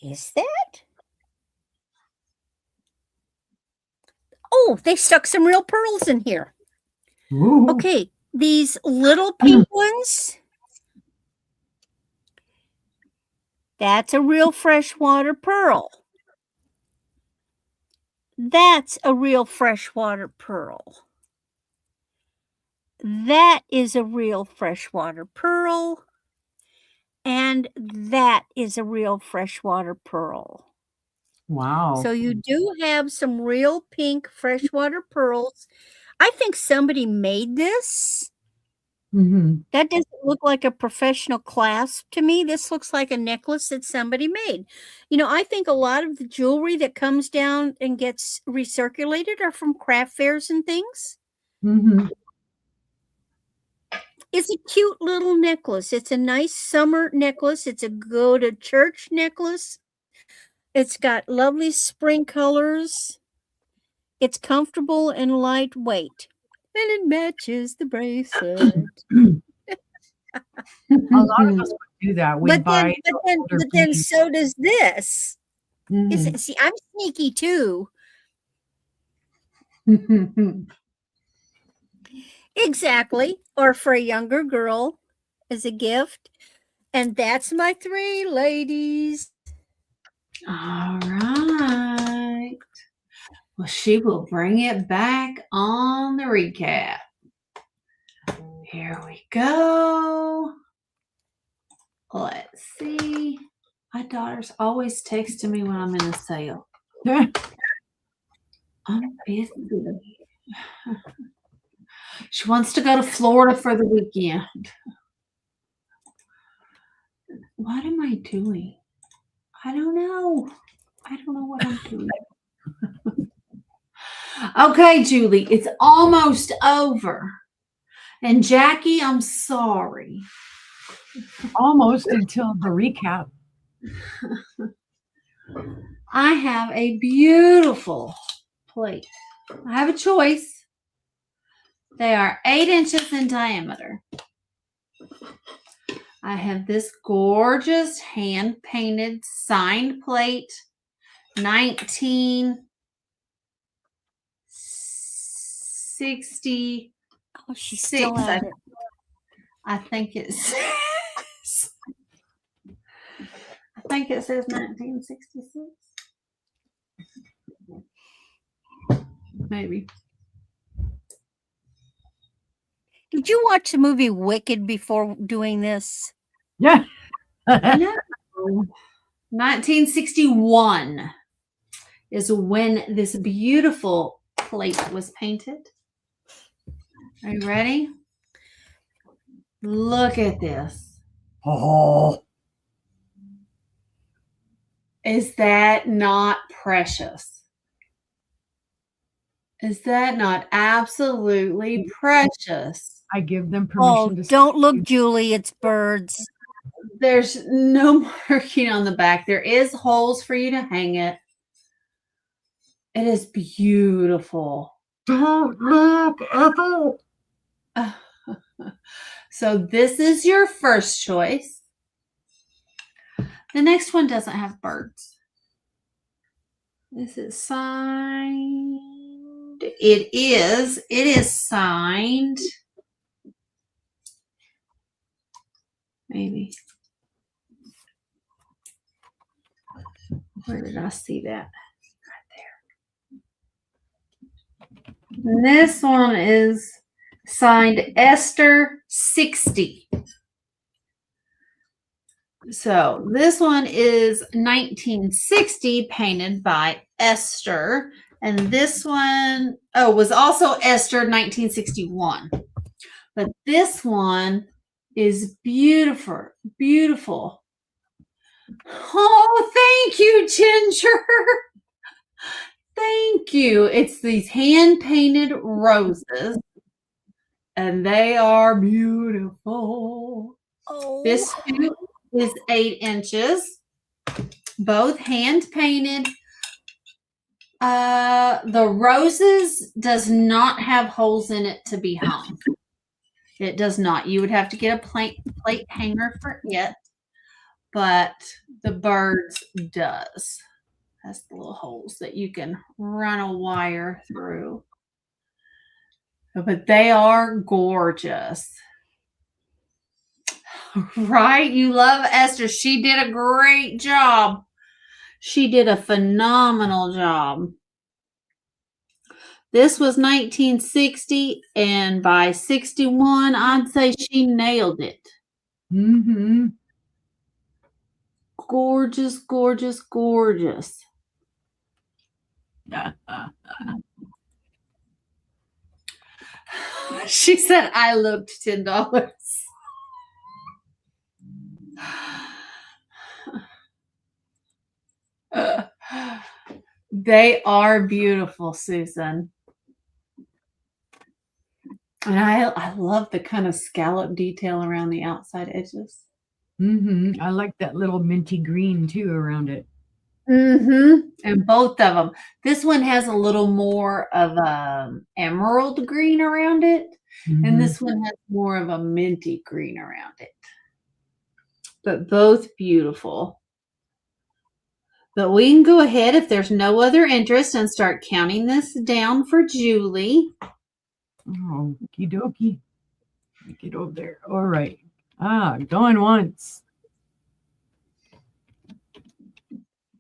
Is that? Oh, they stuck some real pearls in here. Ooh. Okay, these little pink ones. That's a real freshwater pearl. That's a real freshwater pearl. That is a real freshwater pearl. And that is a real freshwater pearl. Wow. So you do have some real pink freshwater pearls. I think somebody made this. Mm-hmm. That doesn't look like a professional clasp to me. This looks like a necklace that somebody made. You know, I think a lot of the jewelry that comes down and gets recirculated are from craft fairs and things. Mm-hmm. It's a cute little necklace. It's a nice summer necklace. It's a go to church necklace. It's got lovely spring colors. It's comfortable and lightweight. And it matches the bracelet. A lot of us would do that. We buy But then so does this. Mm-hmm. See, I'm sneaky too. Exactly. Or for a younger girl as a gift. And that's my 3 ladies. All right. Well, she will bring it back on the recap. Here we go. Let's see. My daughter's always texting me when I'm in a sale. I'm busy. She wants to go to Florida for the weekend. What am I doing? I don't know. I don't know what I'm doing. Okay, Julie, it's almost over. And Jackie, I'm sorry. Almost until the recap. I have a beautiful plate. I have a choice. They are 8 inches in diameter. I have this gorgeous hand-painted signed plate, 1960. Oh, she's still at it. I think it says. I think it says 1966. Maybe. Did you watch the movie Wicked before doing this? Yeah. No. 1961 is when this beautiful plate was painted. Are you ready? Look at this. Oh. Is that not precious? Is that not absolutely precious? I give them Oh, permission to don't look, Julie. It's birds. There's no marking on the back. There is holes for you to hang it. It is beautiful. Don't look, Ethel. So this is your first choice. The next one doesn't have birds. This is signed. It is signed. Maybe. Where did I see that? Right there. And this one is signed Esther 60. So this one is 1960, painted by Esther. And this one, was also Esther 1961. But this one is beautiful, beautiful. Oh, thank you, Ginger. Thank you. It's these hand-painted roses, and they are beautiful. Oh. This too is 8 inches, both hand-painted. The roses does not have holes in it to be hung. It does not. You would have to get a plate hanger for it, but the birds does. That's the little holes that you can run a wire through. But they are gorgeous. Right? You love Esther. She did a great job. She did a phenomenal job. This was 1960, and by 61, I'd say she nailed it. Mm-hmm. Gorgeous, gorgeous, gorgeous. She said, I looked $10. They are beautiful, Susan. And I love the kind of scallop detail around the outside edges. Mm-hmm. I like that little minty green too around it. Mm-hmm. And both of them. This one has a little more of a emerald green around it. Mm-hmm. And this one has more of a minty green around it. But both beautiful. But we can go ahead, if there's no other interest, and start counting this down for Julie. Oh, okie dokie. Get over there. All right. Going once.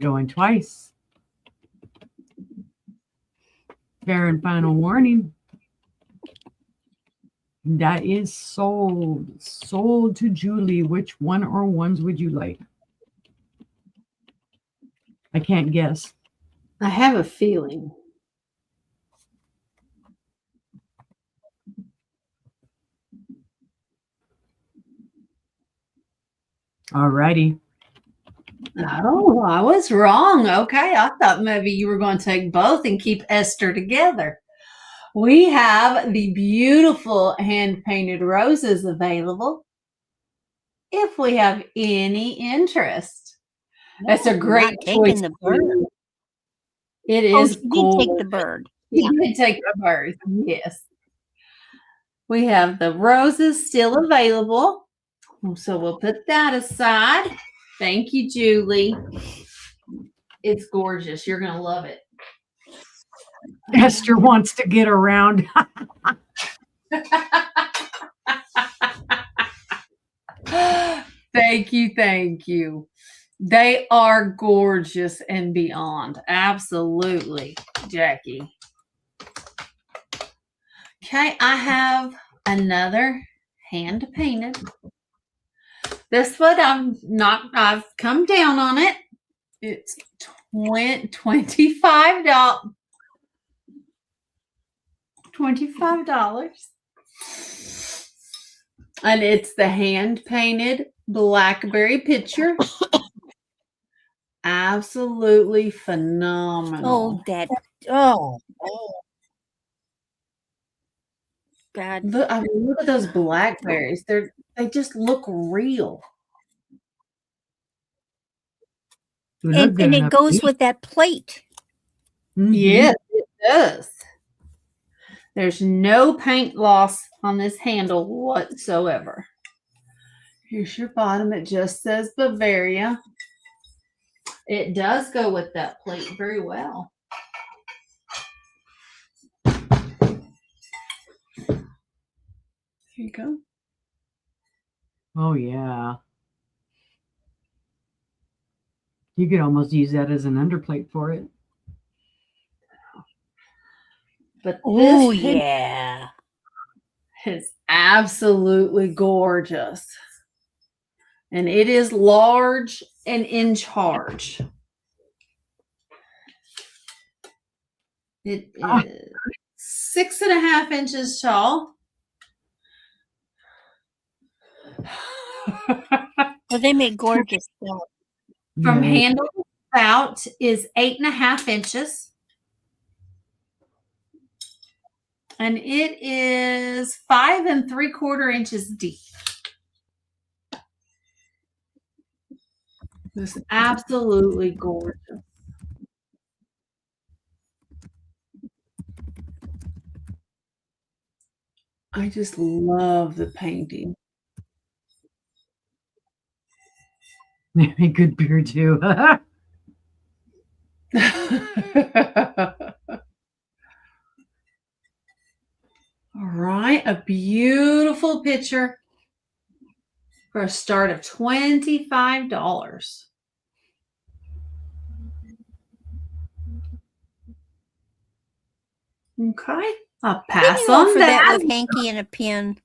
Going twice. Fair and final warning. That is sold. Sold to Julie. Which one or ones would you like? I can't guess. I have a feeling. All righty. Oh, I was wrong. Okay. I thought maybe you were going to take both and keep Esther together. We have the beautiful hand-painted roses available if we have any interest. That's a great choice. The bird. It Oh, is she did gorgeous. take the bird. You did take the bird. Yes. We have the roses still available. So we'll put that aside. Thank you, Julie. It's gorgeous. You're going to love it. Esther wants to get around. Thank you. Thank you. They are gorgeous and beyond. Absolutely, Jackie. Okay, I have another hand painted. This one I've come down on it. It's $25. $25. And it's the hand painted blackberry picture. Absolutely phenomenal. Oh, God. Look, I mean, look at those blackberries. They just look real. And it goes with that plate. Mm-hmm. Yes, it does. There's no paint loss on this handle whatsoever. Here's your bottom. It just says Bavaria. It does go with that plate very well. Here you go. Oh, yeah. You could almost use that as an underplate for it. But Oh, this yeah. is absolutely gorgeous. And it is large and in charge. It is 6.5 inches tall. Well, they make gorgeous stuff. From Yeah. handle to spout is 8.5 inches. And it is 5 3/4 inches deep. It's absolutely gorgeous. I just love the painting. They make good beer too. picture for a start of $25. Okay. I'll Didn't pass you on offer that that. with hanky and a pin?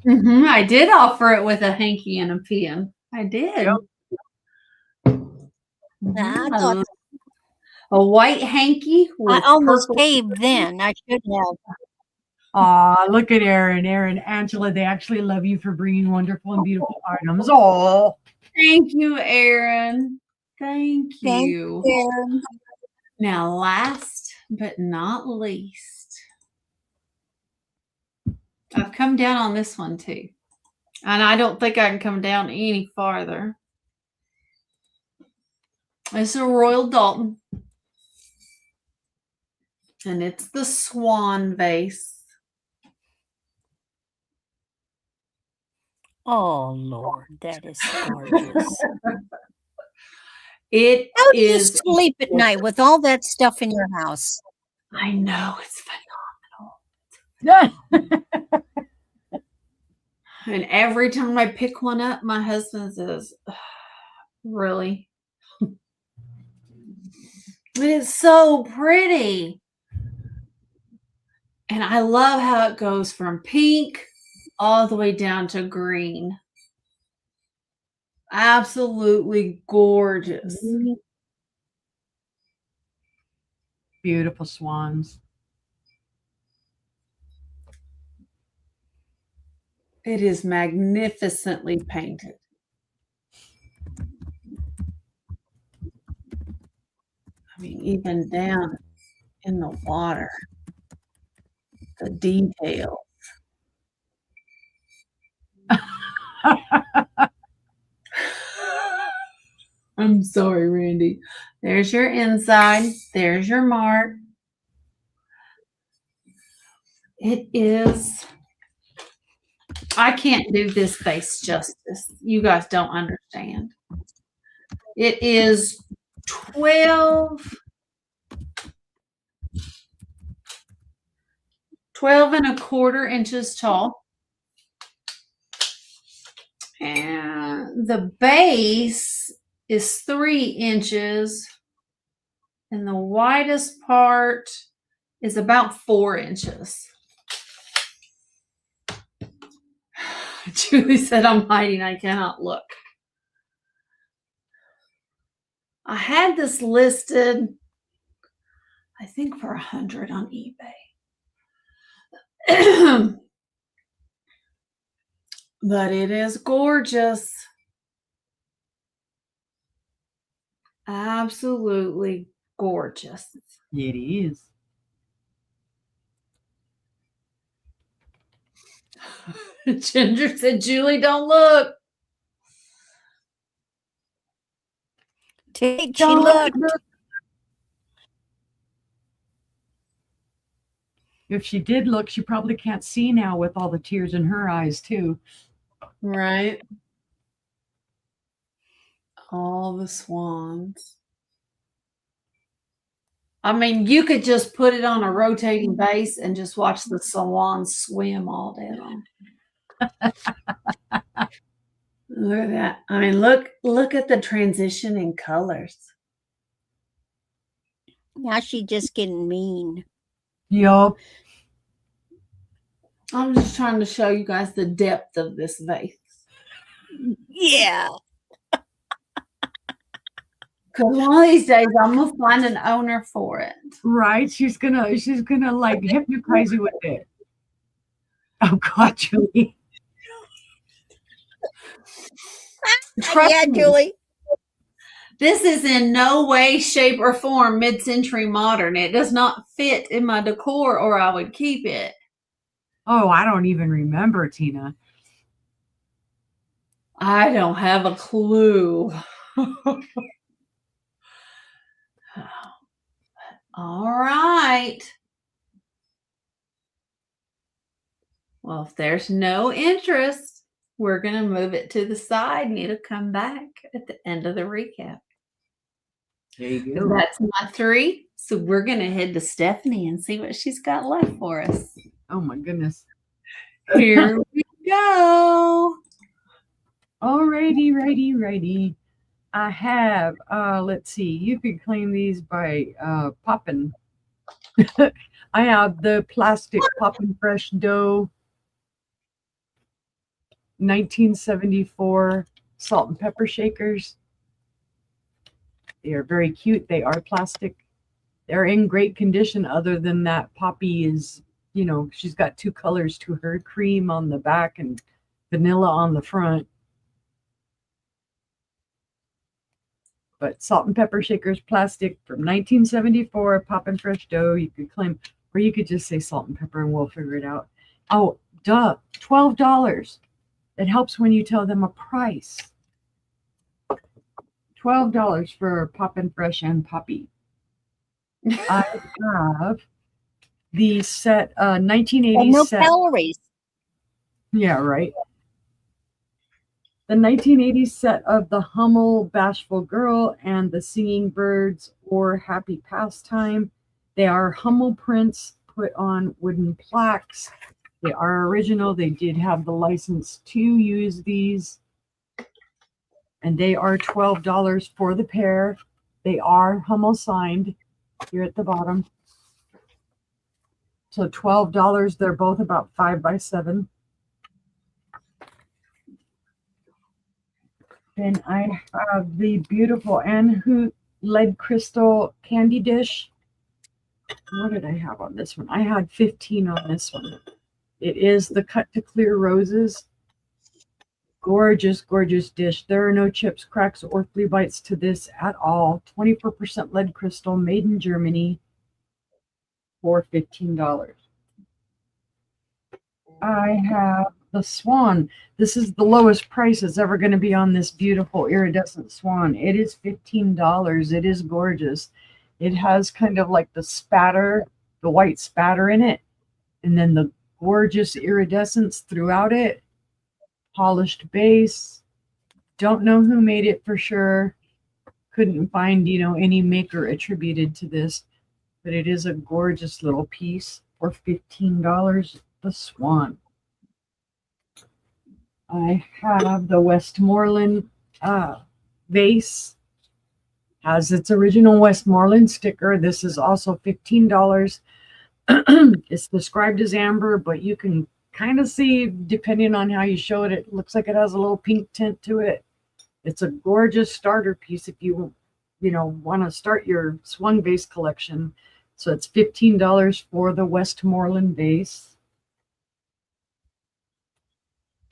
I did offer it with a hanky and a pin. I did. Yep. I Mhm. thought A white hanky I with almost purple. caved then. I should have. Aw, look at Aaron. Aaron, Angela, they actually love you for bringing wonderful and beautiful items. Oh, Thank you, Aaron. Thank Thank you. you. Now, last but not least, I've come down on this one too. And I don't think I can come down any farther. It's a Royal Dalton. And it's the swan vase. Oh Lord, that is gorgeous. It How do you is. sleep at night with all that stuff in your house? I know, it's yeah. And every time I pick one up, my husband says, really? It's so pretty. And I love how it goes from pink all the way down to green. Absolutely gorgeous. Beautiful swans. It is magnificently painted. I mean, even down in the water, the detail. I'm sorry, Randy. There's your inside. There's your mark. It is. I can't do this face justice. You guys don't understand. It is 12 and a quarter inches tall. And the base is 3 inches. And the widest part is about 4 inches. Julie said, I'm hiding. I cannot look. I had this listed, I think, for $100 on eBay. But it is gorgeous. Absolutely gorgeous. It is. Ginger said, Julie, don't look. She looked. If she did look, she probably can't see now with all the tears in her eyes, too. Right? All the swans. I mean, you could just put it on a rotating base and just watch the swans swim all day long. Look at that. I mean, look at the transition in colors. Now she's just getting mean. Yup. I'm just trying to show you guys the depth of this vase. Yeah. Because one of these days I'm gonna find an owner for it. Right? She's gonna like hypnotize you with it. Oh God, Julie. Yeah, Julie. This is in no way, shape, or form mid-century modern. It does not fit in my decor, or I would keep it. Oh, I don't even remember, Tina. I don't have a clue. All right. Well, if there's no interest, we're going to move it to the side and it'll come back at the end of the recap. There you go. That's my 3. So we're going to head to Stephanie and see what she's got left for us. Oh my goodness. Here we go. Righty. I have, let's see, you could claim these by popping. I have the plastic Poppin' Fresh Dough 1974 salt and pepper shakers. They are very cute. They are plastic. They're in great condition, other than that Poppy is, she's got two colors to her, cream on the back and vanilla on the front. But salt and pepper shakers, plastic, from 1974, Poppin' Fresh Dough. You could claim, or you could just say salt and pepper and we'll figure it out. Oh, duh, $12. It helps when you tell them a price. $12 for Poppin' Fresh and Poppy. I have the set, 1980 And no set. calories. Yeah, right. The 1980 set of the Hummel Bashful Girl and the Singing Birds or Happy Pastime. They are Hummel prints put on wooden plaques. They are original. They did have the license to use these. And they are $12 for the pair. They are Hummel signed here at the bottom. So $12. They're both about 5x7. Then I have the beautiful Anne Hoot lead crystal candy dish. What did I have on this one? I had 15 on this one. It is the cut to clear roses. Gorgeous, gorgeous dish. There are no chips, cracks, or flea bites to this at all. 24% lead crystal, made in Germany, for $15. I have the swan. This is the lowest price it's ever going to be on this beautiful iridescent swan. It is $15. It is gorgeous. It has kind of like the spatter, the white spatter in it, and then the gorgeous iridescence throughout it. Polished base. Don't know who made it for sure. Couldn't find, any maker attributed to this, but it is a gorgeous little piece for $15. The swan. I have the Westmoreland vase. Has its original Westmoreland sticker. This is also $15. It's described as amber, but you can kind of see, depending on how you show it, it looks like it has a little pink tint to it. It's a gorgeous starter piece if you want to start your swan vase collection. So it's $15 for the Westmoreland vase.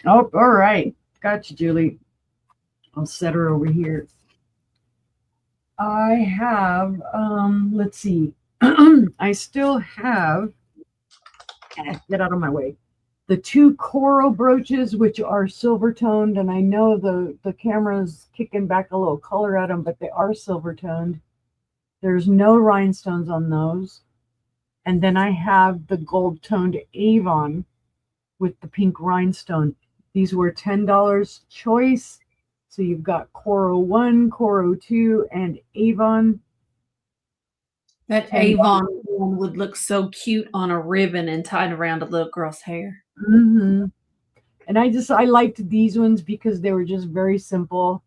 Oh, all right. Gotcha, Julie. I'll set her over here. I have, let's see. I still have, get out of my way, the two coral brooches, which are silver toned. And I know the camera's kicking back a little color at them, but they are silver toned. There's no rhinestones on those. And then I have the gold toned Avon with the pink rhinestone. These were $10 choice. So you've got Coral 1, Coral 2, and Avon. That Avon one would look so cute on a ribbon and tied around a little girl's hair. Mm-hmm. And I liked these ones because they were just very simple.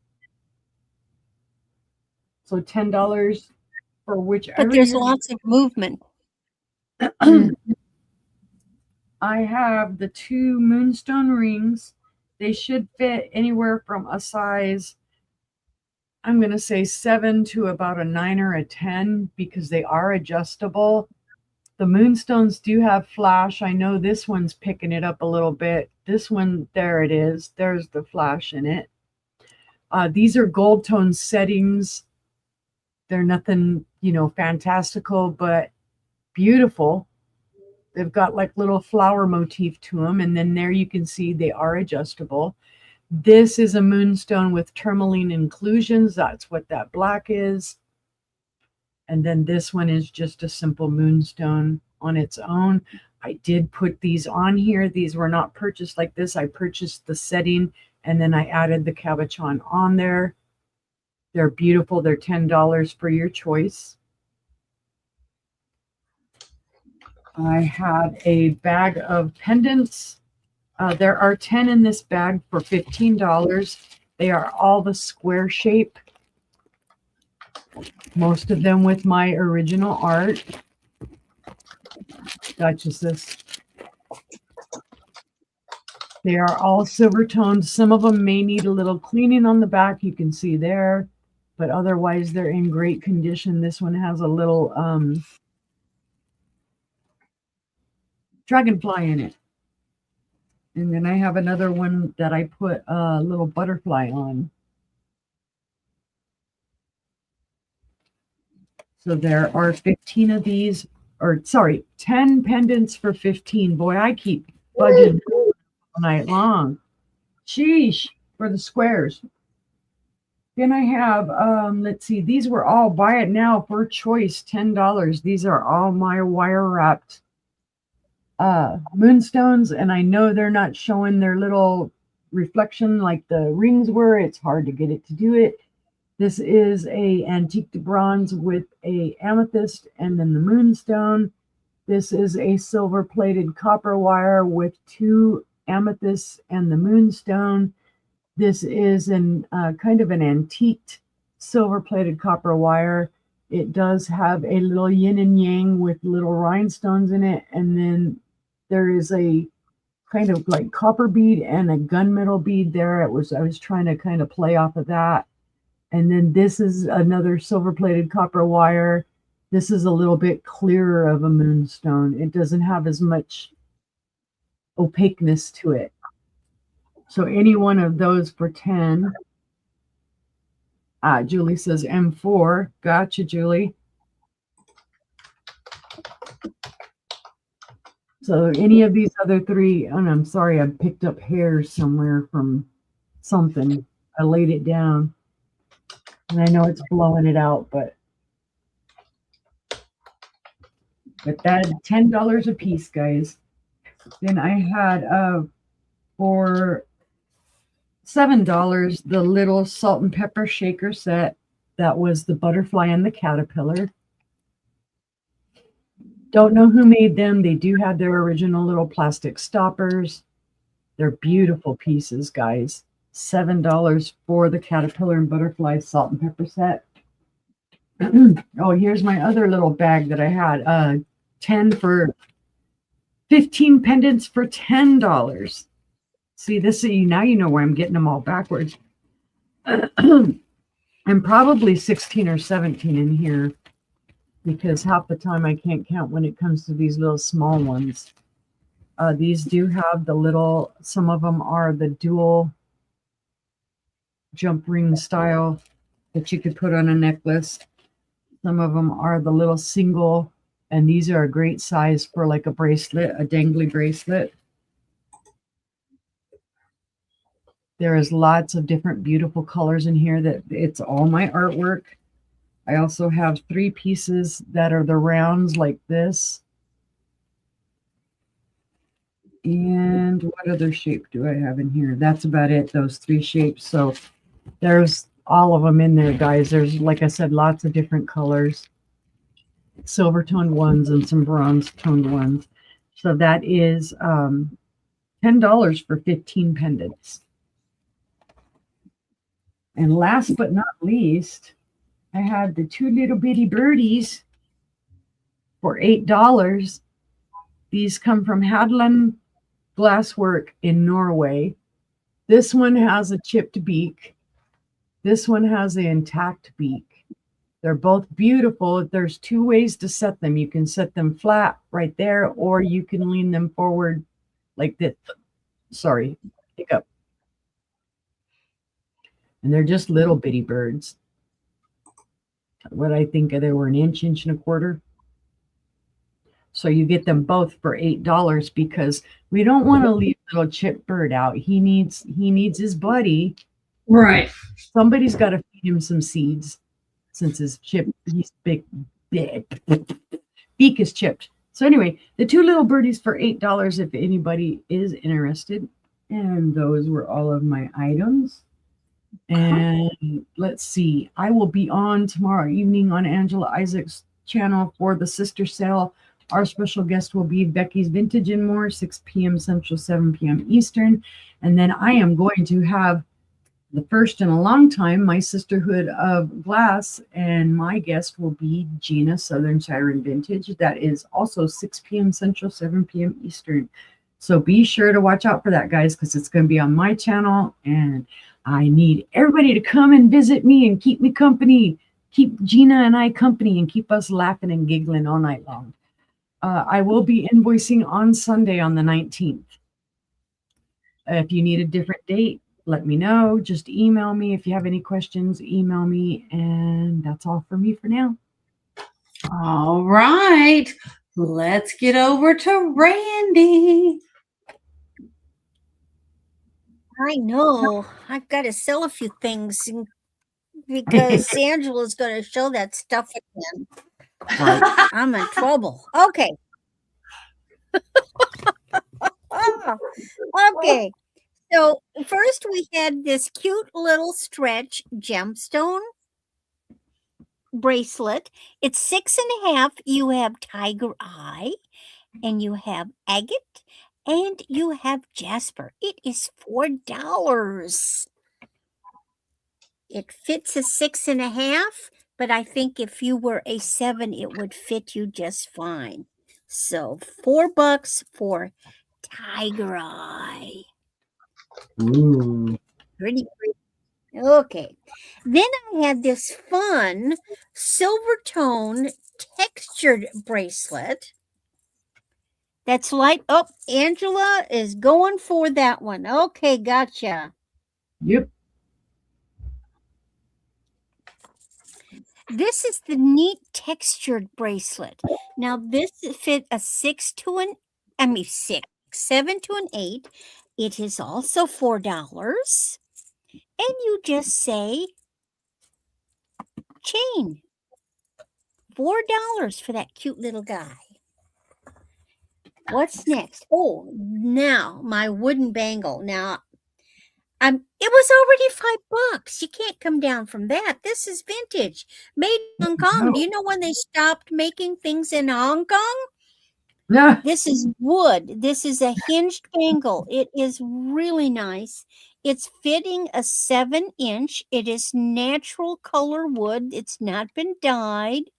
So $10 for whichever. But there's lots of movement. I have the two moonstone rings. They should fit anywhere from a size, I'm going to say 7 to about a 9 or a 10, because they are adjustable. The moonstones do have flash. I know this one's picking it up a little bit. This one, there it is. There's the flash in it. These are gold tone settings. They're nothing, fantastical, but beautiful. They've got like little flower motif to them. And then there you can see they are adjustable. This is a moonstone with tourmaline inclusions. That's what that black is. And then this one is just a simple moonstone on its own. I did put these on here. These were not purchased like this. I purchased the setting and then I added the cabochon on there. They're beautiful. They're $10 for your choice. I have a bag of pendants. There are 10 in this bag for $15. They are all the square shape, most of them with my original art. Duchesses. They are all silver toned. Some of them may need a little cleaning on the back. You can see there, but otherwise they're in great condition. This one has a little dragonfly in it. And then I have another one that I put a little butterfly on. So there are 15 of these, or sorry, 10 pendants for 15. Boy, I keep budging all night long. Sheesh, for the squares. Then I have, let's see, these were all buy it now for choice, $10. These are all my wire wrapped moonstones, and I know they're not showing their little reflection like the rings were. It's hard to get it to do it. This is a antique de bronze with a amethyst and then the moonstone. This is a silver plated copper wire with 2 amethysts and the moonstone. This is an kind of an antique silver plated copper wire. It does have a little yin and yang with little rhinestones in it, and then there is a kind of like copper bead and a gunmetal bead there. I was trying to kind of play off of that. And then this is another silver plated copper wire. This is a little bit clearer of a moonstone. It doesn't have as much opaqueness to it. So any one of those for 10. Julie says M4. Gotcha, Julie. So any of these other 3, and I'm sorry, I picked up hairs somewhere from something. I laid it down. And I know it's blowing it out, but that $10 a piece, guys. Then I had for $7 the little salt and pepper shaker set. That was the butterfly and the caterpillar. Don't know who made them. They do have their original little plastic stoppers. They're beautiful pieces, guys. $7 for the caterpillar and butterfly salt and pepper set. Oh, here's my other little bag that I had. 10 for 15 pendants for $10. See, this now you know why I'm getting them all backwards. And probably 16 or 17 in here, because half the time I can't count when it comes to these little small ones. These do have the little, some of them are the dual jump ring style that you could put on a necklace. Some of them are the little single, and these are a great size for like a bracelet, a dangly bracelet. There is lots of different beautiful colors in here. That it's all my artwork. I also have 3 pieces that are the rounds like this. And what other shape do I have in here? That's about it, those 3 shapes. So there's all of them in there, guys. There's, like I said, lots of different colors. Silver toned ones and some bronze toned ones. So that is $10 for 15 pendants. And last but not least, I had the 2 little bitty birdies for $8. These come from Hadland Glasswork in Norway. This one has a chipped beak. This one has the intact beak. They're both beautiful. There's 2 ways to set them. You can set them flat right there, or you can lean them forward like this. Sorry, pick up. And they're just little bitty birds. What I think they were an inch, inch and a quarter. So you get them both for $8 because we don't want to leave little chip bird out. He needs his buddy. Right. Somebody's got to feed him some seeds since he's big beak is chipped. So anyway, the 2 little birdies for $8 if anybody is interested. And those were all of my items. And let's see, I will be on tomorrow evening on Angela Isaac's channel for the sister sale Our special guest will be Becky's Vintage and More, 6 p.m. Central, 7 p.m. Eastern. And then I am going to have the first in a long time, my Sisterhood of Glass, and my guest will be Gina Southern Siren Vintage. That is also 6 p.m. Central, 7 p.m. Eastern. So be sure to watch out for that, guys, because it's going to be on my channel, and I need everybody to come and visit me and keep me company. Keep Gina and I company and keep us laughing and giggling all night long. I will be invoicing on Sunday on the 19th. If you need a different date, let me know. Just email me. If you have any questions, email me. And that's all for me for now. All right. Let's get over to Randy. I know. I've got to sell a few things because Angela's going to show that stuff again. Right. I'm in trouble. Okay. Okay. So first we had this cute little stretch gemstone bracelet. It's 6.5. You have tiger eye, and you have agate, and you have jasper. It is $4. It fits a 6.5, but I think if you were a 7, it would fit you just fine. So $4 for tiger eye. Ooh. Pretty. Okay. Then I had this fun silver tone textured bracelet. That's light. Oh, Angela is going for that one. Okay, gotcha. Yep. This is the neat textured bracelet. Now this fit a 7 to an 8. It is also $4. And you just say chain. $4 for that cute little guy. What's next? Oh, now my wooden bangle. Now, it was already $5. You can't come down from that. This is vintage, made in Hong Kong. No. Do you know when they stopped making things in Hong Kong? No. This is wood. This is a hinged bangle. It is really nice. It's fitting a 7-inch. It is natural color wood. It's not been dyed,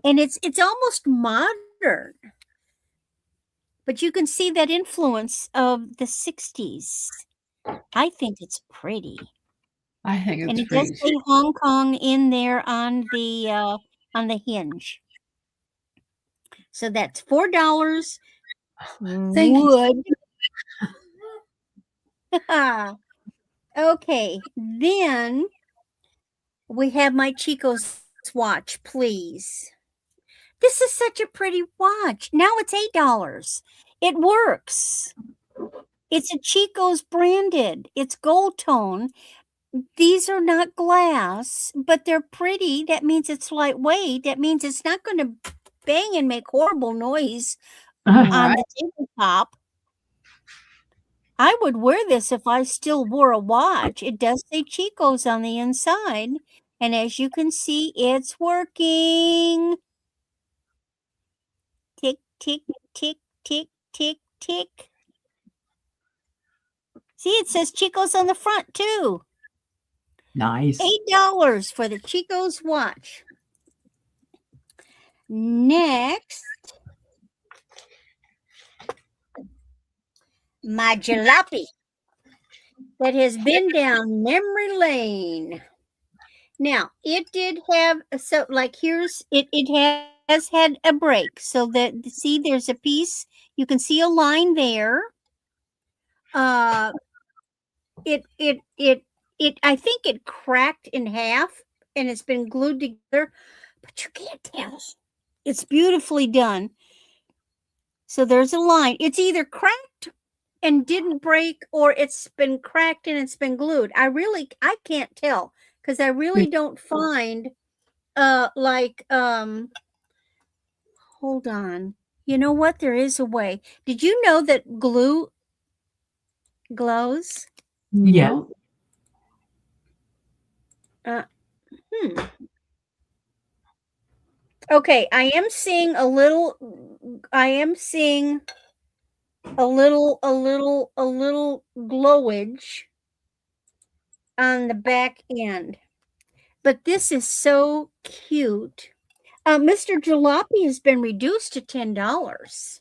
and it's almost modern. But you can see that influence of the 60s. I think it's pretty. I think And it's it does pretty. say Hong Kong in there on the hinge. So that's $4. Thank you. Wood. Okay. Then we have my Chico's watch, please. This is such a pretty watch. Now it's $8. It works. It's a Chico's branded. It's gold tone. These are not glass, but they're pretty. That means it's lightweight. That means it's not going to bang and make horrible noise on the tabletop. I would wear this if I still wore a watch. It does say Chico's on the inside. And as you can see, it's working. Tick, tick, tick, tick, tick, tick. See, it says Chico's on the front too. Nice. $8 for the Chico's watch. Next, my jalopy that has been down memory lane. Now, it did have, so like here's, it has had a break. So that, see, there's a piece, you can see a line there. I think it cracked in half and it's been glued together, but you can't tell. It's beautifully done. So there's a line. It's either cracked and didn't break, or it's been cracked and it's been glued. I can't tell because I really don't find hold on. You know what? There is a way. Did you know that glue glows? Yeah. Okay, I am seeing a little glowage on the back end. But this is so cute. Mr. Jalopy has been reduced to $10.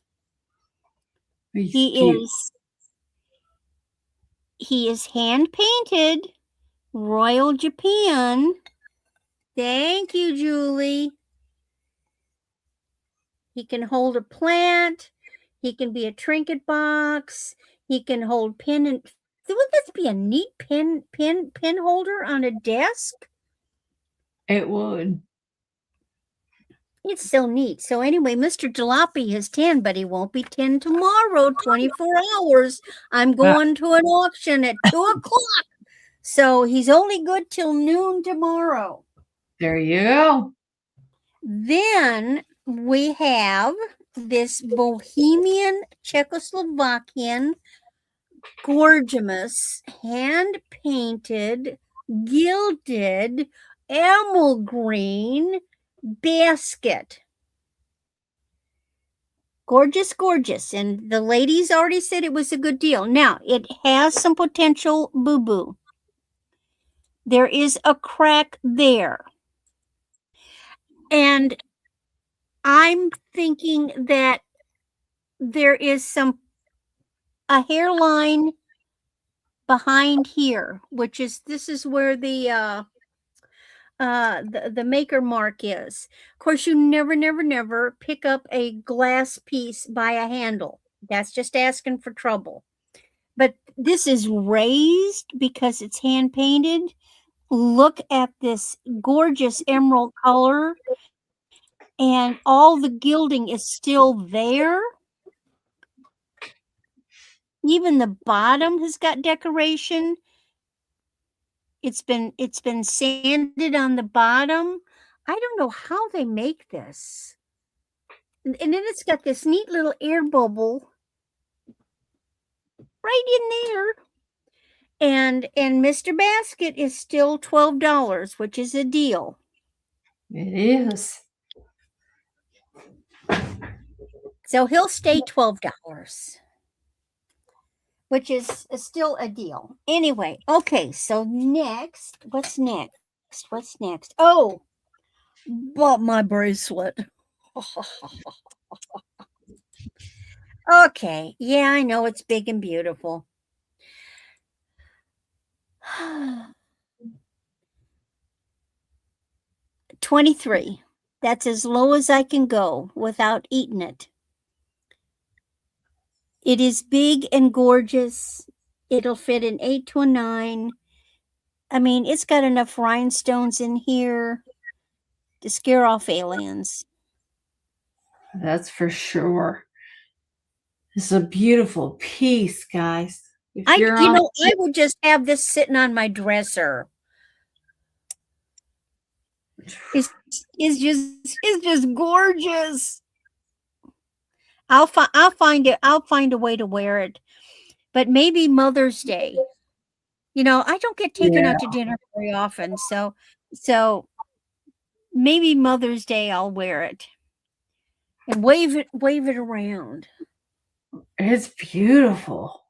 He's He cute. is hand painted, Royal Japan. Thank you, Julie. He can hold a plant. He can be a trinket box. He can hold pin and wouldn't this be a neat pin holder on a desk? It would. It's so neat. So anyway, Mr. Jalopy is 10, but he won't be 10 tomorrow, 24 hours. I'm going to an auction at 2 o'clock. So he's only good till noon tomorrow. There you go. Then we have this Bohemian Czechoslovakian gorgeous hand-painted gilded emerald green basket. Gorgeous. And the ladies already said it was a good deal. Now, it has some potential boo-boo. There is a crack there. And I'm thinking that there is a hairline behind here, which is, this is where the maker mark is. Of course, you never pick up a glass piece by a handle. That's just asking for trouble. But this is raised because it's hand painted. Look at this gorgeous emerald color, and all the gilding is still there. Even the bottom has got decoration. It's been sanded on the bottom. I don't know how they make this. And then it's got this neat little air bubble right in there. And Mr. Basket is still $12, which is a deal. It is. So he'll stay $12, which is still a deal. Anyway, okay, so next, what's next? Oh, bought my bracelet. Okay, yeah, I know it's big and beautiful. $23. That's as low as I can go without eating it. It is big and gorgeous. It'll fit an 8 to a 9. I mean, it's got enough rhinestones in here to scare off aliens. That's for sure. It's a beautiful piece, guys. I would just have this sitting on my dresser. It's just gorgeous. I'll find a way to wear it. But maybe Mother's Day. I don't get taken out to dinner very often, so maybe Mother's Day I'll wear it and wave it around. It's beautiful.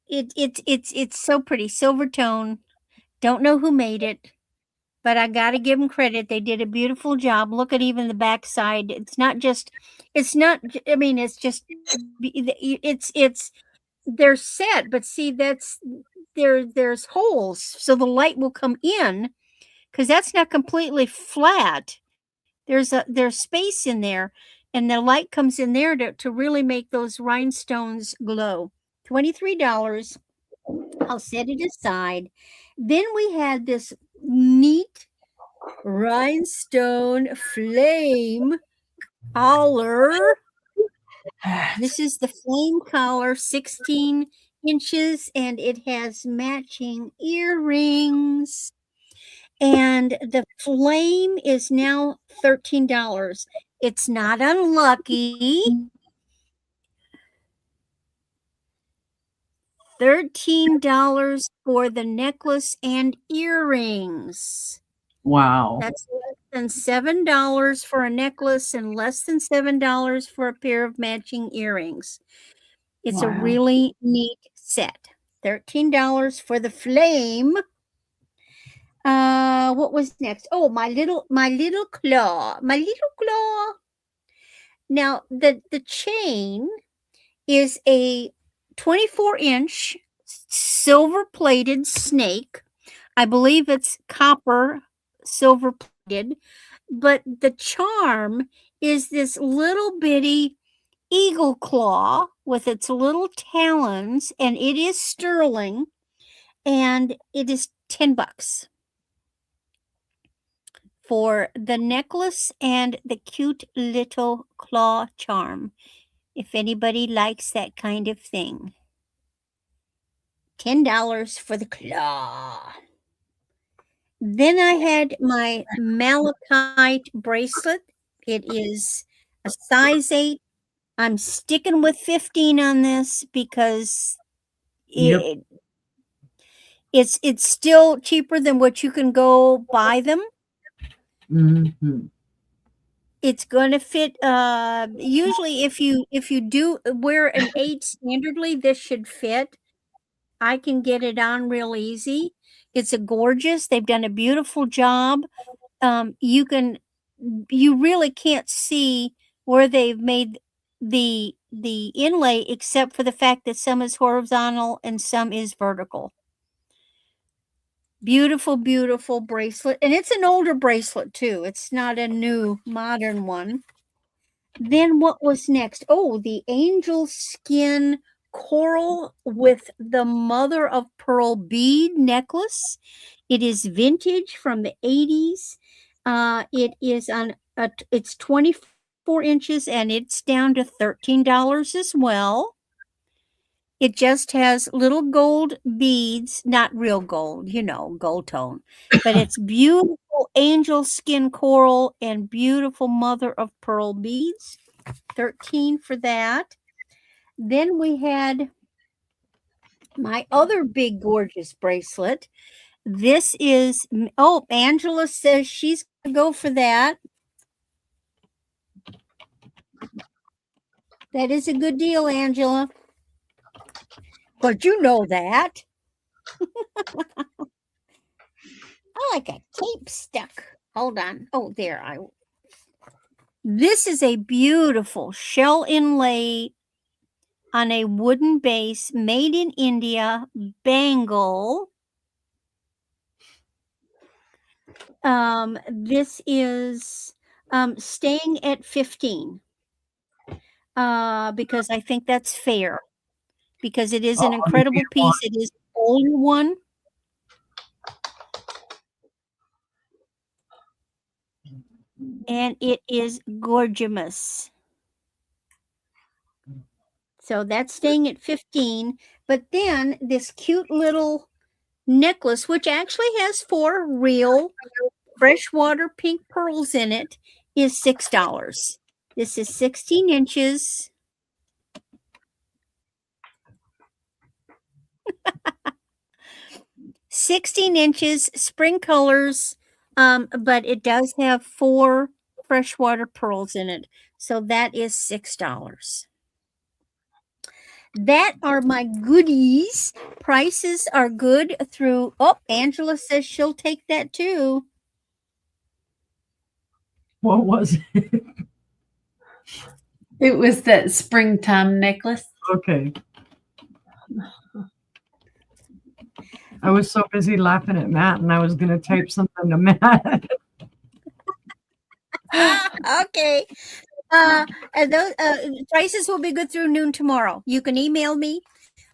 It's so pretty, silver tone. Don't know who made it, but I got to give them credit. They did a beautiful job. Look at even the backside. They're set, but see, there's holes so the light will come in, because that's not completely flat. There's space in there, and the light comes in there to really make those rhinestones glow. $23. I'll set it aside. Then we had this neat rhinestone flame collar. This is the flame collar, 16 inches, and it has matching earrings. And the flame is now $13. It's not unlucky. $13 for the necklace and earrings. Wow. That's less than $7 for a necklace and less than $7 for a pair of matching earrings. It's a Wow. really neat set. $13 for the flame. What was next? Oh, my little claw. My little claw. Now the chain is a 24-inch silver plated snake. I believe it's copper silver plated, but the charm is this little bitty eagle claw with its little talons, and it is sterling, and it is $10 for the necklace and the cute little claw charm. If anybody likes that kind of thing. $10 for the claw. Then I had my malachite bracelet. It is a size 8. I'm sticking with 15 on this because Yep. it's still cheaper than what you can go buy them. Hmm. It's going to fit usually if you do wear an 8 standardly, this should fit. I can get it on real easy. It's a gorgeous. They've done a beautiful job. You really can't see where they've made the inlay except for the fact that some is horizontal and some is vertical. Beautiful, beautiful bracelet. And it's an older bracelet too. It's not a new modern one. Then what was next? Oh, the angel skin coral with the mother of pearl bead necklace. It is vintage from the 80s. It is it's 24 inches and it's down to $13 as well. It just has little gold beads, not real gold, gold tone, but it's beautiful angel skin coral and beautiful mother of pearl beads. 13 for that. Then we had my other big gorgeous bracelet. This is, oh, Angela says she's going to go for that. That is a good deal, Angela. But you know that. I like a tape stuck. Hold on. Oh, there. This is a beautiful shell inlay on a wooden base, made in India bangle. This is staying at 15 because I think that's fair, because it is an incredible piece. It is the only one. And it is gorgeous. So that's staying at 15. But then this cute little necklace, which actually has 4 real freshwater pink pearls in it, is $6. This is 16 inches. Spring colors, but it does have 4 freshwater pearls in it. So that is $6. That are my goodies. Prices are good through. Oh, Angela says she'll take that too. What was it? It was that springtime necklace. Okay. I was so busy laughing at Matt, and I was going to type something to Matt. Okay. And those prices will be good through noon tomorrow. You can email me,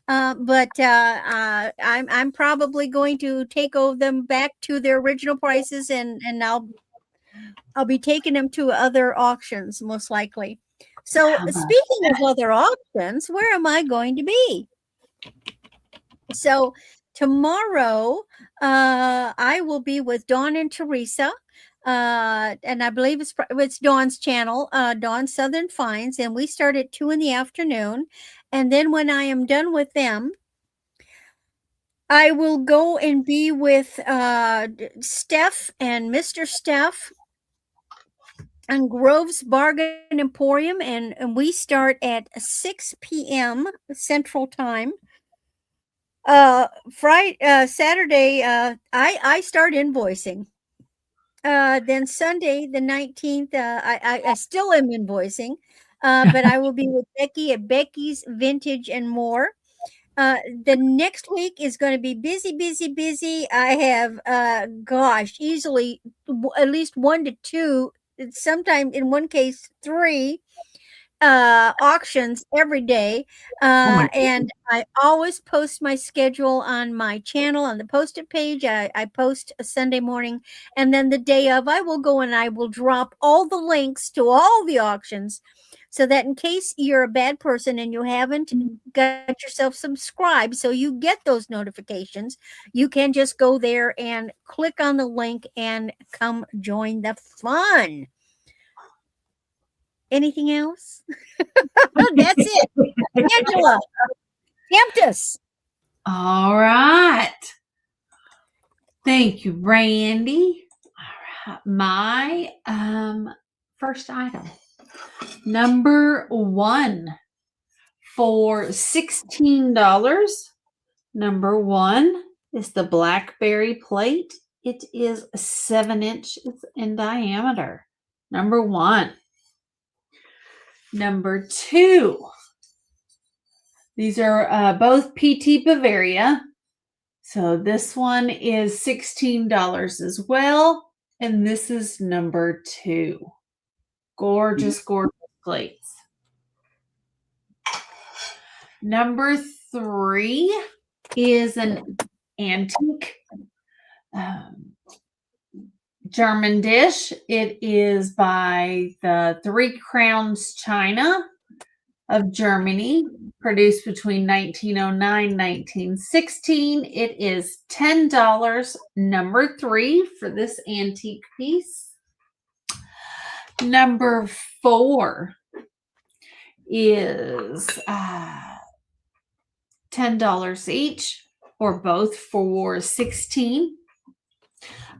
but I'm probably going to take them back to their original prices, and I'll be taking them to other auctions most likely. So speaking of other auctions, where am I going to be? So tomorrow, I will be with Dawn and Teresa. And I believe it's Dawn's channel, Dawn Southern Finds, and we start at 2 in the afternoon. And then when I am done with them, I will go and be with Steph and Mr. Steph on Grove's Bargain Emporium, and we start at 6 p.m. Central Time. Saturday, I start invoicing. Then Sunday, the 19th, I still am invoicing, but I will be with Becky at Becky's Vintage and More. The next week is going to be busy, busy, busy. I have, easily at least 1 to 2, sometimes in one case 3 auctions every day. Oh my And I always post my schedule on my channel on the posted page. I post a Sunday morning, and then the day of, I will go and I will drop all the links to all the auctions, so that in case you're a bad person and you haven't got yourself subscribed so you get those notifications, you can just go there and click on the link and come join the fun. Anything else? That's it. Angela, tempt us. All right. Thank you, Randy. All right. My first item, number 1 for $16. Number 1 is the Blackberry plate. It is 7 inches in diameter. Number 1. Number 2. These are both PT Bavaria. So this one is $16 as well. And this is number 2. Gorgeous, gorgeous plates. Number 3 is an antique German dish. It is by the Three Crowns China of Germany, produced between 1909 and 1916. It is $10. Number 3 for this antique piece. Number 4 is $10 each, or both for $16.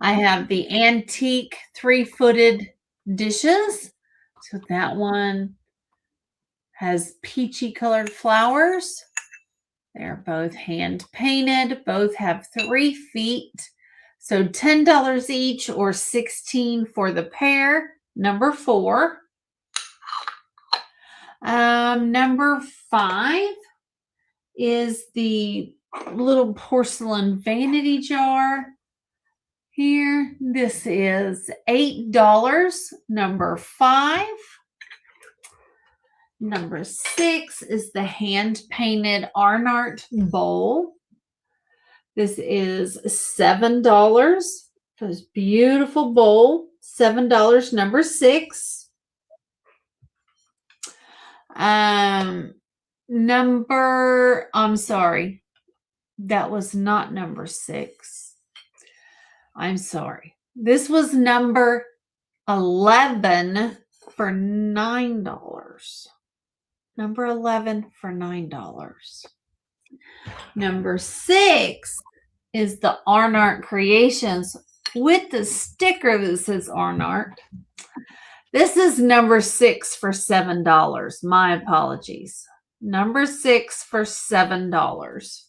I have the antique 3-footed dishes. So that one has peachy colored flowers. They're both hand painted. Both have 3 feet. So $10 each, or $16 for the pair. Number 4. Number 5 is the little porcelain vanity jar. Here, this is $8. Number 5. Number 6 is the hand-painted Arnart bowl. This is $7. This beautiful bowl, $7. Number 6. I'm sorry. That was not number 6. I'm sorry. This was number 11 for $9. Number 11 for $9. Number 6 is the Arnart Creations with the sticker that says Arnart. This is number 6 for $7. My apologies. Number 6 for $7.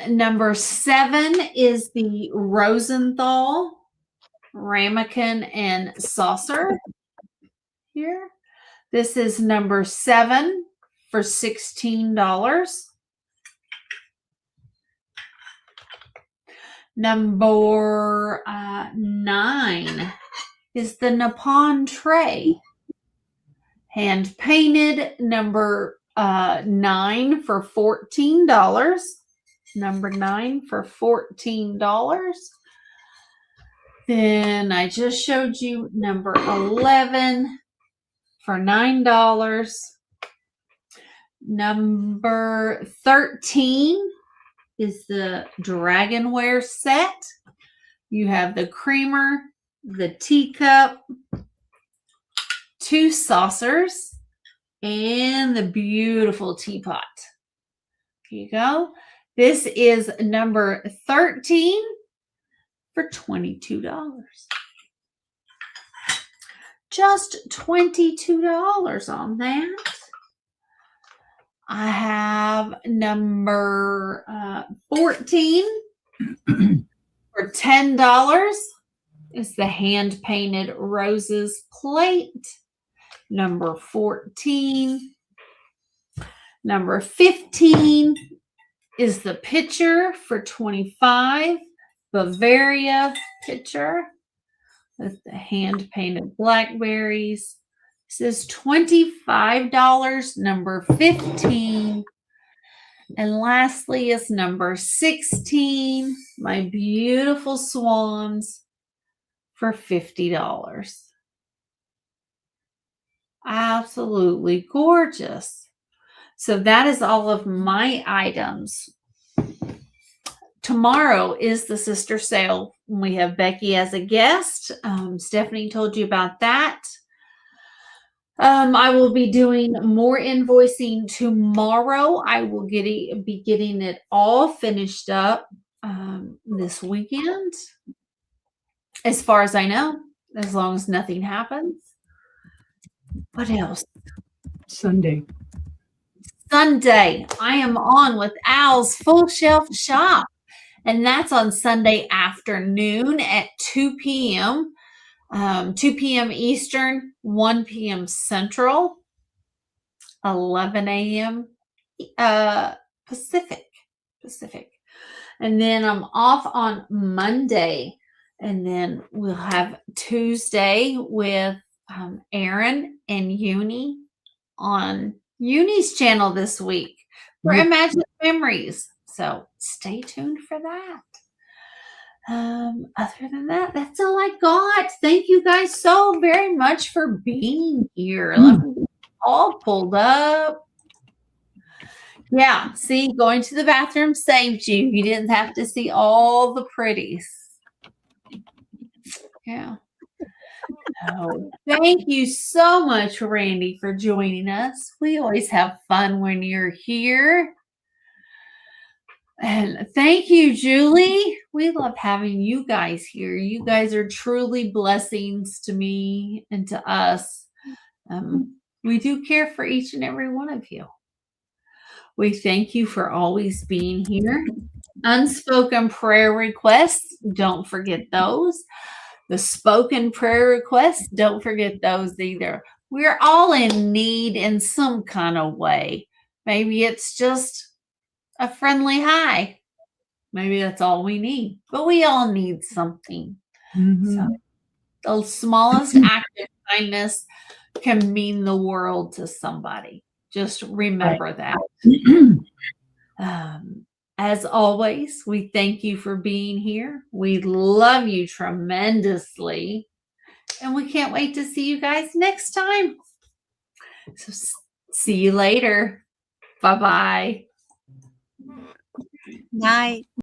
Number 7 is the Rosenthal ramekin and saucer. Here, this is number 7 for $16. Number 9 is the Nippon tray, hand painted. Number 9 for $14. Number 9 for $14. Then I just showed you number 11 for $9. Number 13 is the Dragonware set. You have the creamer, the teacup, 2 saucers, and the beautiful teapot. you go. This is number 13 for $22. Just $22 on that. I have number 14 for $10. It's the hand-painted roses plate. Number 14. Number 15 is the pitcher for 25. Bavaria pitcher with the hand-painted blackberries. This is $25, number 15. And lastly is number 16, my beautiful swans for $50. Absolutely gorgeous. So that is all of my items. Tomorrow is the sister sale. We have Becky as a guest. Stephanie told you about that. I will be doing more invoicing tomorrow. I will be getting it all finished up this weekend, as far as I know, as long as nothing happens. What else? Sunday. Sunday, I am on with Al's Full Shelf Shop, and that's on Sunday afternoon at 2 p.m. 2 p.m. Eastern, 1 p.m. Central, 11 a.m. Pacific. And then I'm off on Monday, and then we'll have Tuesday with Aaron and Uni on Uni's channel this week for Imagine Memories. So stay tuned for that. Other than that, that's all I got. Thank you guys so very much for being here. Let me get all pulled up. Yeah, see, going to the bathroom saved you. You didn't have to see all the pretties. Yeah. So, thank you so much, Randy, for joining us. We always have fun when you're here. And thank you, Julie. We love having you guys here. You guys are truly blessings to me and to us. We do care for each and every one of you. We thank you for always being here. Unspoken prayer requests, don't forget those. The spoken prayer requests, don't forget those either. We're all in need in some kind of way. Maybe it's just a friendly hi. Maybe that's all we need. But we all need something. So the smallest act of kindness can mean the world to somebody. Just remember that. As always, we thank you for being here. We love you tremendously. And we can't wait to see you guys next time. So see you later. Bye-bye. Night.